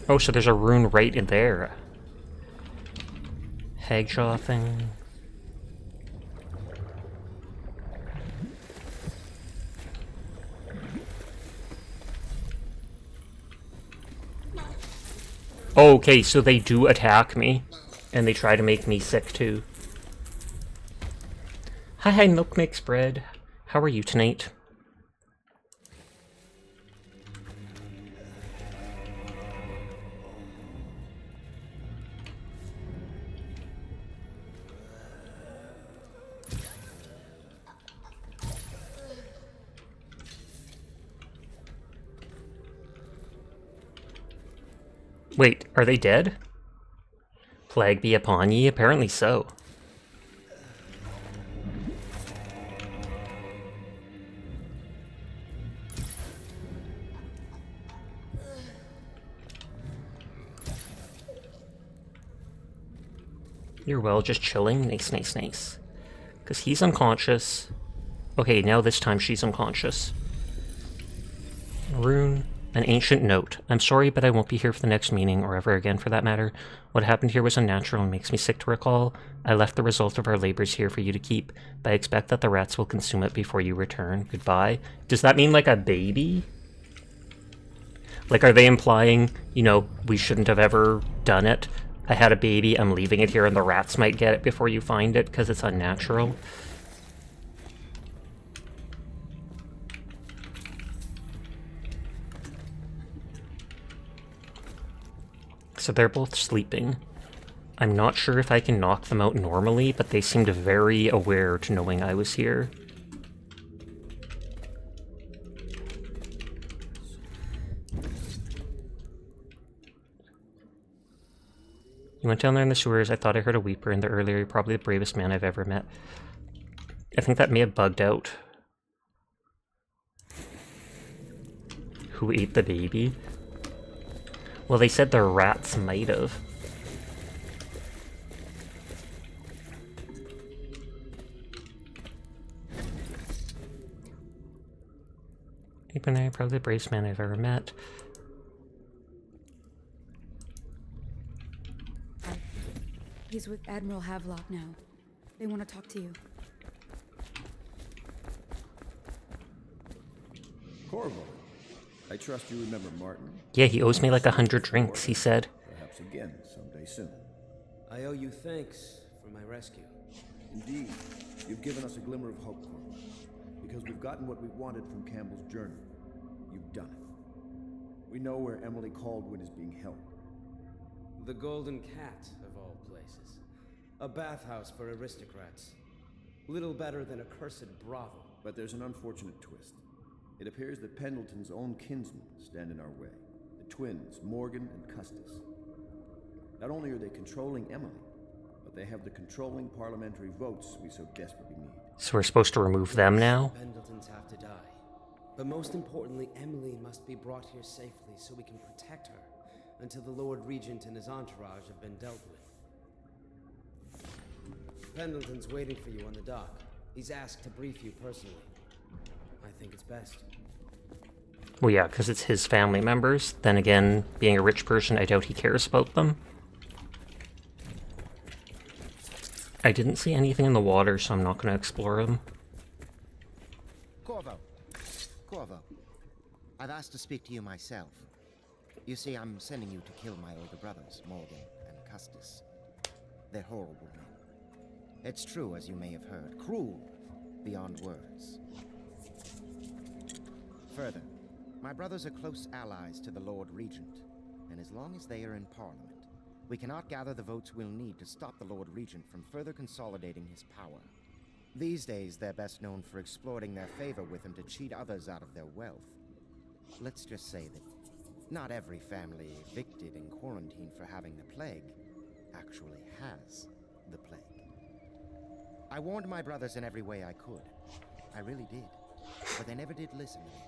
Oh, so there's a rune right in there. Hagjaw thing. Okay, so they do attack me, and they try to make me sick too. Hi, Milk Mix Bread. How are you tonight? Wait, are they dead? Plague be upon ye? Apparently so. You're well, just chilling? Nice, nice, nice. Because he's unconscious. Okay, now this time she's unconscious. Rune. An ancient note. I'm sorry, but I won't be here for the next meeting, or ever again for that matter. What happened here was unnatural and makes me sick to recall. I left the result of our labors here for you to keep, but I expect that the rats will consume it before you return. Goodbye. Does that mean like a baby? Like, are they implying, you know, we shouldn't have ever done it? I had a baby, I'm leaving it here, and the rats might get it before you find it, because it's unnatural? So they're both sleeping. I'm not sure if I can knock them out normally, but they seemed very aware to knowing I was here. You went down there in the sewers. I thought I heard a Weeper in there earlier. You're probably the bravest man I've ever met. I think that may have bugged out. Who ate the baby? Well, they said the rats might have. Probably the bravest man I've ever met. He's with Admiral Havelock now. They want to talk to you. Corvo, I trust you remember Martin. Yeah, he owes me like 100 drinks, he said. Perhaps again someday soon. I owe you thanks for my rescue. Indeed, you've given us a glimmer of hope, Corvo. Because we've gotten what we wanted from Campbell's journey. You've done it. We know where Emily Caldwin is being held. The Golden Cat, of all places. A bathhouse for aristocrats. Little better than a cursed brothel. But there's an unfortunate twist. It appears that Pendleton's own kinsmen stand in our way. The twins, Morgan and Custis. Not only are they controlling Emily, but they have the controlling parliamentary votes we so desperately need. So we're supposed to remove them now? The Pendletons have to die. But most importantly, Emily must be brought here safely so we can protect her until the Lord Regent and his entourage have been dealt with. Pendleton's waiting for you on the dock. He's asked to brief you personally. I think it's best. Well, yeah, because it's his family members. Then again, being a rich person, I doubt he cares about them. I didn't see anything in the water, so I'm not going to explore them. Corvo. I've asked to speak to you myself. You see, I'm sending you to kill my older brothers, Morgan and Custis. They're horrible men. It's true, as you may have heard. Cruel beyond words. Further, my brothers are close allies to the Lord Regent, and as long as they are in Parliament, we cannot gather the votes we'll need to stop the Lord Regent from further consolidating his power. These days, they're best known for exploiting their favor with him to cheat others out of their wealth. Let's just say that not every family evicted and quarantined for having the plague actually has the plague. I warned my brothers in every way I could. I really did. But they never did listen to me.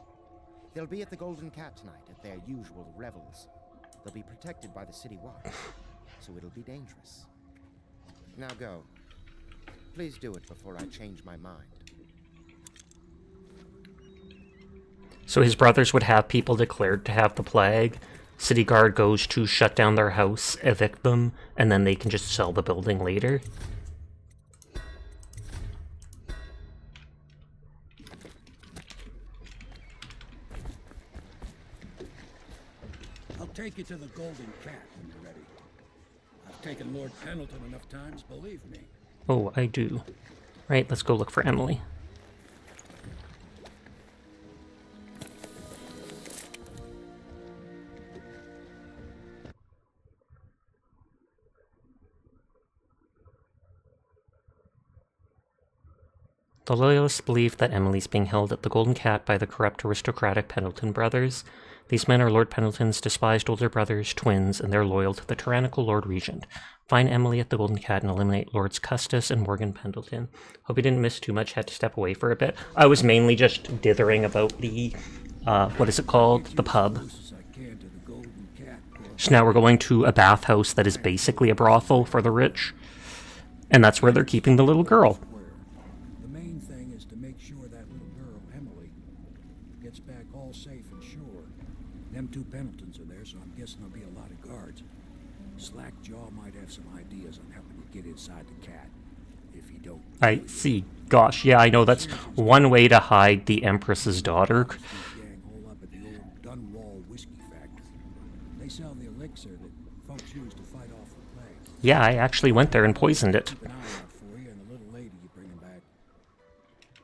They'll be at the Golden Cat tonight at their usual revels. They'll be protected by the City Watch, so it'll be dangerous. Now go. Please do it before I change my mind. So his brothers would have people declared to have the plague. City Guard goes to shut down their house, evict them, and then they can just sell the building later. I'll take you to the Golden Cat when you're ready. I've taken Lord Pendleton enough times, believe me. Oh, I do. Right, let's go look for Emily. The Loyalists believe that Emily's being held at the Golden Cat by the corrupt aristocratic Pendleton brothers. These men are Lord Pendleton's despised older brothers, twins, and they're loyal to the tyrannical Lord Regent. Find Emily at the Golden Cat and eliminate Lords Custis and Morgan Pendleton. Hope you didn't miss too much, had to step away for a bit. I was mainly just dithering about the, what is it called? The pub. So now we're going to a bathhouse that is basically a brothel for the rich. And that's where they're keeping the little girl. The main thing is to make sure that little girl, Emily, gets back all safe and sure. Them two Pendletons are there, so I'm guessing there'll be a lot of guards. Slackjaw might have some ideas on helping you get inside the cat, if you don't. I see. Gosh, yeah, I know that's one way to hide the Empress's daughter. Gang hole up at the old Dunwall whiskey factory. They sell the elixir that folks use to fight off the plague. Yeah, I actually went there and poisoned it. Keep an eye out for you and the little lady you bring back.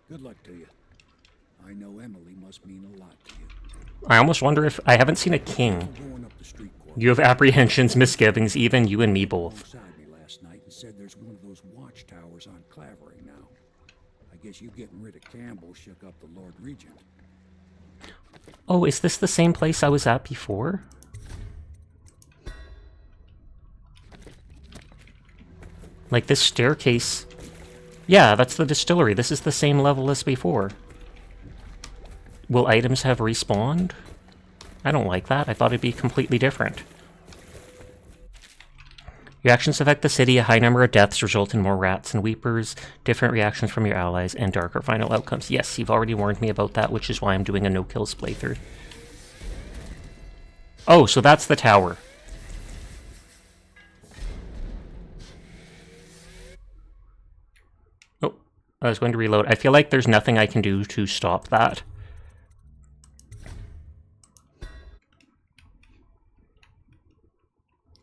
Good luck to you. I know Emily must mean a lot to you. I almost wonder if I haven't seen a king. You have apprehensions, misgivings, even you and me both. Me last night and said there's one of those watchtowers on Clavering now. I guess you getting rid of Campbell shook up the Lord Regent. Oh, is this the same place I was at before? Like this staircase. Yeah, that's the distillery. This is the same level as before. Will items have respawned? I don't like that. I thought it'd be completely different. Reactions affect the city. A high number of deaths result in more rats and weepers, different reactions from your allies, and darker final outcomes. Yes, you've already warned me about that, which is why I'm doing a no-kills playthrough. Oh, so that's the tower. Oh, I was going to reload. I feel like there's nothing I can do to stop that.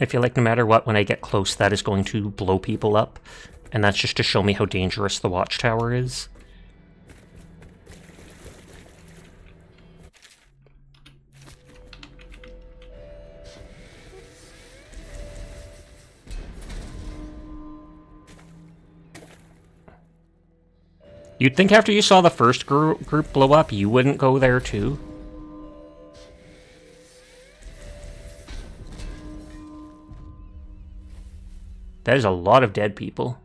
I feel like no matter what, when I get close, that is going to blow people up. And that's just to show me how dangerous the watchtower is. You'd think after you saw the first group blow up, you wouldn't go there too. That is a lot of dead people.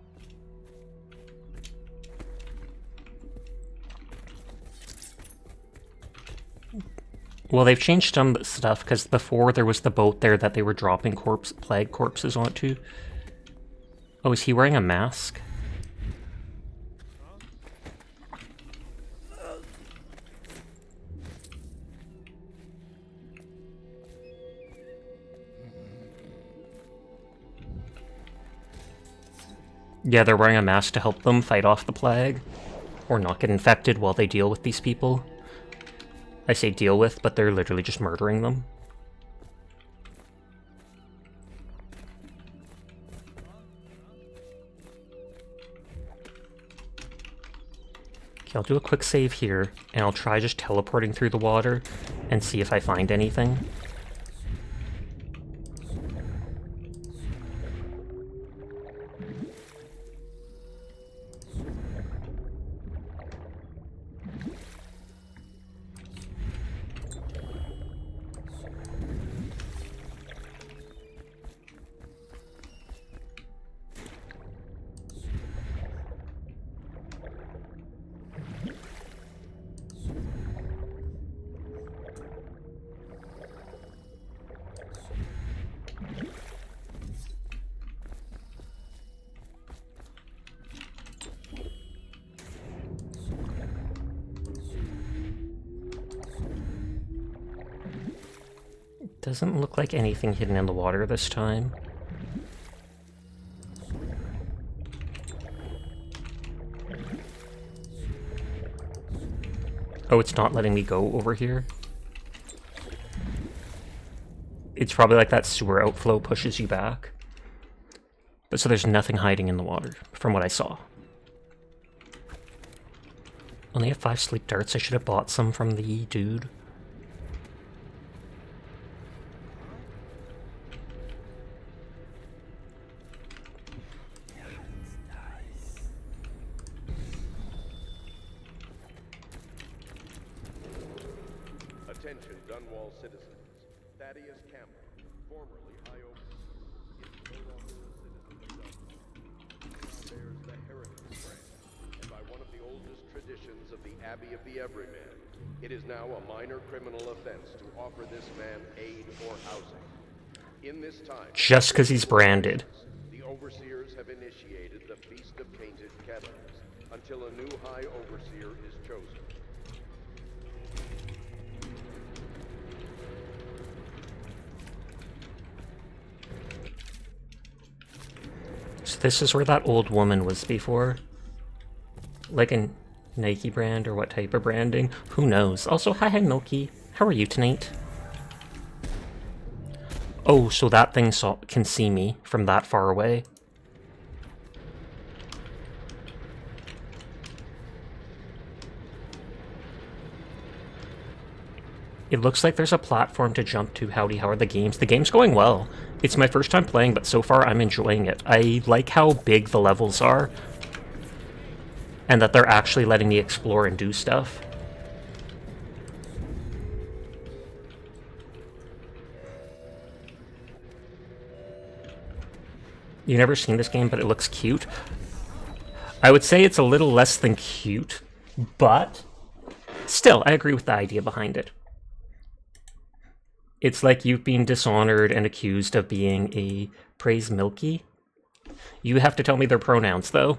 Well, they've changed some stuff, because before there was the boat there that they were dropping plague corpses onto. Oh, is he wearing a mask? Yeah, they're wearing a mask to help them fight off the plague, or not get infected while they deal with these people. I say deal with, but they're literally just murdering them. Okay, I'll do a quick save here, and I'll try just teleporting through the water and see if I find anything. Doesn't look like anything hidden in the water this time. Oh, it's not letting me go over here? It's probably like that sewer outflow pushes you back. But so there's nothing hiding in the water, from what I saw. Only have 5 sleep darts. I should have bought some from the dude. Attention, Dunwall citizens. Thaddeus Campbell, formerly High Oak, is no longer a citizen of Dunwall. Now bears the heritage brand, and by one of the oldest traditions of the Abbey of the Everyman, it is now a minor criminal offense to offer this man aid or housing. In this time, Just because he's branded. the overseers have initiated the Feast of Painted Kettles until a new High Overseer is chosen. So this is where that old woman was before. Like a Nike brand or what type of branding? Who knows? Also, hi Milky. How are you tonight? Oh, so that thing can see me from that far away. It looks like there's a platform to jump to. Howdy, how are the games? The game's going well. It's my first time playing, but so far I'm enjoying it. I like how big the levels are, and that they're actually letting me explore and do stuff. You've never seen this game, but it looks cute. I would say it's a little less than cute, but still, I agree with the idea behind it. It's like you've been dishonored and accused of being a praise milky. You have to tell me their pronouns, though.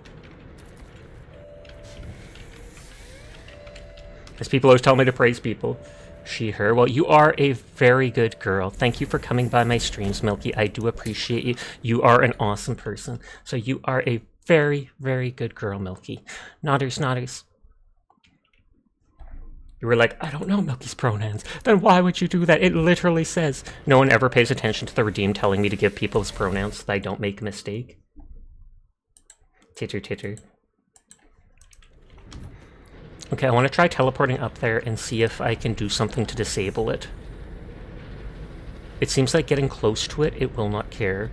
As people always tell me to praise people. She, her. Well, you are a very good girl. Thank you for coming by my streams, Milky. I do appreciate you. You are an awesome person. So you are a very, very good girl, Milky. Nodders, nodders. You were like, I don't know Milky's pronouns. Then why would you do that? It literally says. No one ever pays attention to the Redeem telling me to give people's pronouns so that I don't make a mistake. Titter, titter. Okay, I want to try teleporting up there and see if I can do something to disable it. It seems like getting close to it, it will not care.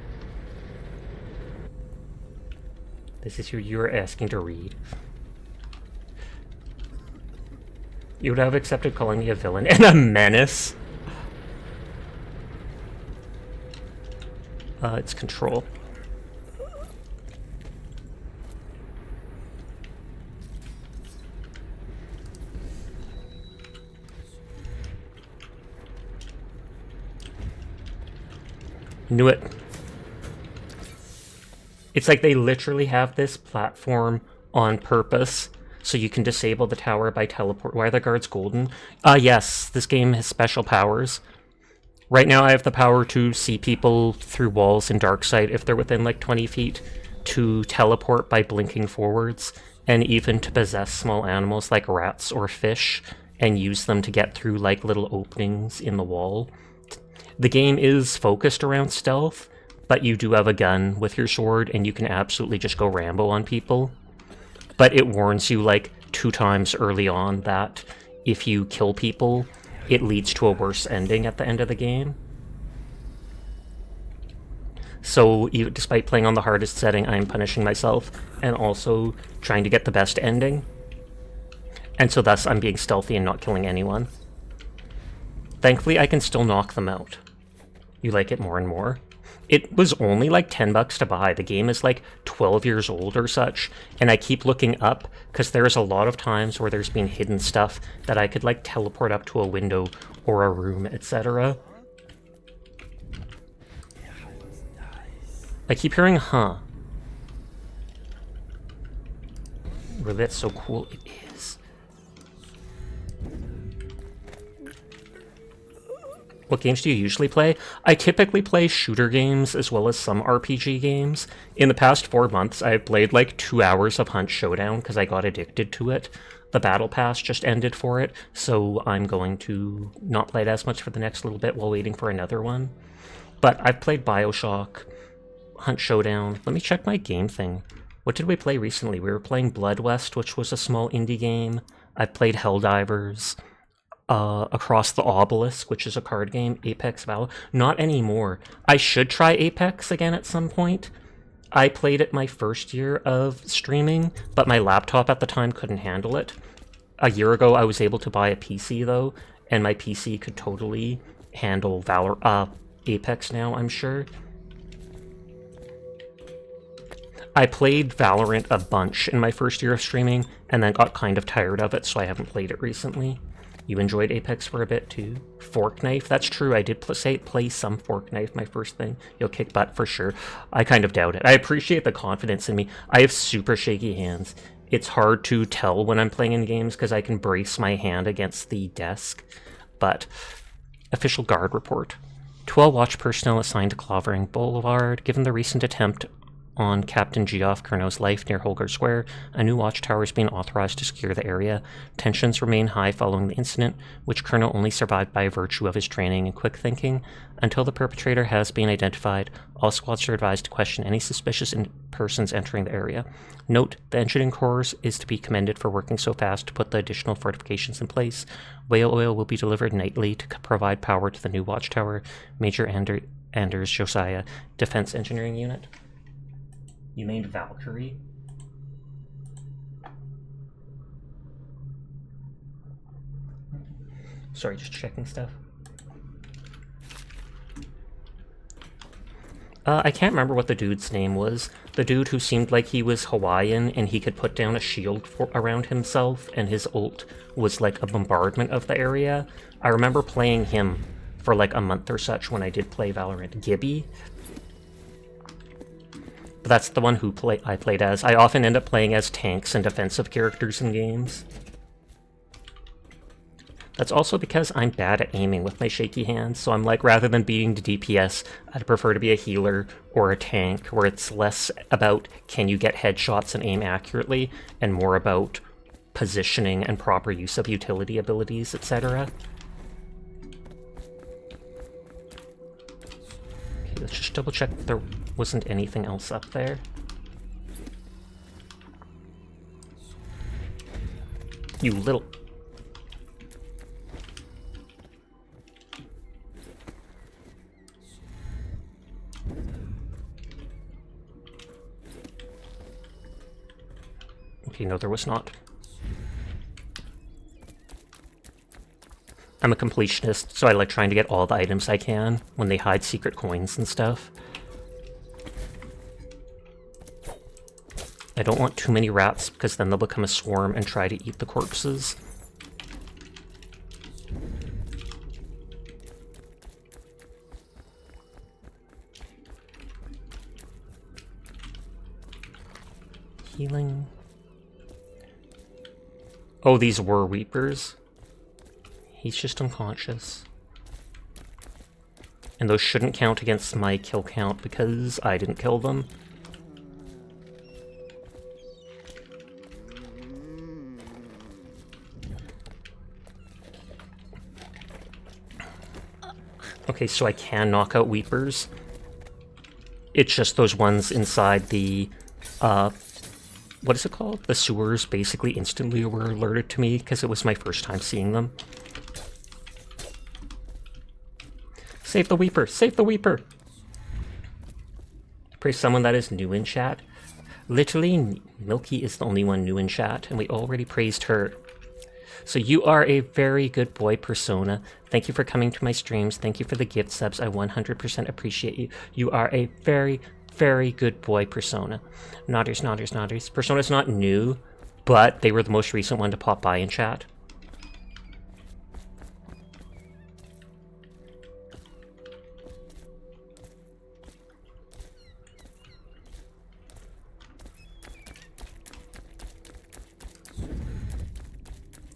This is who you are asking to read. You would have accepted calling me a villain and a menace. It's control. Knew it. It's like they literally have this platform on purpose so you can disable the tower by teleport. Why are the guards golden? Yes, this game has special powers. Right now I have the power to see people through walls in Darksight if they're within like 20 feet, to teleport by blinking forwards, and even to possess small animals like rats or fish and use them to get through like little openings in the wall. The game is focused around stealth, but you do have a gun with your sword and you can absolutely just go Rambo on people. But it warns you like 2 times early on that if you kill people, it leads to a worse ending at the end of the game. So despite playing on the hardest setting, I'm punishing myself and also trying to get the best ending. And so thus I'm being stealthy and not killing anyone. Thankfully, I can still knock them out. You like it more and more. It was only like $10 to buy. The game is like 12 years old or such, and I keep looking up because there's a lot of times where there's been hidden stuff that I could like teleport up to a window or a room, etc. I keep hearing, huh? Really, that's so cool. It is. What games do you usually play? I typically play shooter games as well as some RPG games. In the past 4 months, I've played like 2 hours of Hunt Showdown because I got addicted to it. The Battle Pass just ended for it, so I'm going to not play it as much for the next little bit while waiting for another one. But I've played BioShock, Hunt Showdown. Let me check my game thing. What did we play recently? We were playing Blood West, which was a small indie game. I played Helldivers. Across the Obelisk, which is a card game, Apex Valor. Not anymore. I should try Apex again at some point. I played it my first year of streaming, but my laptop at the time couldn't handle it. A year ago, I was able to buy a PC though, and my PC could totally handle Apex now, I'm sure. I played Valorant a bunch in my first year of streaming, and then got kind of tired of it, so I haven't played it recently. You enjoyed Apex for a bit too? Fork Knife? That's true, I did play some Fork Knife, my first thing. You'll kick butt for sure. I kind of doubt it. I appreciate the confidence in me. I have super shaky hands. It's hard to tell when I'm playing in games because I can brace my hand against the desk. But, official guard report. 12 watch personnel assigned to Clavering Boulevard. Given the recent attempt on Captain Geoff Curno's life near Holger Square, a new watchtower is being authorized to secure the area. Tensions remain high following the incident, which Curno only survived by virtue of his training and quick thinking. Until the perpetrator has been identified, all squads are advised to question any suspicious persons entering the area. Note, the engineering corps is to be commended for working so fast to put the additional fortifications in place. Whale oil will be delivered nightly to provide power to the new watchtower. Major Anders Josiah, Defense Engineering Unit. You named Valkyrie? Sorry, just checking stuff. I can't remember what the dude's name was. The dude who seemed like he was Hawaiian and he could put down a shield around himself and his ult was like a bombardment of the area. I remember playing him for like a month or such when I did play Valorant. Gibby? But that's the one who I played as. I often end up playing as tanks and defensive characters in games. That's also because I'm bad at aiming with my shaky hands, so I'm like, rather than being the DPS, I'd prefer to be a healer or a tank, where it's less about can you get headshots and aim accurately, and more about positioning and proper use of utility abilities, etc. Okay, let's just double check that there wasn't anything else up there. You little... Okay, no, there was not. I'm a completionist, so I like trying to get all the items I can when they hide secret coins and stuff. I don't want too many rats, because then they'll become a swarm and try to eat the corpses. Healing. Oh, these were Weepers. He's just unconscious. And those shouldn't count against my kill count because I didn't kill them. Okay, so I can knock out Weepers. It's just those ones inside the, what is it called? The sewers basically instantly were alerted to me because it was my first time seeing them. Save the Weeper! Save the Weeper! Praise someone that is new in chat. Literally, Milky is the only one new in chat, and we already praised her. So you are a very good boy, Persona. Thank you for coming to my streams. Thank you for the gift subs. I 100% appreciate you. You are a very, very good boy, Persona. Nodders, nodders, nodders. Persona's not new, but they were the most recent one to pop by in chat.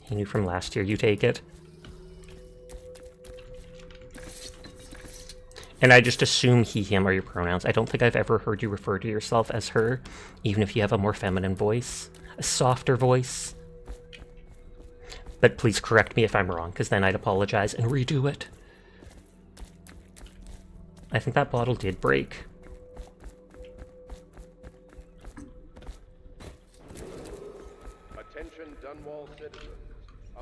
He knew from last year, you take it. And I just assume he, him are your pronouns. I don't think I've ever heard you refer to yourself as her, even if you have a more feminine voice, a softer voice. But please correct me if I'm wrong, because then I'd apologize and redo it. I think that bottle did break. Attention Dunwall citizens.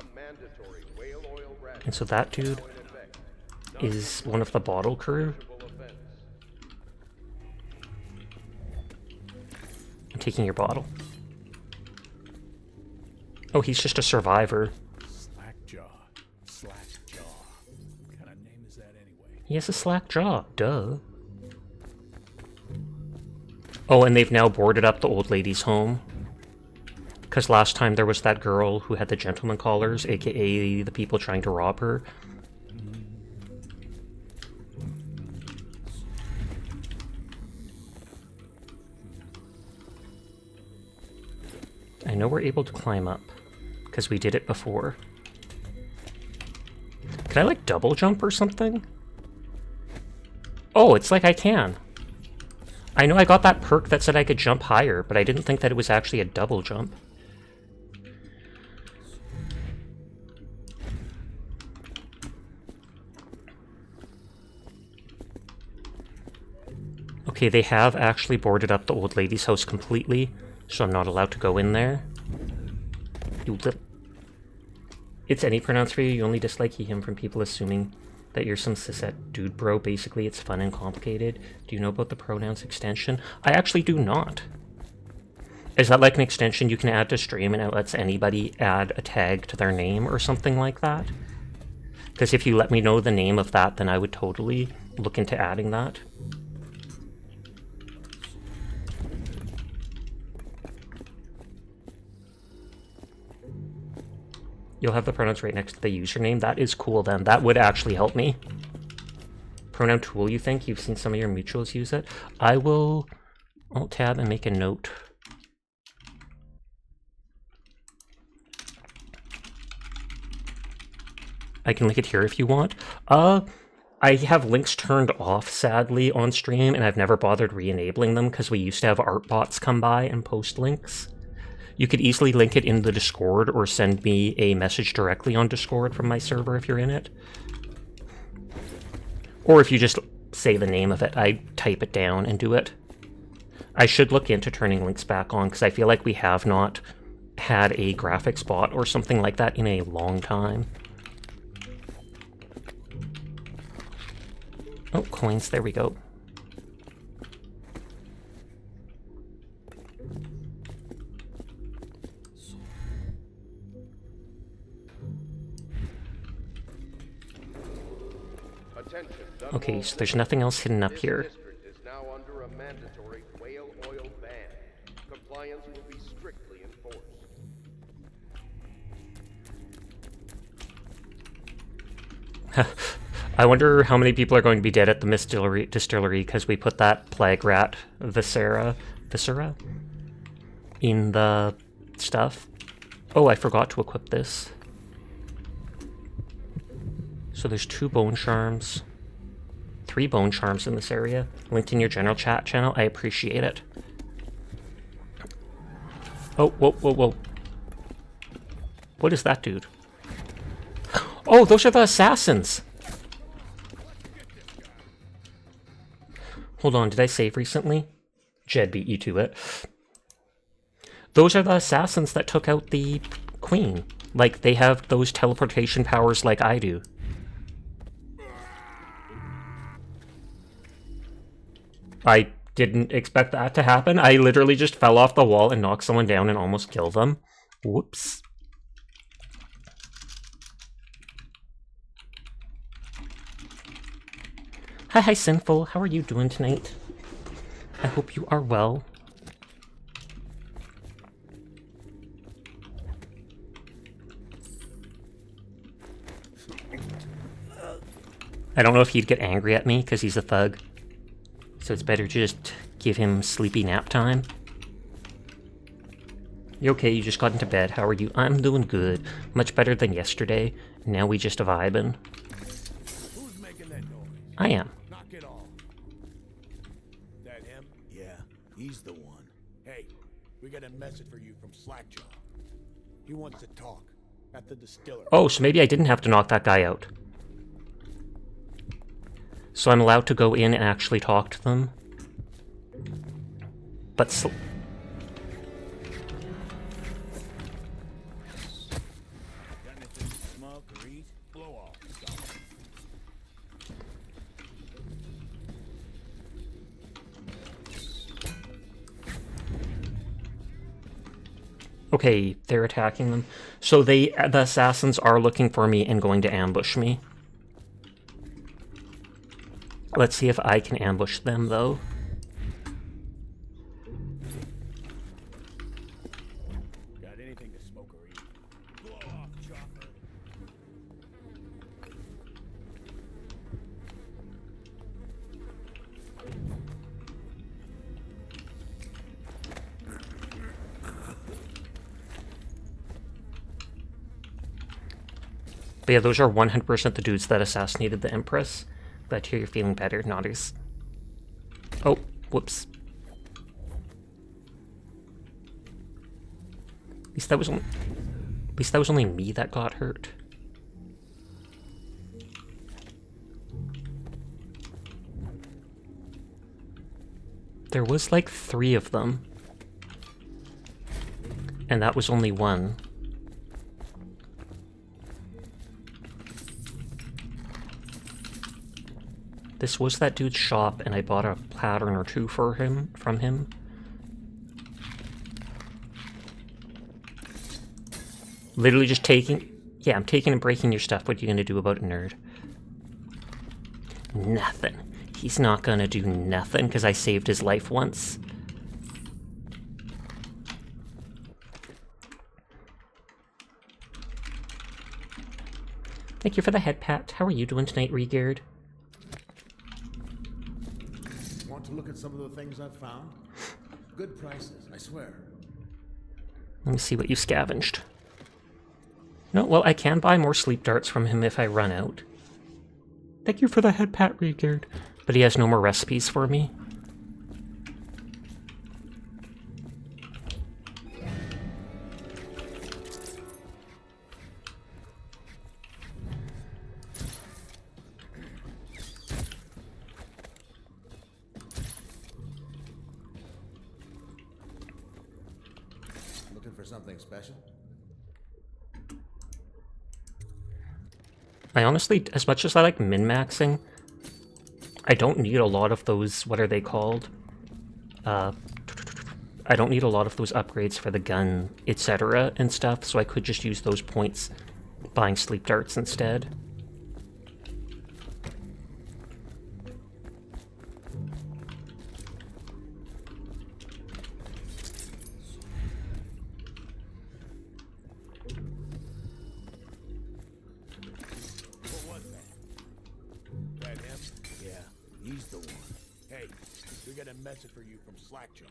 A mandatory whale oil ration. And so that dude is one of the bottle crew. I'm taking your bottle. Oh, he's just a survivor. Slackjaw. Slackjaw. What kind of name is that anyway? He has a slack jaw, duh. Oh, and they've now boarded up the old lady's home. Because last time there was that girl who had the gentleman collars, aka the people trying to rob her. I know we're able to climb up, because we did it before. Can I, like, double jump or something? Oh, it's like I can. I know I got that perk that said I could jump higher, but I didn't think that it was actually a double jump. Okay, they have actually boarded up the old lady's house completely, so I'm not allowed to go in there. It's any pronounce for you. You only dislike he, him from people assuming that you're some cishet dude bro. Basically, it's fun and complicated. Do you know about the pronouns extension? I actually do not. Is that like an extension you can add to stream and it lets anybody add a tag to their name or something like that? Because if you let me know the name of that, then I would totally look into adding that. You'll have the pronouns right next to the username. That is cool then. That would actually help me. Pronoun tool, you think? You've seen some of your mutuals use it? I will Alt-tab and make a note. I can link it here if you want. I have links turned off, sadly, on stream, and I've never bothered re-enabling them because we used to have art bots come by and post links. You could easily link it in the Discord or send me a message directly on Discord from my server if you're in it. Or if you just say the name of it, I type it down and do it. I should look into turning links back on because I feel like we have not had a graphics bot or something like that in a long time. Oh, coins, there we go. Okay, so there's nothing else hidden up here. This district is now under a mandatory whale oil ban. Compliance will be strictly enforced. I wonder how many people are going to be dead at the distillery because we put that plague rat viscera in the stuff. Oh, I forgot to equip this. So there's 2 bone charms, 3 bone charms in this area. Linked in your general chat channel. I appreciate it. Oh, whoa, whoa, whoa. What is that, dude? Oh, those are the assassins! Hold on, did I save recently? Jed beat you to it. Those are the assassins that took out the queen. Like, they have those teleportation powers like I do. I didn't expect that to happen. I literally just fell off the wall and knocked someone down and almost killed them. Whoops. Hi, Sinful. How are you doing tonight? I hope you are well. I don't know if he'd get angry at me because he's a thug. So it's better to just give him sleepy nap time. You okay? You just got into bed. How are you? I'm doing good. Much better than yesterday. Now we just vibing. Who's making that noise? I am. Knock it off. That him? Yeah, he's the one. Hey, we got a message for you from Slackjaw. He wants to talk at the distillery. Oh, so maybe I didn't have to knock that guy out. So I'm allowed to go in and actually talk to them. But Got anything to smoke or eat? Blow off. okay, they're attacking them. So the assassins are looking for me and going to ambush me. Let's see if I can ambush them, though. Got anything to smoke or eat? Blow off, chopper. But yeah, those are 100% the dudes that assassinated the Empress. Glad to hear you're feeling better, Nodders. Oh, whoops. At least that was only me that got hurt. There was like 3 of them. And that was only 1. This was that dude's shop, and I bought a pattern or 2 for him, from him. Literally just taking... Yeah, I'm taking and breaking your stuff. What are you gonna do about a nerd? Nothing. He's not gonna do nothing, because I saved his life once. Thank you for the head pat. How are you doing tonight, Regeared? Want to look at some of the things I've found? Good prices, I swear. Let me see what you scavenged. No, well, I can buy more sleep darts from him if I run out. Thank you for the head pat, Regeared. But he has no more recipes for me. Looking for something special? I honestly, as much as I like min-maxing, I don't need a lot of those, what are they called? I don't need a lot of those upgrades for the gun, etc. and stuff, so I could just use those points buying sleep darts instead. got a message for you from Slackjaw.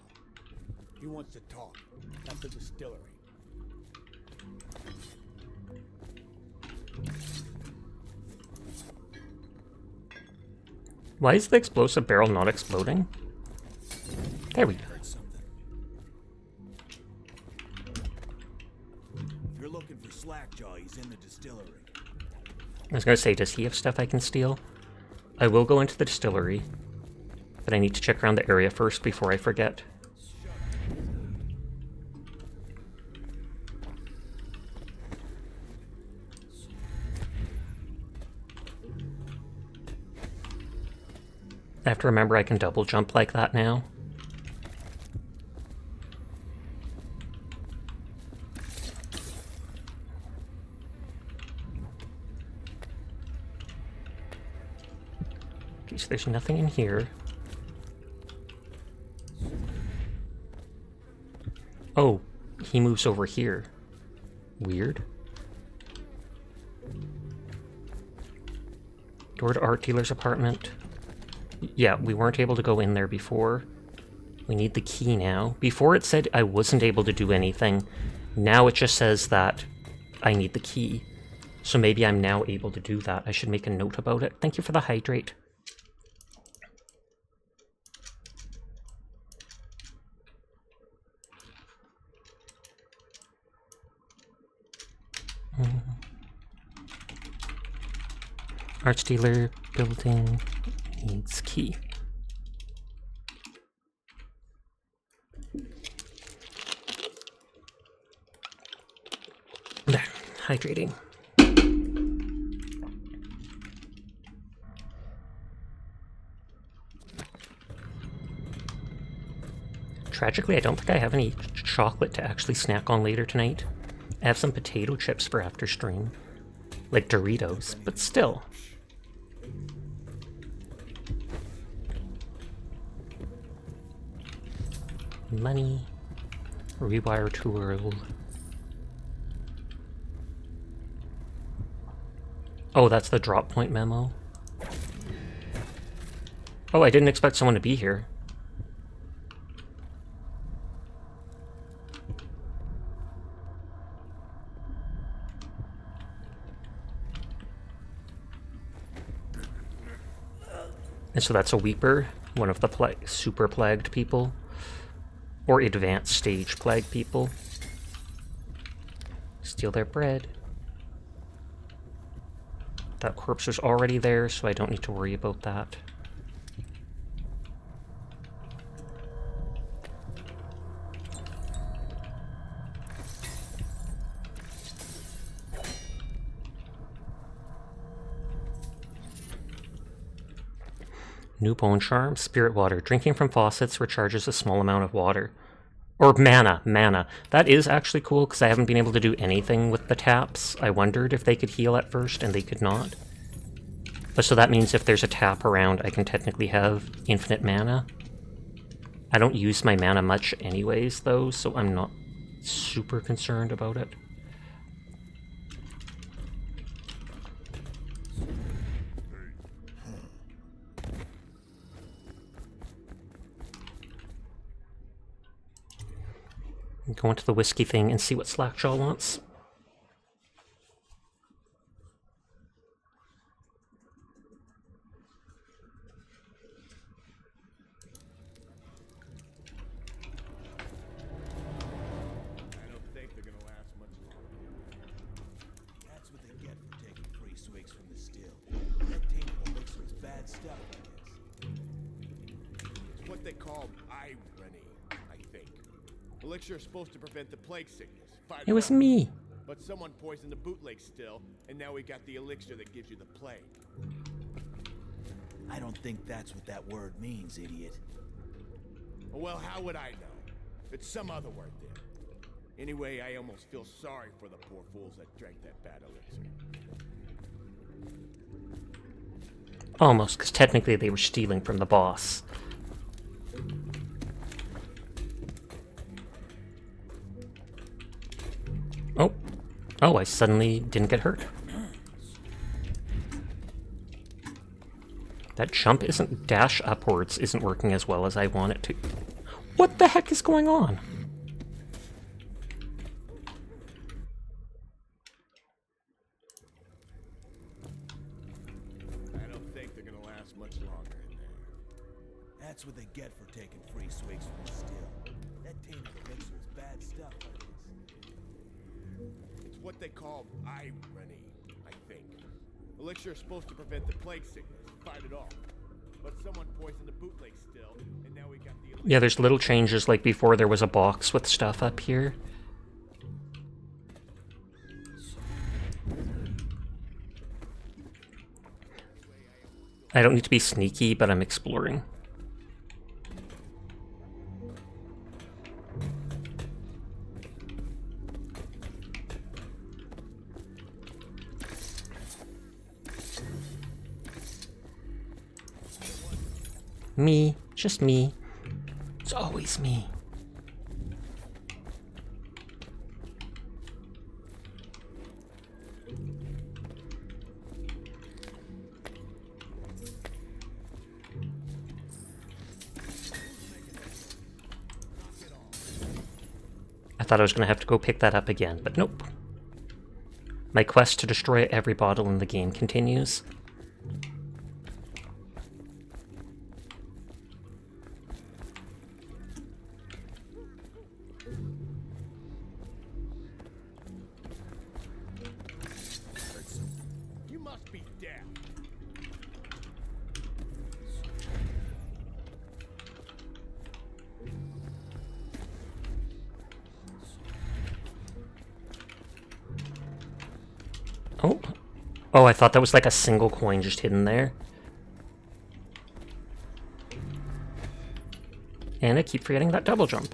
He wants to talk at the distillery. Why is the explosive barrel not exploding? There we go. If you're looking for Slackjaw, he's in the distillery. I was gonna say, does he have stuff I can steal? I will go into the distillery, but I need to check around the area first before I forget. I have to remember I can double jump like that now. Okay, so there's nothing in here. Oh, he moves over here. Weird. Door to art dealer's apartment. Yeah, we weren't able to go in there before. We need the key now. Before it said I wasn't able to do anything. Now it just says that I need the key. So maybe I'm now able to do that. I should make a note about it. Thank you for the hydrate. Arts dealer building needs key. There, hydrating. Tragically, I don't think I have any chocolate to actually snack on later tonight. I have some potato chips for after stream. Like Doritos, but still. Money. Rewire tool. Oh, that's the drop point memo. Oh, I didn't expect someone to be here. And so that's a Weeper, one of the super plagued people. Or advanced stage plague people. Steal their bread. That corpse is already there, so I don't need to worry about that. New bone charm, spirit water. Drinking from faucets recharges a small amount of water. Or mana. That is actually cool, because I haven't been able to do anything with the taps. I wondered if they could heal at first, and they could not. But so that means if there's a tap around, I can technically have infinite mana. I don't use my mana much anyways, though, so I'm not super concerned about it. Go into the whiskey thing and see what Slackjaw wants. I don't think they're gonna last much longer. That's what they get for taking free swigs from the still. That tainted elixir is bad stuff, I guess. It's what they call irony, I think. Elixir is supposed to prevent the plague sickness. It was me. But someone poisoned the bootleg still, and now we got the elixir that gives you the plague. I don't think that's what that word means, idiot. Well, how would I know? It's some other word then. Anyway, I almost feel sorry for the poor fools that drank that bad elixir. Almost, because technically they were stealing from the boss. Oh, I suddenly didn't get hurt. That jump dash upwards isn't working as well as I want it to. What the heck is going on? I don't think they're gonna last much longer in there. That's what they get for taking free swigs from the still. That tainted elixir is bad stuff. It's what they call irony, I think. Elixir is supposed to prevent the plague sickness, fight it off. But someone poisoned the bootleg still, and now we got the elixir. Yeah, there's little changes, like before there was a box with stuff up here. I don't need to be sneaky, but I'm exploring. Me, just me. It's always me. I thought I was going to have to go pick that up again, but nope. My quest to destroy every bottle in the game continues. You must be deaf. Oh. Oh, I thought that was like a single coin just hidden there. And I keep forgetting that double jump.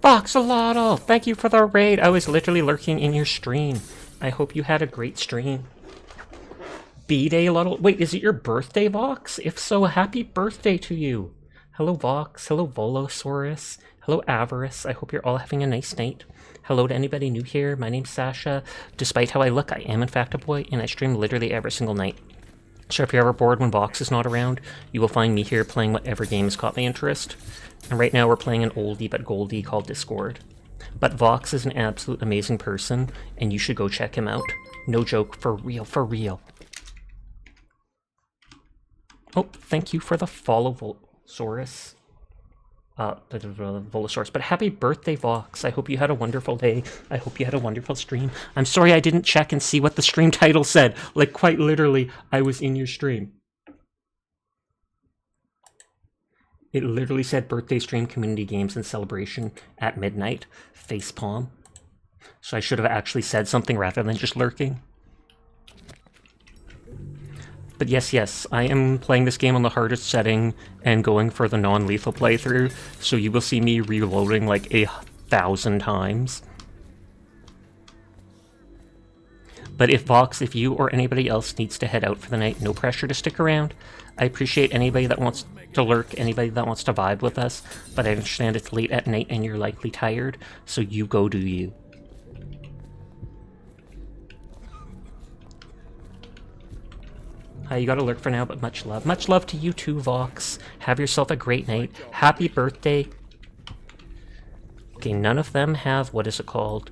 Voxolotl, thank you for the raid. I was literally lurking in your stream. I hope you had a great stream. B-Day, Lotl. Wait, is it your birthday, Vox? If so, happy birthday to you. Hello, Vox. Hello, Volosaurus. Hello, Avarice. I hope you're all having a nice night. Hello to anybody new here. My name's Sasha. Despite how I look, I am in fact a boy, and I stream literally every single night. So if you're ever bored when Vox is not around, you will find me here playing whatever game has caught my interest. And right now we're playing an oldie but goldie called Discord. But Vox is an absolute amazing person, and you should go check him out. No joke, for real, for real. Oh, thank you for the follow, Volosaurus. Volosaurus. But happy birthday, Vox. I hope you had a wonderful day. I hope you had a wonderful stream. I'm sorry I didn't check and see what the stream title said. Like, quite literally, I was in your stream. It literally said birthday stream, community games, and celebration at midnight. Facepalm. So I should have actually said something rather than just lurking. But yes, I am playing this game on the hardest setting and going for the non-lethal playthrough, so you will see me reloading like 1,000 times. But if Vox, if you or anybody else needs to head out for the night, no pressure to stick around. I appreciate anybody that wants to lurk, anybody that wants to vibe with us, but I understand it's late at night and you're likely tired, so you go do you. You gotta lurk for now, but much love. Much love to you too, Vox. Have yourself a great night. Happy birthday. Okay, none of them have, what is it called?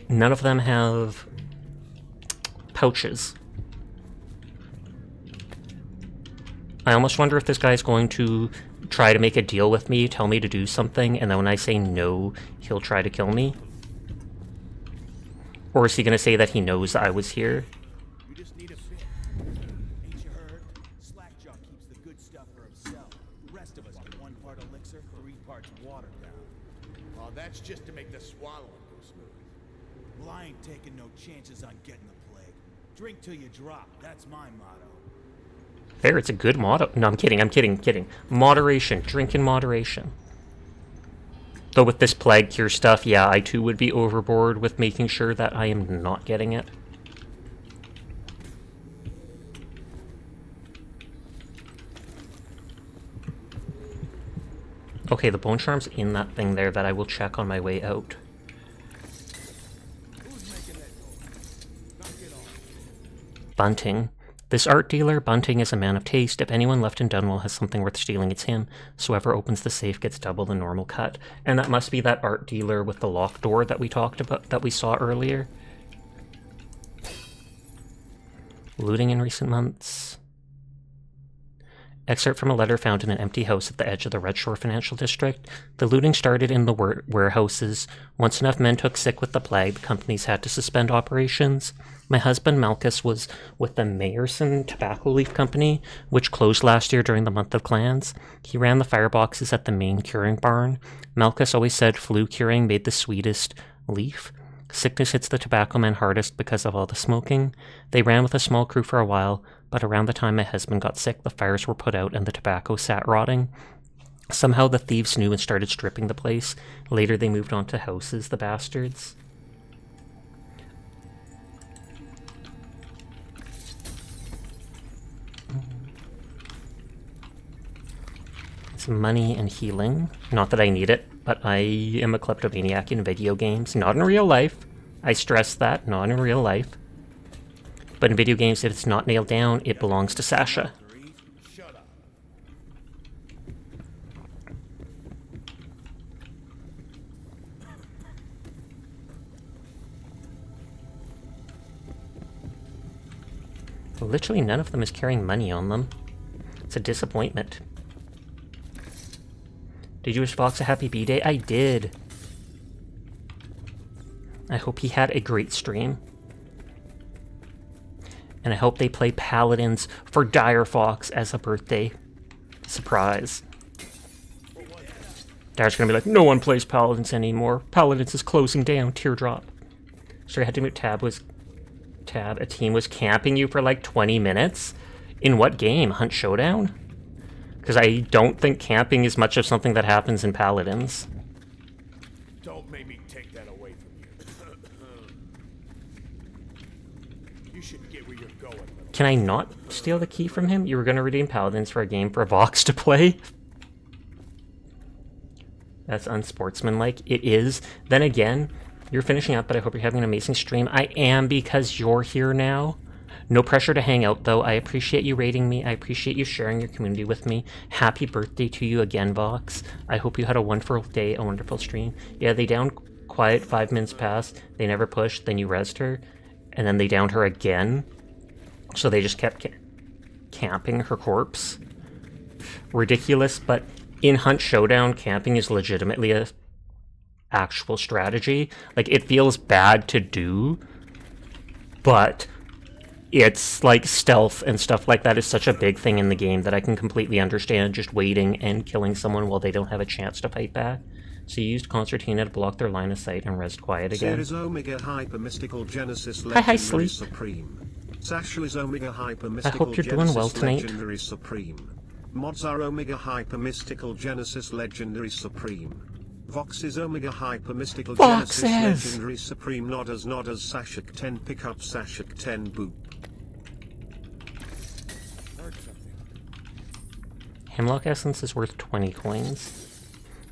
None of them have pouches. I almost wonder if this guy's going to try to make a deal with me, tell me to do something, and then when I say no, he'll try to kill me. Or is he gonna say that he knows I was here? That's just to make the swallowing go smooth. Well, I ain't taking no chances on getting the plague. Drink till you drop. That's my motto. Fair, it's a good motto. No, I'm kidding. Moderation. Drink in moderation. Though with this plague cure stuff, yeah, I too would be overboard with making sure that I am not getting it. Okay, the bone charm's in that thing there that I will check on my way out. Bunting. This art dealer, Bunting, is a man of taste. If anyone left in Dunwall has something worth stealing, it's him. So whoever opens the safe gets double the normal cut. And that must be that art dealer with the locked door that we talked about, that we saw earlier. Looting in recent months. Excerpt from a letter found in an empty house at the edge of the Red Shore Financial District. The looting started in the warehouses. Once enough men took sick with the plague, the companies had to suspend operations. My husband Malchus was with the Mayerson Tobacco Leaf Company, which closed last year during the month of Clans. He ran the fireboxes at the main curing barn. Malchus always said flu curing made the sweetest leaf. Sickness hits the tobacco men hardest because of all the smoking. They ran with a small crew for a while, but around the time my husband got sick, the fires were put out and the tobacco sat rotting. Somehow the thieves knew and started stripping the place. Later they moved on to houses, the bastards. It's money and healing. Not that I need it, but I am a kleptomaniac in video games. Not in real life. I stress that, not in real life. But in video games, if it's not nailed down, it belongs to Sasha. Literally none of them is carrying money on them. It's a disappointment. Did you wish Fox a happy B-Day? I did. I hope he had a great stream. And I hope they play Paladins for Dire Fox as a birthday surprise. Dire's gonna be like, no one plays Paladins anymore. Paladins is closing down. Teardrop. So I had to mute tab. A team was camping you for like 20 minutes? In what game? Hunt Showdown? Because I don't think camping is much of something that happens in Paladins. Don't make me take that away from you. You should get where you're going. Can I not steal the key from him? You were going to redeem Paladins for a game for Vox to play? That's unsportsmanlike. It is. Then again, you're finishing up, but I hope you're having an amazing stream. I am, because you're here now. No pressure to hang out, though. I appreciate you rating me. I appreciate you sharing your community with me. Happy birthday to you again, Vox. I hope you had a wonderful day, a wonderful stream. Yeah, they downed Quiet 5 minutes past. They never pushed. Then you rezzed her. And then they downed her again. So they just kept camping her corpse. Ridiculous, but in Hunt Showdown, camping is legitimately a actual strategy. Like, it feels bad to do, but it's like stealth and stuff like that is such a big thing in the game that I can completely understand just waiting and killing someone while they don't have a chance to fight back. So you used Concertina to block their line of sight and rest Quiet again. Series Omega Hyper Mystical Genesis Hi, Legendary Sleep. Supreme. Sash is Omega Hyper I Mystical hope you're Genesis doing well tonight. Legendary Supreme. Mods are Omega Hyper Mystical Genesis Legendary Supreme. Vox is Omega Hyper Mystical Voxes. Genesis Legendary Supreme. Nodders Sashik 10 pick up Sashik 10 boop. Hemlock Essence is worth 20 coins.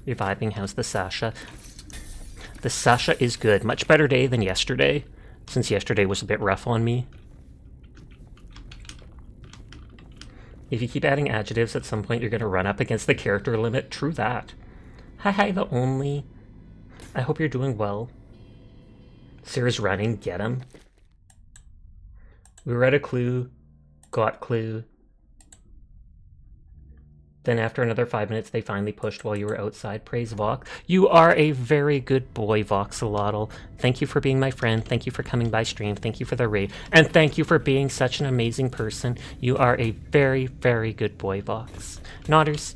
Reviving how's the Sasha? The Sasha is good. Much better day than yesterday, since yesterday was a bit rough on me. If you keep adding adjectives, at some point you're going to run up against the character limit. True that. Hi, the only. I hope you're doing well. Sarah's running. Get him. We were at a clue. Got clue. Then after another 5 minutes, they finally pushed while you were outside. Praise Vox. You are a very good boy, Voxolotl. Thank you for being my friend. Thank you for coming by stream. Thank you for the raid. And thank you for being such an amazing person. You are a very, very good boy, Vox. Nodders.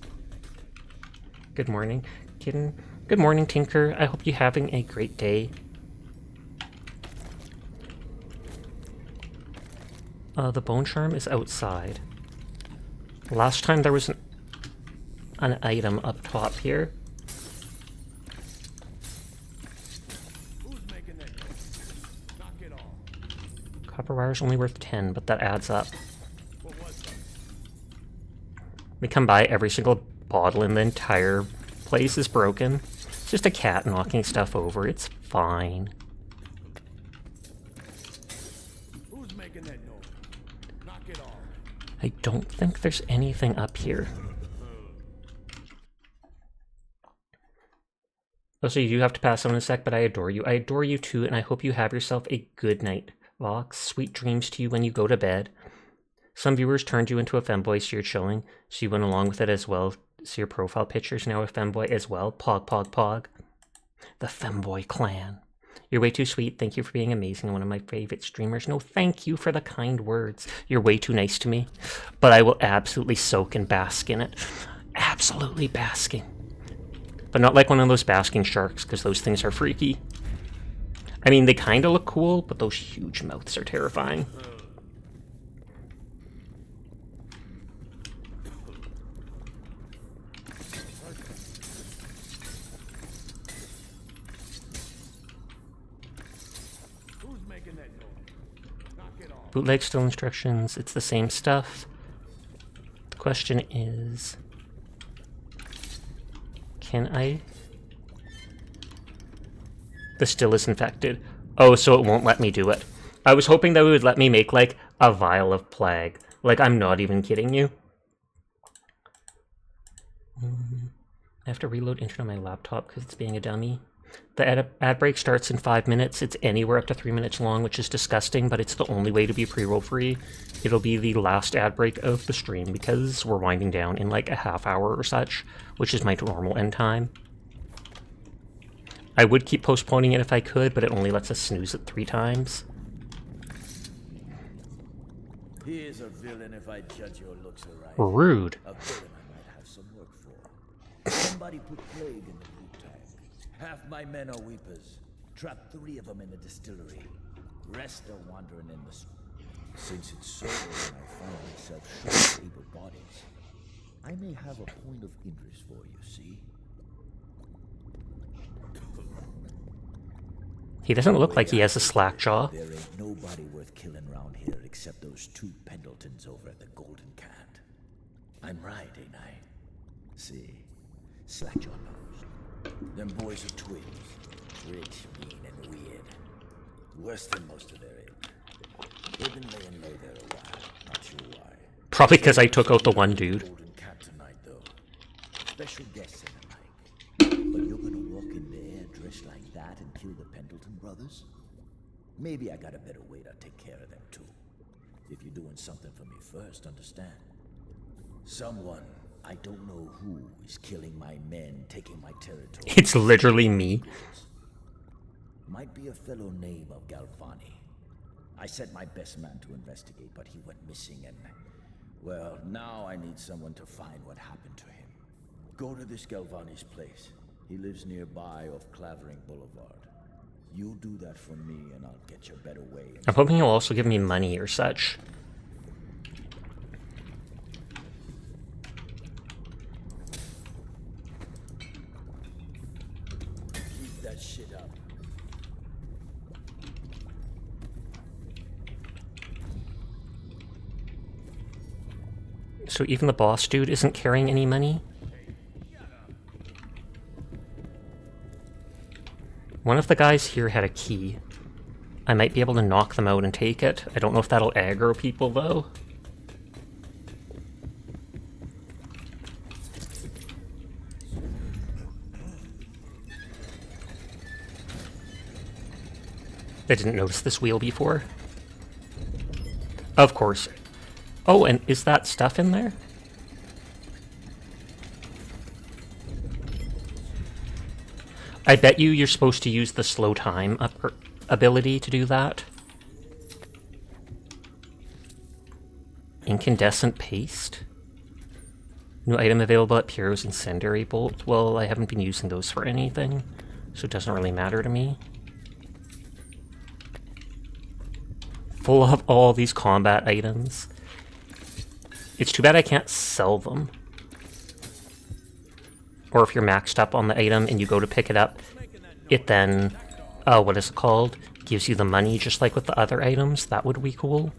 Good morning, kitten. Good morning, Tinker. I hope you're having a great day. The bone charm is outside. Last time there was an item up top here. Copper wire is only worth 10, but that adds up. We come by every single bottle in the entire place is broken. It's just a cat knocking stuff over. It's fine. Who's making that noise? Knock it off. I don't think there's anything up here. Also, you do have to pass on in a sec, but I adore you. I adore you too, and I hope you have yourself a good night, Vox. Sweet dreams to you when you go to bed. Some viewers turned you into a femboy, so you're chilling, so you went along with it as well. So your profile picture's now a femboy as well. Pog, pog, pog. The femboy clan. You're way too sweet. Thank you for being amazing and one of my favorite streamers. No, thank you for the kind words. You're way too nice to me. But I will absolutely soak and bask in it. Absolutely basking. But not like one of those basking sharks, because those things are freaky. I mean, they kind of look cool, but those huge mouths are terrifying. Bootleg still instructions, it's the same stuff. The question is, can I? This still is infected. Oh, so it won't let me do it. I was hoping that it would let me make, like, a vial of plague. Like, I'm not even kidding you. I have to reload internet on my laptop because it's being a dummy. The ad break starts in 5 minutes. It's anywhere up to 3 minutes long, which is disgusting, but it's the only way to be pre-roll free. It'll be the last ad break of the stream because we're winding down in like a half hour or such, which is my normal end time. I would keep postponing it if I could, but it only lets us snooze it 3 times. He is a villain if I judge your looks aright. Rude. A villain I might have some work for. Somebody put plague in the blue tank. Half my men are weepers. Trapped 3 of them in the distillery. Rest are wandering in the street. Since it's so and I find myself short of able bodies, I may have a point of interest for you, see? He doesn't look like he has a slack jaw. There ain't nobody worth killing round here except those 2 Pendletons over at the Golden Cat. I'm right, ain't I? See, Slackjaw knows. Them boys are twins. Rich, mean, and weird. Worse than most of their age. They've been laying low there a while. Not sure why. Probably because I took out the one dude. Golden Cat tonight, though. Special guests in the night. But you're gonna walk in there dressed like that and kill the Pendleton brothers? Maybe I got a better way to take care of them too. If you're doing something for me first, understand? Someone, I don't know who, is killing my men, taking my territory. It's literally me. Might be a fellow name of Galvani. I sent my best man to investigate, but he went missing and... well, now I need someone to find what happened to him. Go to this Galvani's place. He lives nearby off Clavering Boulevard. You do that for me and I'll get you a better way. I'm hoping he'll also give me money or such. Keep that shit up. So even the boss dude isn't carrying any money? One of the guys here had a key. I might be able to knock them out and take it. I don't know if that'll aggro people, though. I didn't notice this wheel before. Of course. Oh, and is that stuff in there? I bet you're supposed to use the slow time ability to do that. Incandescent paste? New item available at Piero's Incendiary Bolt. Well, I haven't been using those for anything, so it doesn't really matter to me. Full of all these combat items. It's too bad I can't sell them. Or if you're maxed up on the item and you go to pick it up, it then, what is it called? Gives you the money just like with the other items. That would be cool.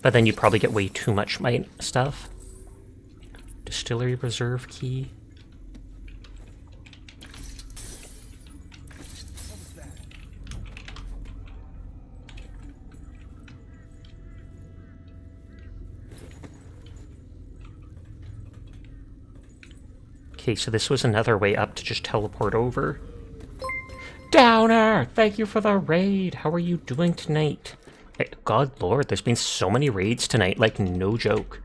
But then you probably get way too much stuff. Distillery reserve key. Okay, so this was another way up to just teleport over. Downer! Thank you for the raid! How are you doing tonight? God lord, there's been so many raids tonight, like no joke.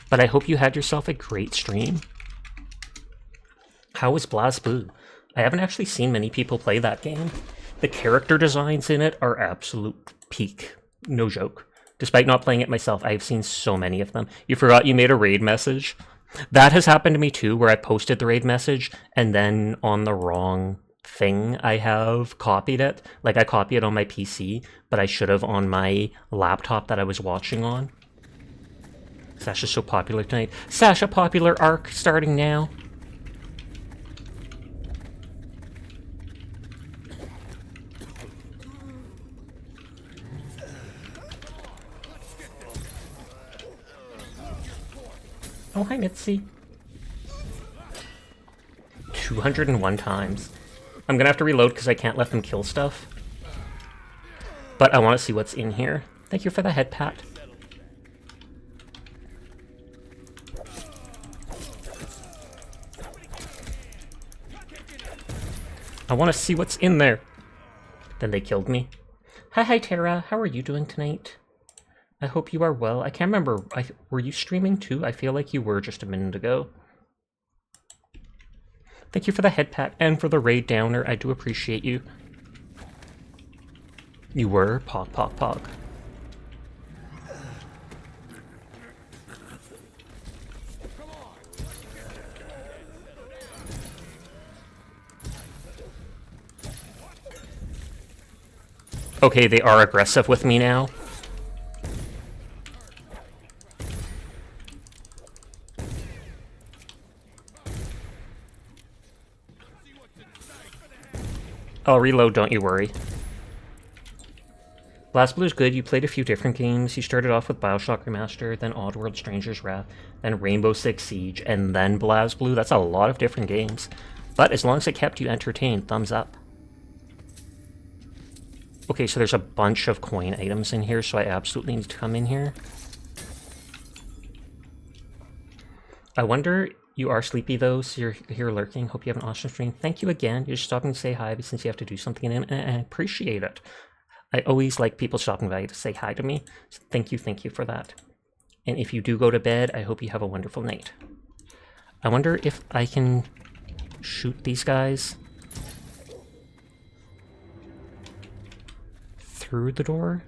But I hope you had yourself a great stream. How was BlazBlue? I haven't actually seen many people play that game. The character designs in it are absolute peak. No joke. Despite not playing it myself, I've seen so many of them. You forgot you made a raid message? That has happened to me too, where I posted the raid message, and then on the wrong thing I have copied it. Like, I copy it on my PC, but I should have on my laptop that I was watching on. Sasha's so popular tonight. Sasha popular arc starting now. Oh, hi, Mitzi. 201 times. I'm gonna have to reload because I can't let them kill stuff. But I want to see what's in here. Thank you for the head pat. I want to see what's in there. Then they killed me. Hi, Tara. How are you doing tonight? I hope you are well. I can't remember. Were you streaming too? I feel like you were just a minute ago. Thank you for the head pat and for the raid downer. I do appreciate you. You were? Pog, pog, pog. Okay, they are aggressive with me now. I'll reload, don't you worry. BlazBlue's good. You played a few different games. You started off with Bioshock Remastered, then Oddworld Stranger's Wrath, then Rainbow Six Siege, and then BlazBlue. That's a lot of different games. But as long as it kept you entertained, thumbs up. Okay, so there's a bunch of coin items in here, so I absolutely need to come in here. I wonder, you are sleepy though, so you're here lurking. Hope you have an awesome stream. Thank you again. You're just stopping to say hi since you have to do something, and I appreciate it. I always like people stopping by to say hi to me. So thank you for that. And if you do go to bed, I hope you have a wonderful night. I wonder if I can shoot these guys through the door.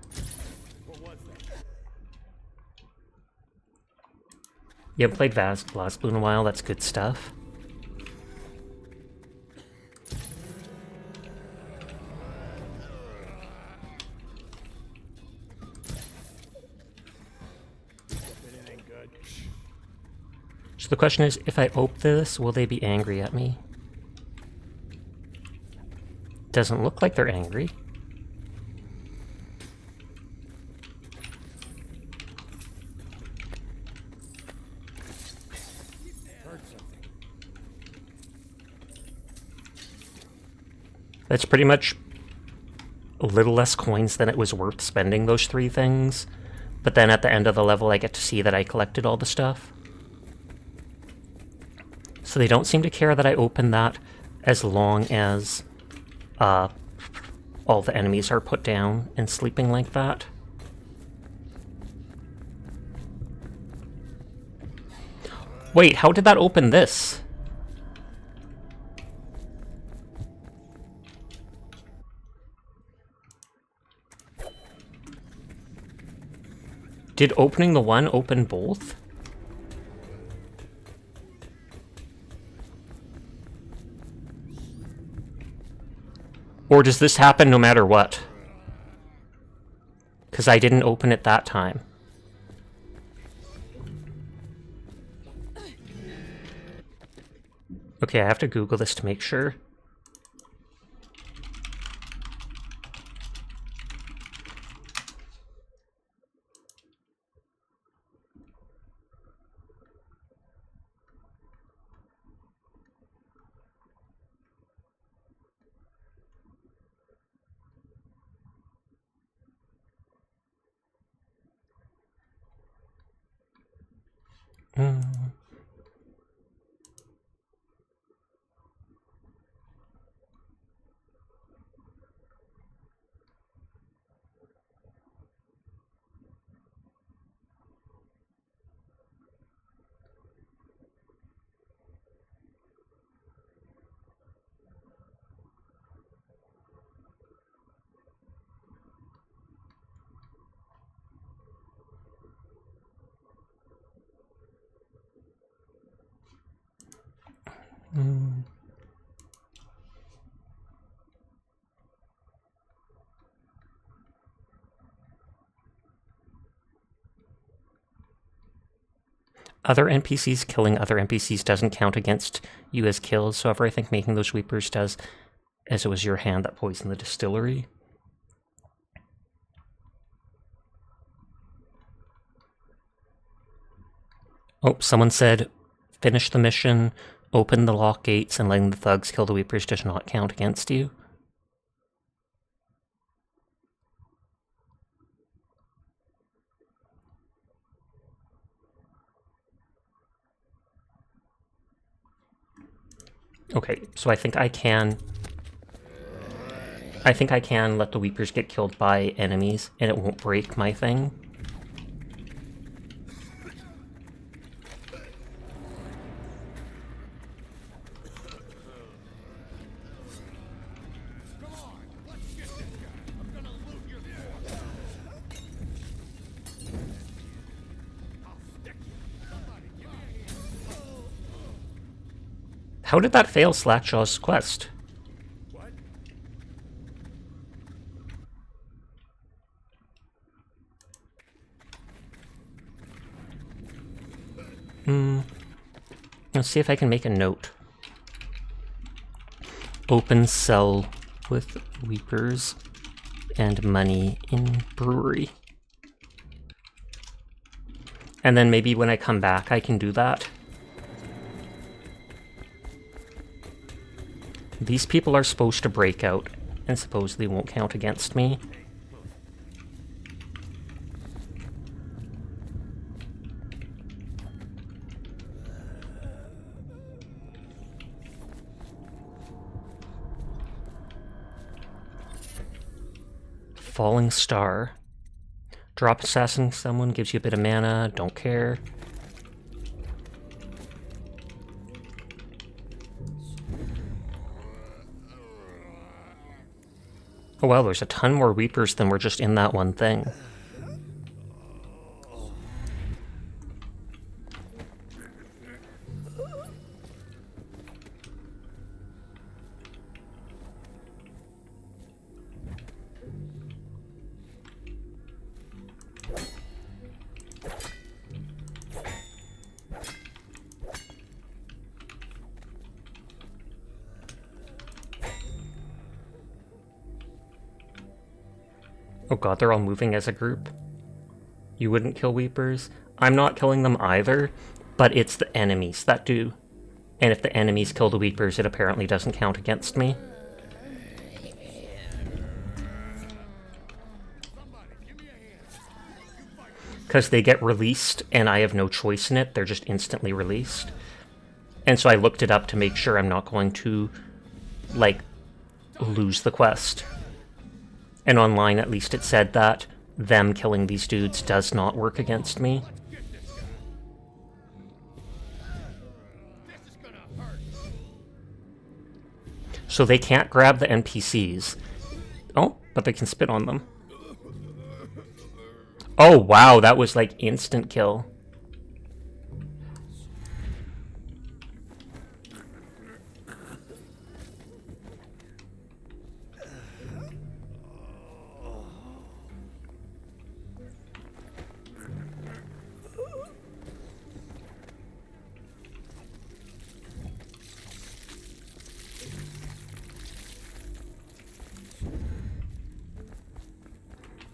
You haven't played BlazBlue in a while, that's good stuff. So the question is, if I open this, will they be angry at me? Doesn't look like they're angry. That's pretty much a little less coins than it was worth spending those 3 things. But then at the end of the level, I get to see that I collected all the stuff. So they don't seem to care that I open that as long as all the enemies are put down and sleeping like that. Wait, how did that open this? Did opening the one open both? Or does this happen no matter what? Because I didn't open it that time. Okay, I have to Google this to make sure. other NPCs killing other NPCs doesn't count against you as kills. However, I think making those weepers does, as it was your hand that poisoned the distillery. Oh, someone said, finish the mission, open the lock gates, and letting the thugs kill the weepers does not count against you. Okay, so I think I can let the weepers get killed by enemies, and it won't break my thing. How did that fail Slackjaw's quest? Let's see if I can make a note. Open cell with weepers and money in brewery. And then maybe when I come back I can do that. These people are supposed to break out and supposedly won't count against me. Falling Star. Drop assassinating someone, gives you a bit of mana, don't care. Oh wow, there's a ton more Reapers than were just in that one thing. Oh god, they're all moving as a group. You wouldn't kill Weepers? I'm not killing them either, but it's the enemies that do. And if the enemies kill the Weepers, it apparently doesn't count against me. Because they get released, and I have no choice in it, they're just instantly released. And so I looked it up to make sure I'm not going to, like, lose the quest. And online, at least, it said that them killing these dudes does not work against me. So they can't grab the NPCs. Oh, but they can spit on them. Oh, wow, that was like instant kill.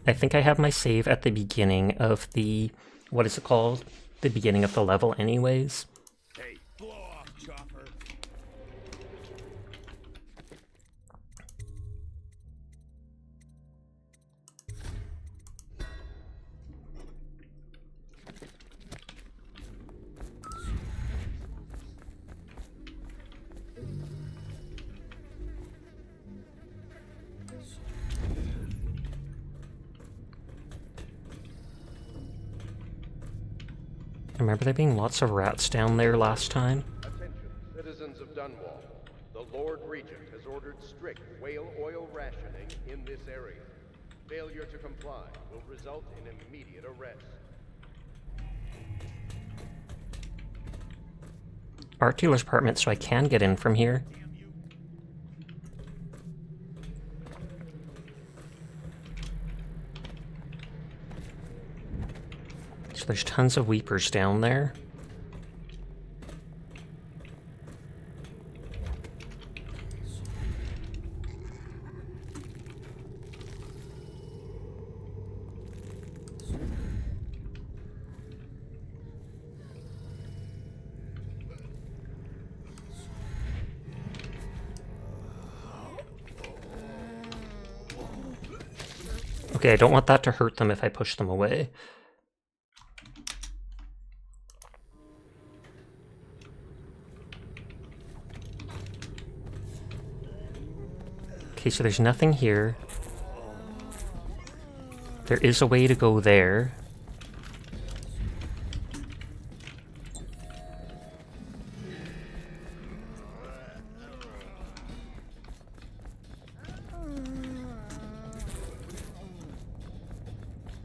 I think I have my save at the beginning of the... what is it called? The beginning of the level anyways. Hey, blow off, chopper. Remember there being lots of rats down there last time? Attention, citizens of Dunwall. The Lord Regent has ordered strict whale oil rationing in this area. Failure to comply will result in immediate arrest. Art dealer's apartment, so I can get in from here. So there's tons of Weepers down there. Okay, I don't want that to hurt them if I push them away. Okay, so there's nothing here. There is a way to go there.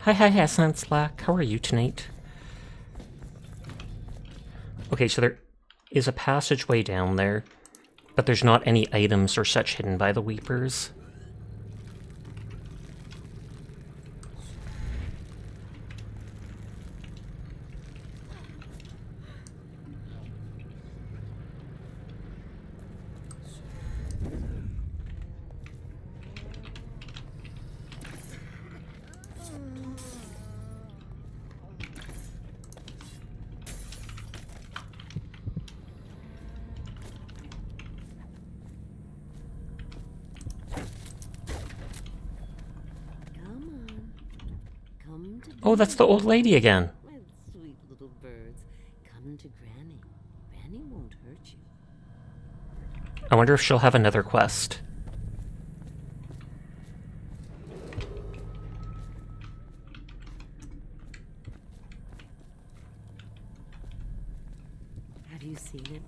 Hi, Hassan Slack. How are you tonight? Okay, so there is a passageway down there, but there's not any items or such hidden by the Weepers. Oh, that's the old lady again. Well, sweet little birds, come to Granny. Granny won't hurt you. I wonder if she'll have another quest. Have you seen him?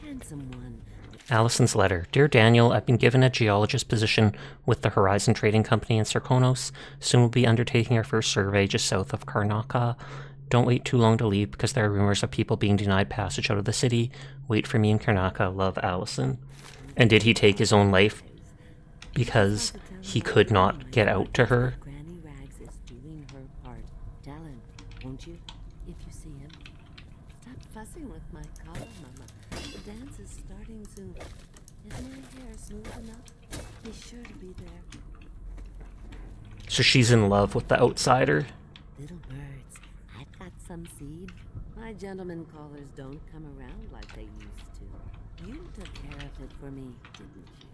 A handsome one. Allison's letter. Dear Daniel, I've been given a geologist position with the Horizon Trading Company in Sarkonos. Soon we'll be undertaking our first survey just south of Karnaka. Don't wait too long to leave because there are rumors of people being denied passage out of the city. Wait for me in Karnaka. Love, Allison. And did he take his own life because he could not get out to her? Granny Rags is doing her part. Tell him, won't you? If you see him. Stop fussing with my collar, Mama. The dance is starting soon. Is my hair smooth enough? Be sure to be there. So she's in love with the outsider? Little birds, I've got some seed. My gentlemen callers don't come around like they used to. You took care of it for me, didn't you?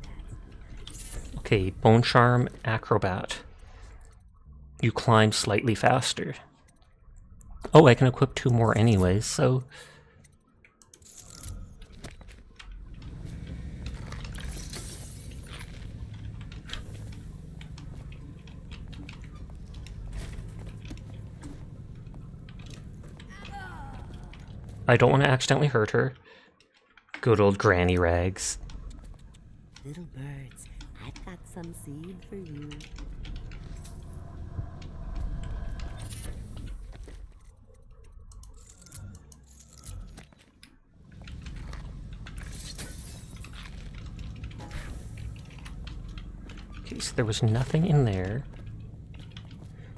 That's nice. Okay, Bone Charm, Acrobat. You climb slightly faster. Oh, I can equip 2 more anyways, so... I don't want to accidentally hurt her. Good old Granny Rags. Little birds, I've got some seed for you. Okay, so there was nothing in there.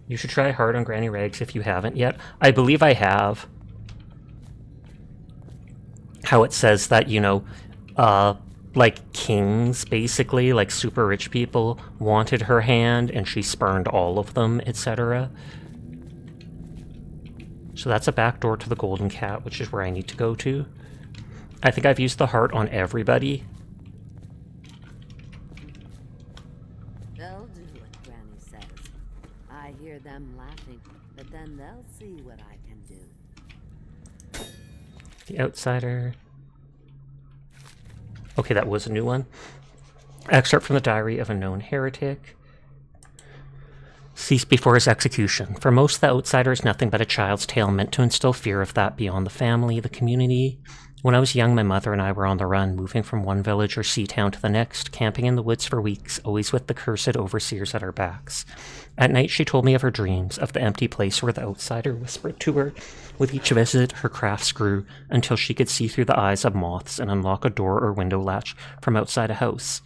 You should try hard on Granny Rags if you haven't yet. I believe I have. How it says that, you know, like kings, basically, like super rich people, wanted her hand and she spurned all of them, etc. So that's a back door to the Golden Cat, which is where I need to go to. I think I've used the heart on everybody. They'll do what Granny says. I hear them laughing, but then they'll see what I can do. The Outsider. Okay, that was a new one. Excerpt from the Diary of a Known Heretic. Ceased before his execution. For most, the Outsider is nothing but a child's tale meant to instill fear of that beyond the family, the community. When I was young, my mother and I were on the run, moving from one village or sea town to the next, camping in the woods for weeks, always with the cursed overseers at our backs. At night, she told me of her dreams, of the empty place where the Outsider whispered to her. With each visit, her crafts grew, until she could see through the eyes of moths and unlock a door or window latch from outside a house.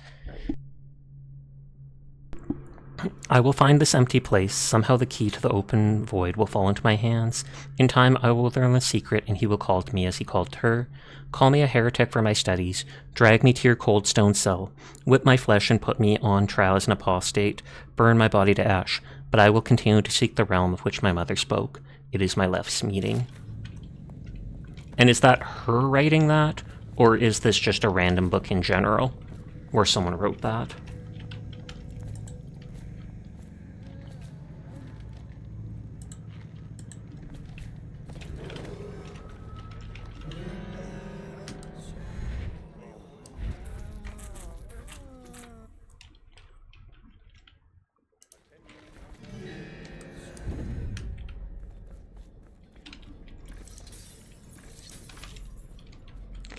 I will find this empty place. Somehow the key to the open void will fall into my hands. In time, I will learn the secret, and he will call to me as he called to her. Call me a heretic for my studies. Drag me to your cold stone cell. Whip my flesh and put me on trial as an apostate. Burn my body to ash. But I will continue to seek the realm of which my mother spoke. It is my left's meeting. And is that her writing that? Or is this just a random book in general? Where someone wrote that?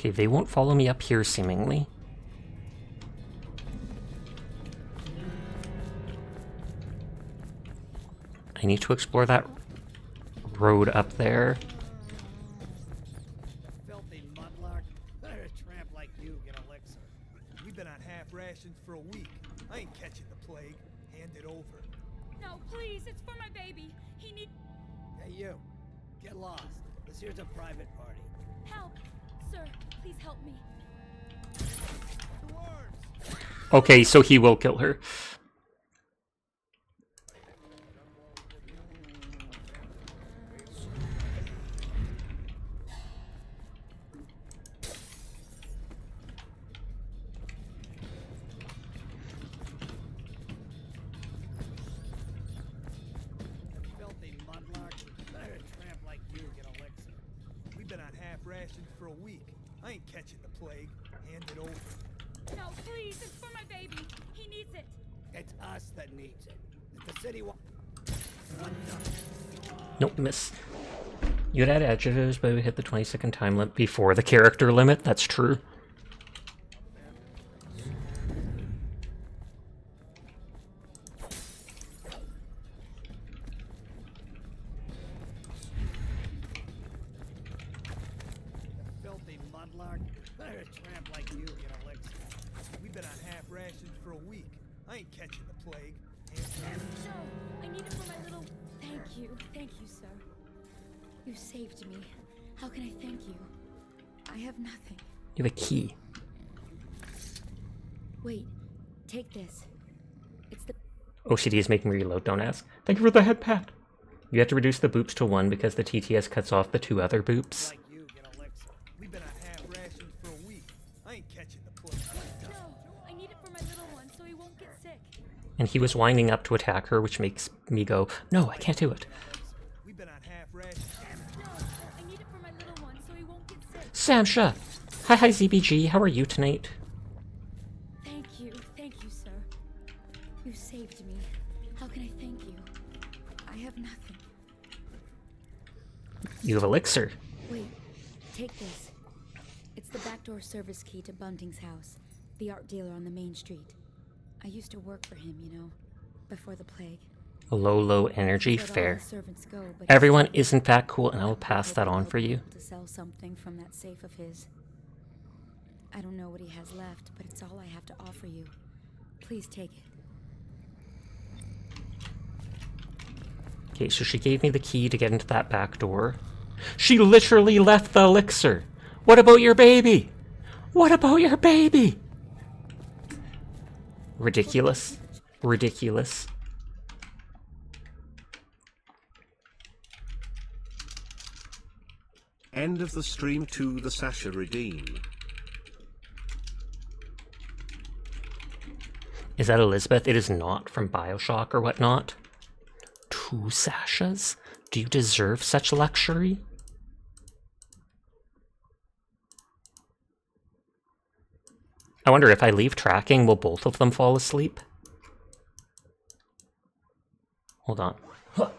Okay, they won't follow me up here, seemingly. I need to explore that road up there. Filthy mudlark. Let a tramp like you get elixir. We've been on half rations for a week. I ain't catching the plague. Hand it over. No, please, it's for my baby. He needs. Hey, you. Get lost. This here's a private party. Help! Sir, please help me. Okay, so he will kill her. Filthy mudlark. Let a tramp like you get elixir. We've been on half rations for a week. I ain't catching the plague. Hand it over. No, please, it's for my baby. He needs it. It's us that needs it. If the city Nope, miss. You had adjectives, but we hit the 20-second time limit before the character limit. That's true. Filthy mudlark. Let a tramp like you get elixir. We've been on half rations for a week. I ain't catching the plague. No, I need it for my little. Thank you, sir. You saved me. How can I thank you? I have nothing. You have a key. Wait, take this. It's the. OCD is making me reload, don't ask. Thank you for the head pat. You have to reduce the boops to 1 because the TTS cuts off the 2 other boops. Like you get elixir. We've been on half rations for a week. I ain't catching the plague. No, I need it for my little one so he won't get sick. And he was winding up to attack her, which makes me go, no, I can't do it. We've been on half rations. No, I need it for my little one so he won't get sick. Samsha! Hi, ZBG. How are you tonight? Thank you, sir. You saved me. How can I thank you? I have nothing. You have elixir. Wait, take this. It's the backdoor service key to Bunting's house, the art dealer on the main street. I used to work for him, you know, before the plague. Low energy, Let all fair. the servants go, but Everyone is in fact cool, and I will pass that on for you. to sell something from that safe of his. I don't know what he has left, but it's all I have to offer you. Please take it. Okay, so she gave me the key to get into that back door. She literally left the elixir. What about your baby? What about your baby? Ridiculous. Ridiculous. End of the stream to the Sasha redeem. Is that Elizabeth? It is not from Bioshock or whatnot. 2 Sashas? Do you deserve such luxury? I wonder if I leave tracking, will both of them fall asleep? Hold on. Huh.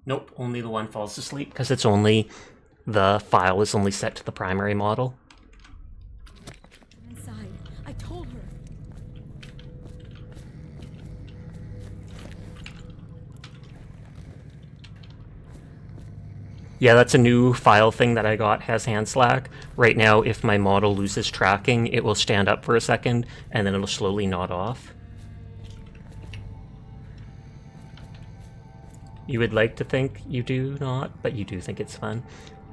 Nope, only the one falls asleep because it's only the file is only set to the primary model. Inside. I told her. Yeah, that's a new file thing that I got, has hand slack. Right now, if my model loses tracking, it will stand up for a second, and then it'll slowly nod off. You would like to think you do not, but you do think it's fun.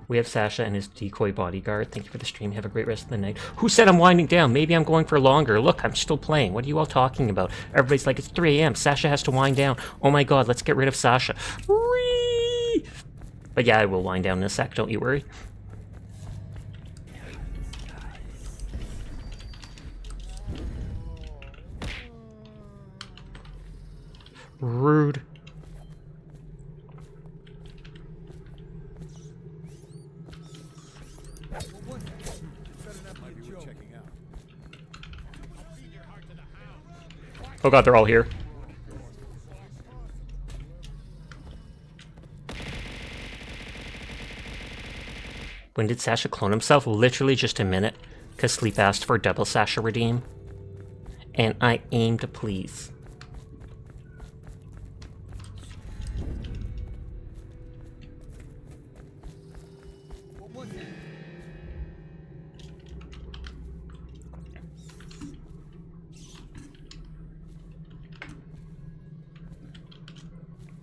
We have Sasha and his decoy bodyguard. Thank you for the stream. Have a great rest of the night. Who said I'm winding down? Maybe I'm going for longer. Look, I'm still playing. What are you all talking about? Everybody's like, it's 3 a.m. Sasha has to wind down. Oh my god, let's get rid of Sasha. Whee! But yeah, I will wind down in a sec, don't you worry. Rude. Oh god, they're all here. When did Sasha clone himself? Literally just a minute, because Sleep asked for double Sasha redeem. And I aim to please.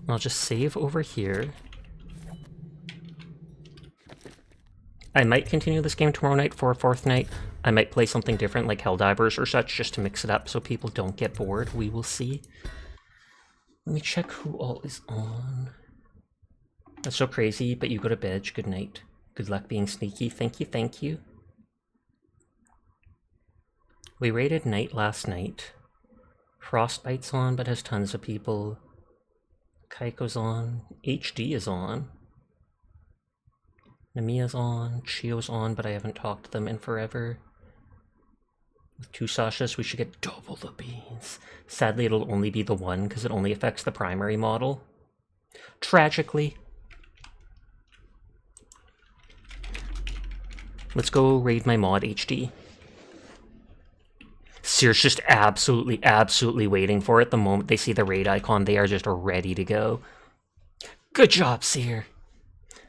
I'll just save over here. I might continue this game tomorrow night for a 4th night. I might play something different like Helldivers or such just to mix it up so people don't get bored. We will see. Let me check who all is on. That's so crazy, but you go to bed. Good night. Good luck being sneaky. Thank you, thank you. We raided Night last night. Frostbite's on, but has tons of people. Kaiko's on. HD is on. Namiya's on. Chio's on, but I haven't talked to them in forever. With 2 Sashas, we should get double the beans. Sadly, it'll only be the one, because it only affects the primary model. Tragically. Let's go raid my mod HD. Seer's just absolutely waiting for it. The moment they see the raid icon, they are just ready to go. Good job, Seer.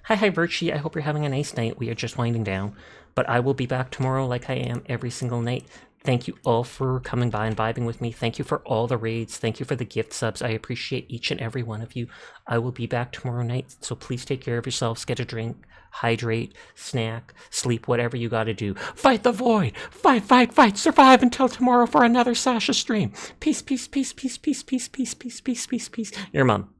Hi, Virtue. I hope you're having a nice night. We are just winding down. But I will be back tomorrow like I am every single night. Thank you all for coming by and vibing with me. Thank you for all the raids. Thank you for the gift subs. I appreciate each and every one of you. I will be back tomorrow night, so please take care of yourselves. Get a drink, hydrate, snack, sleep, whatever you gotta do. Fight the void! Fight! Survive until tomorrow for another Sasha stream. Peace. Your mom.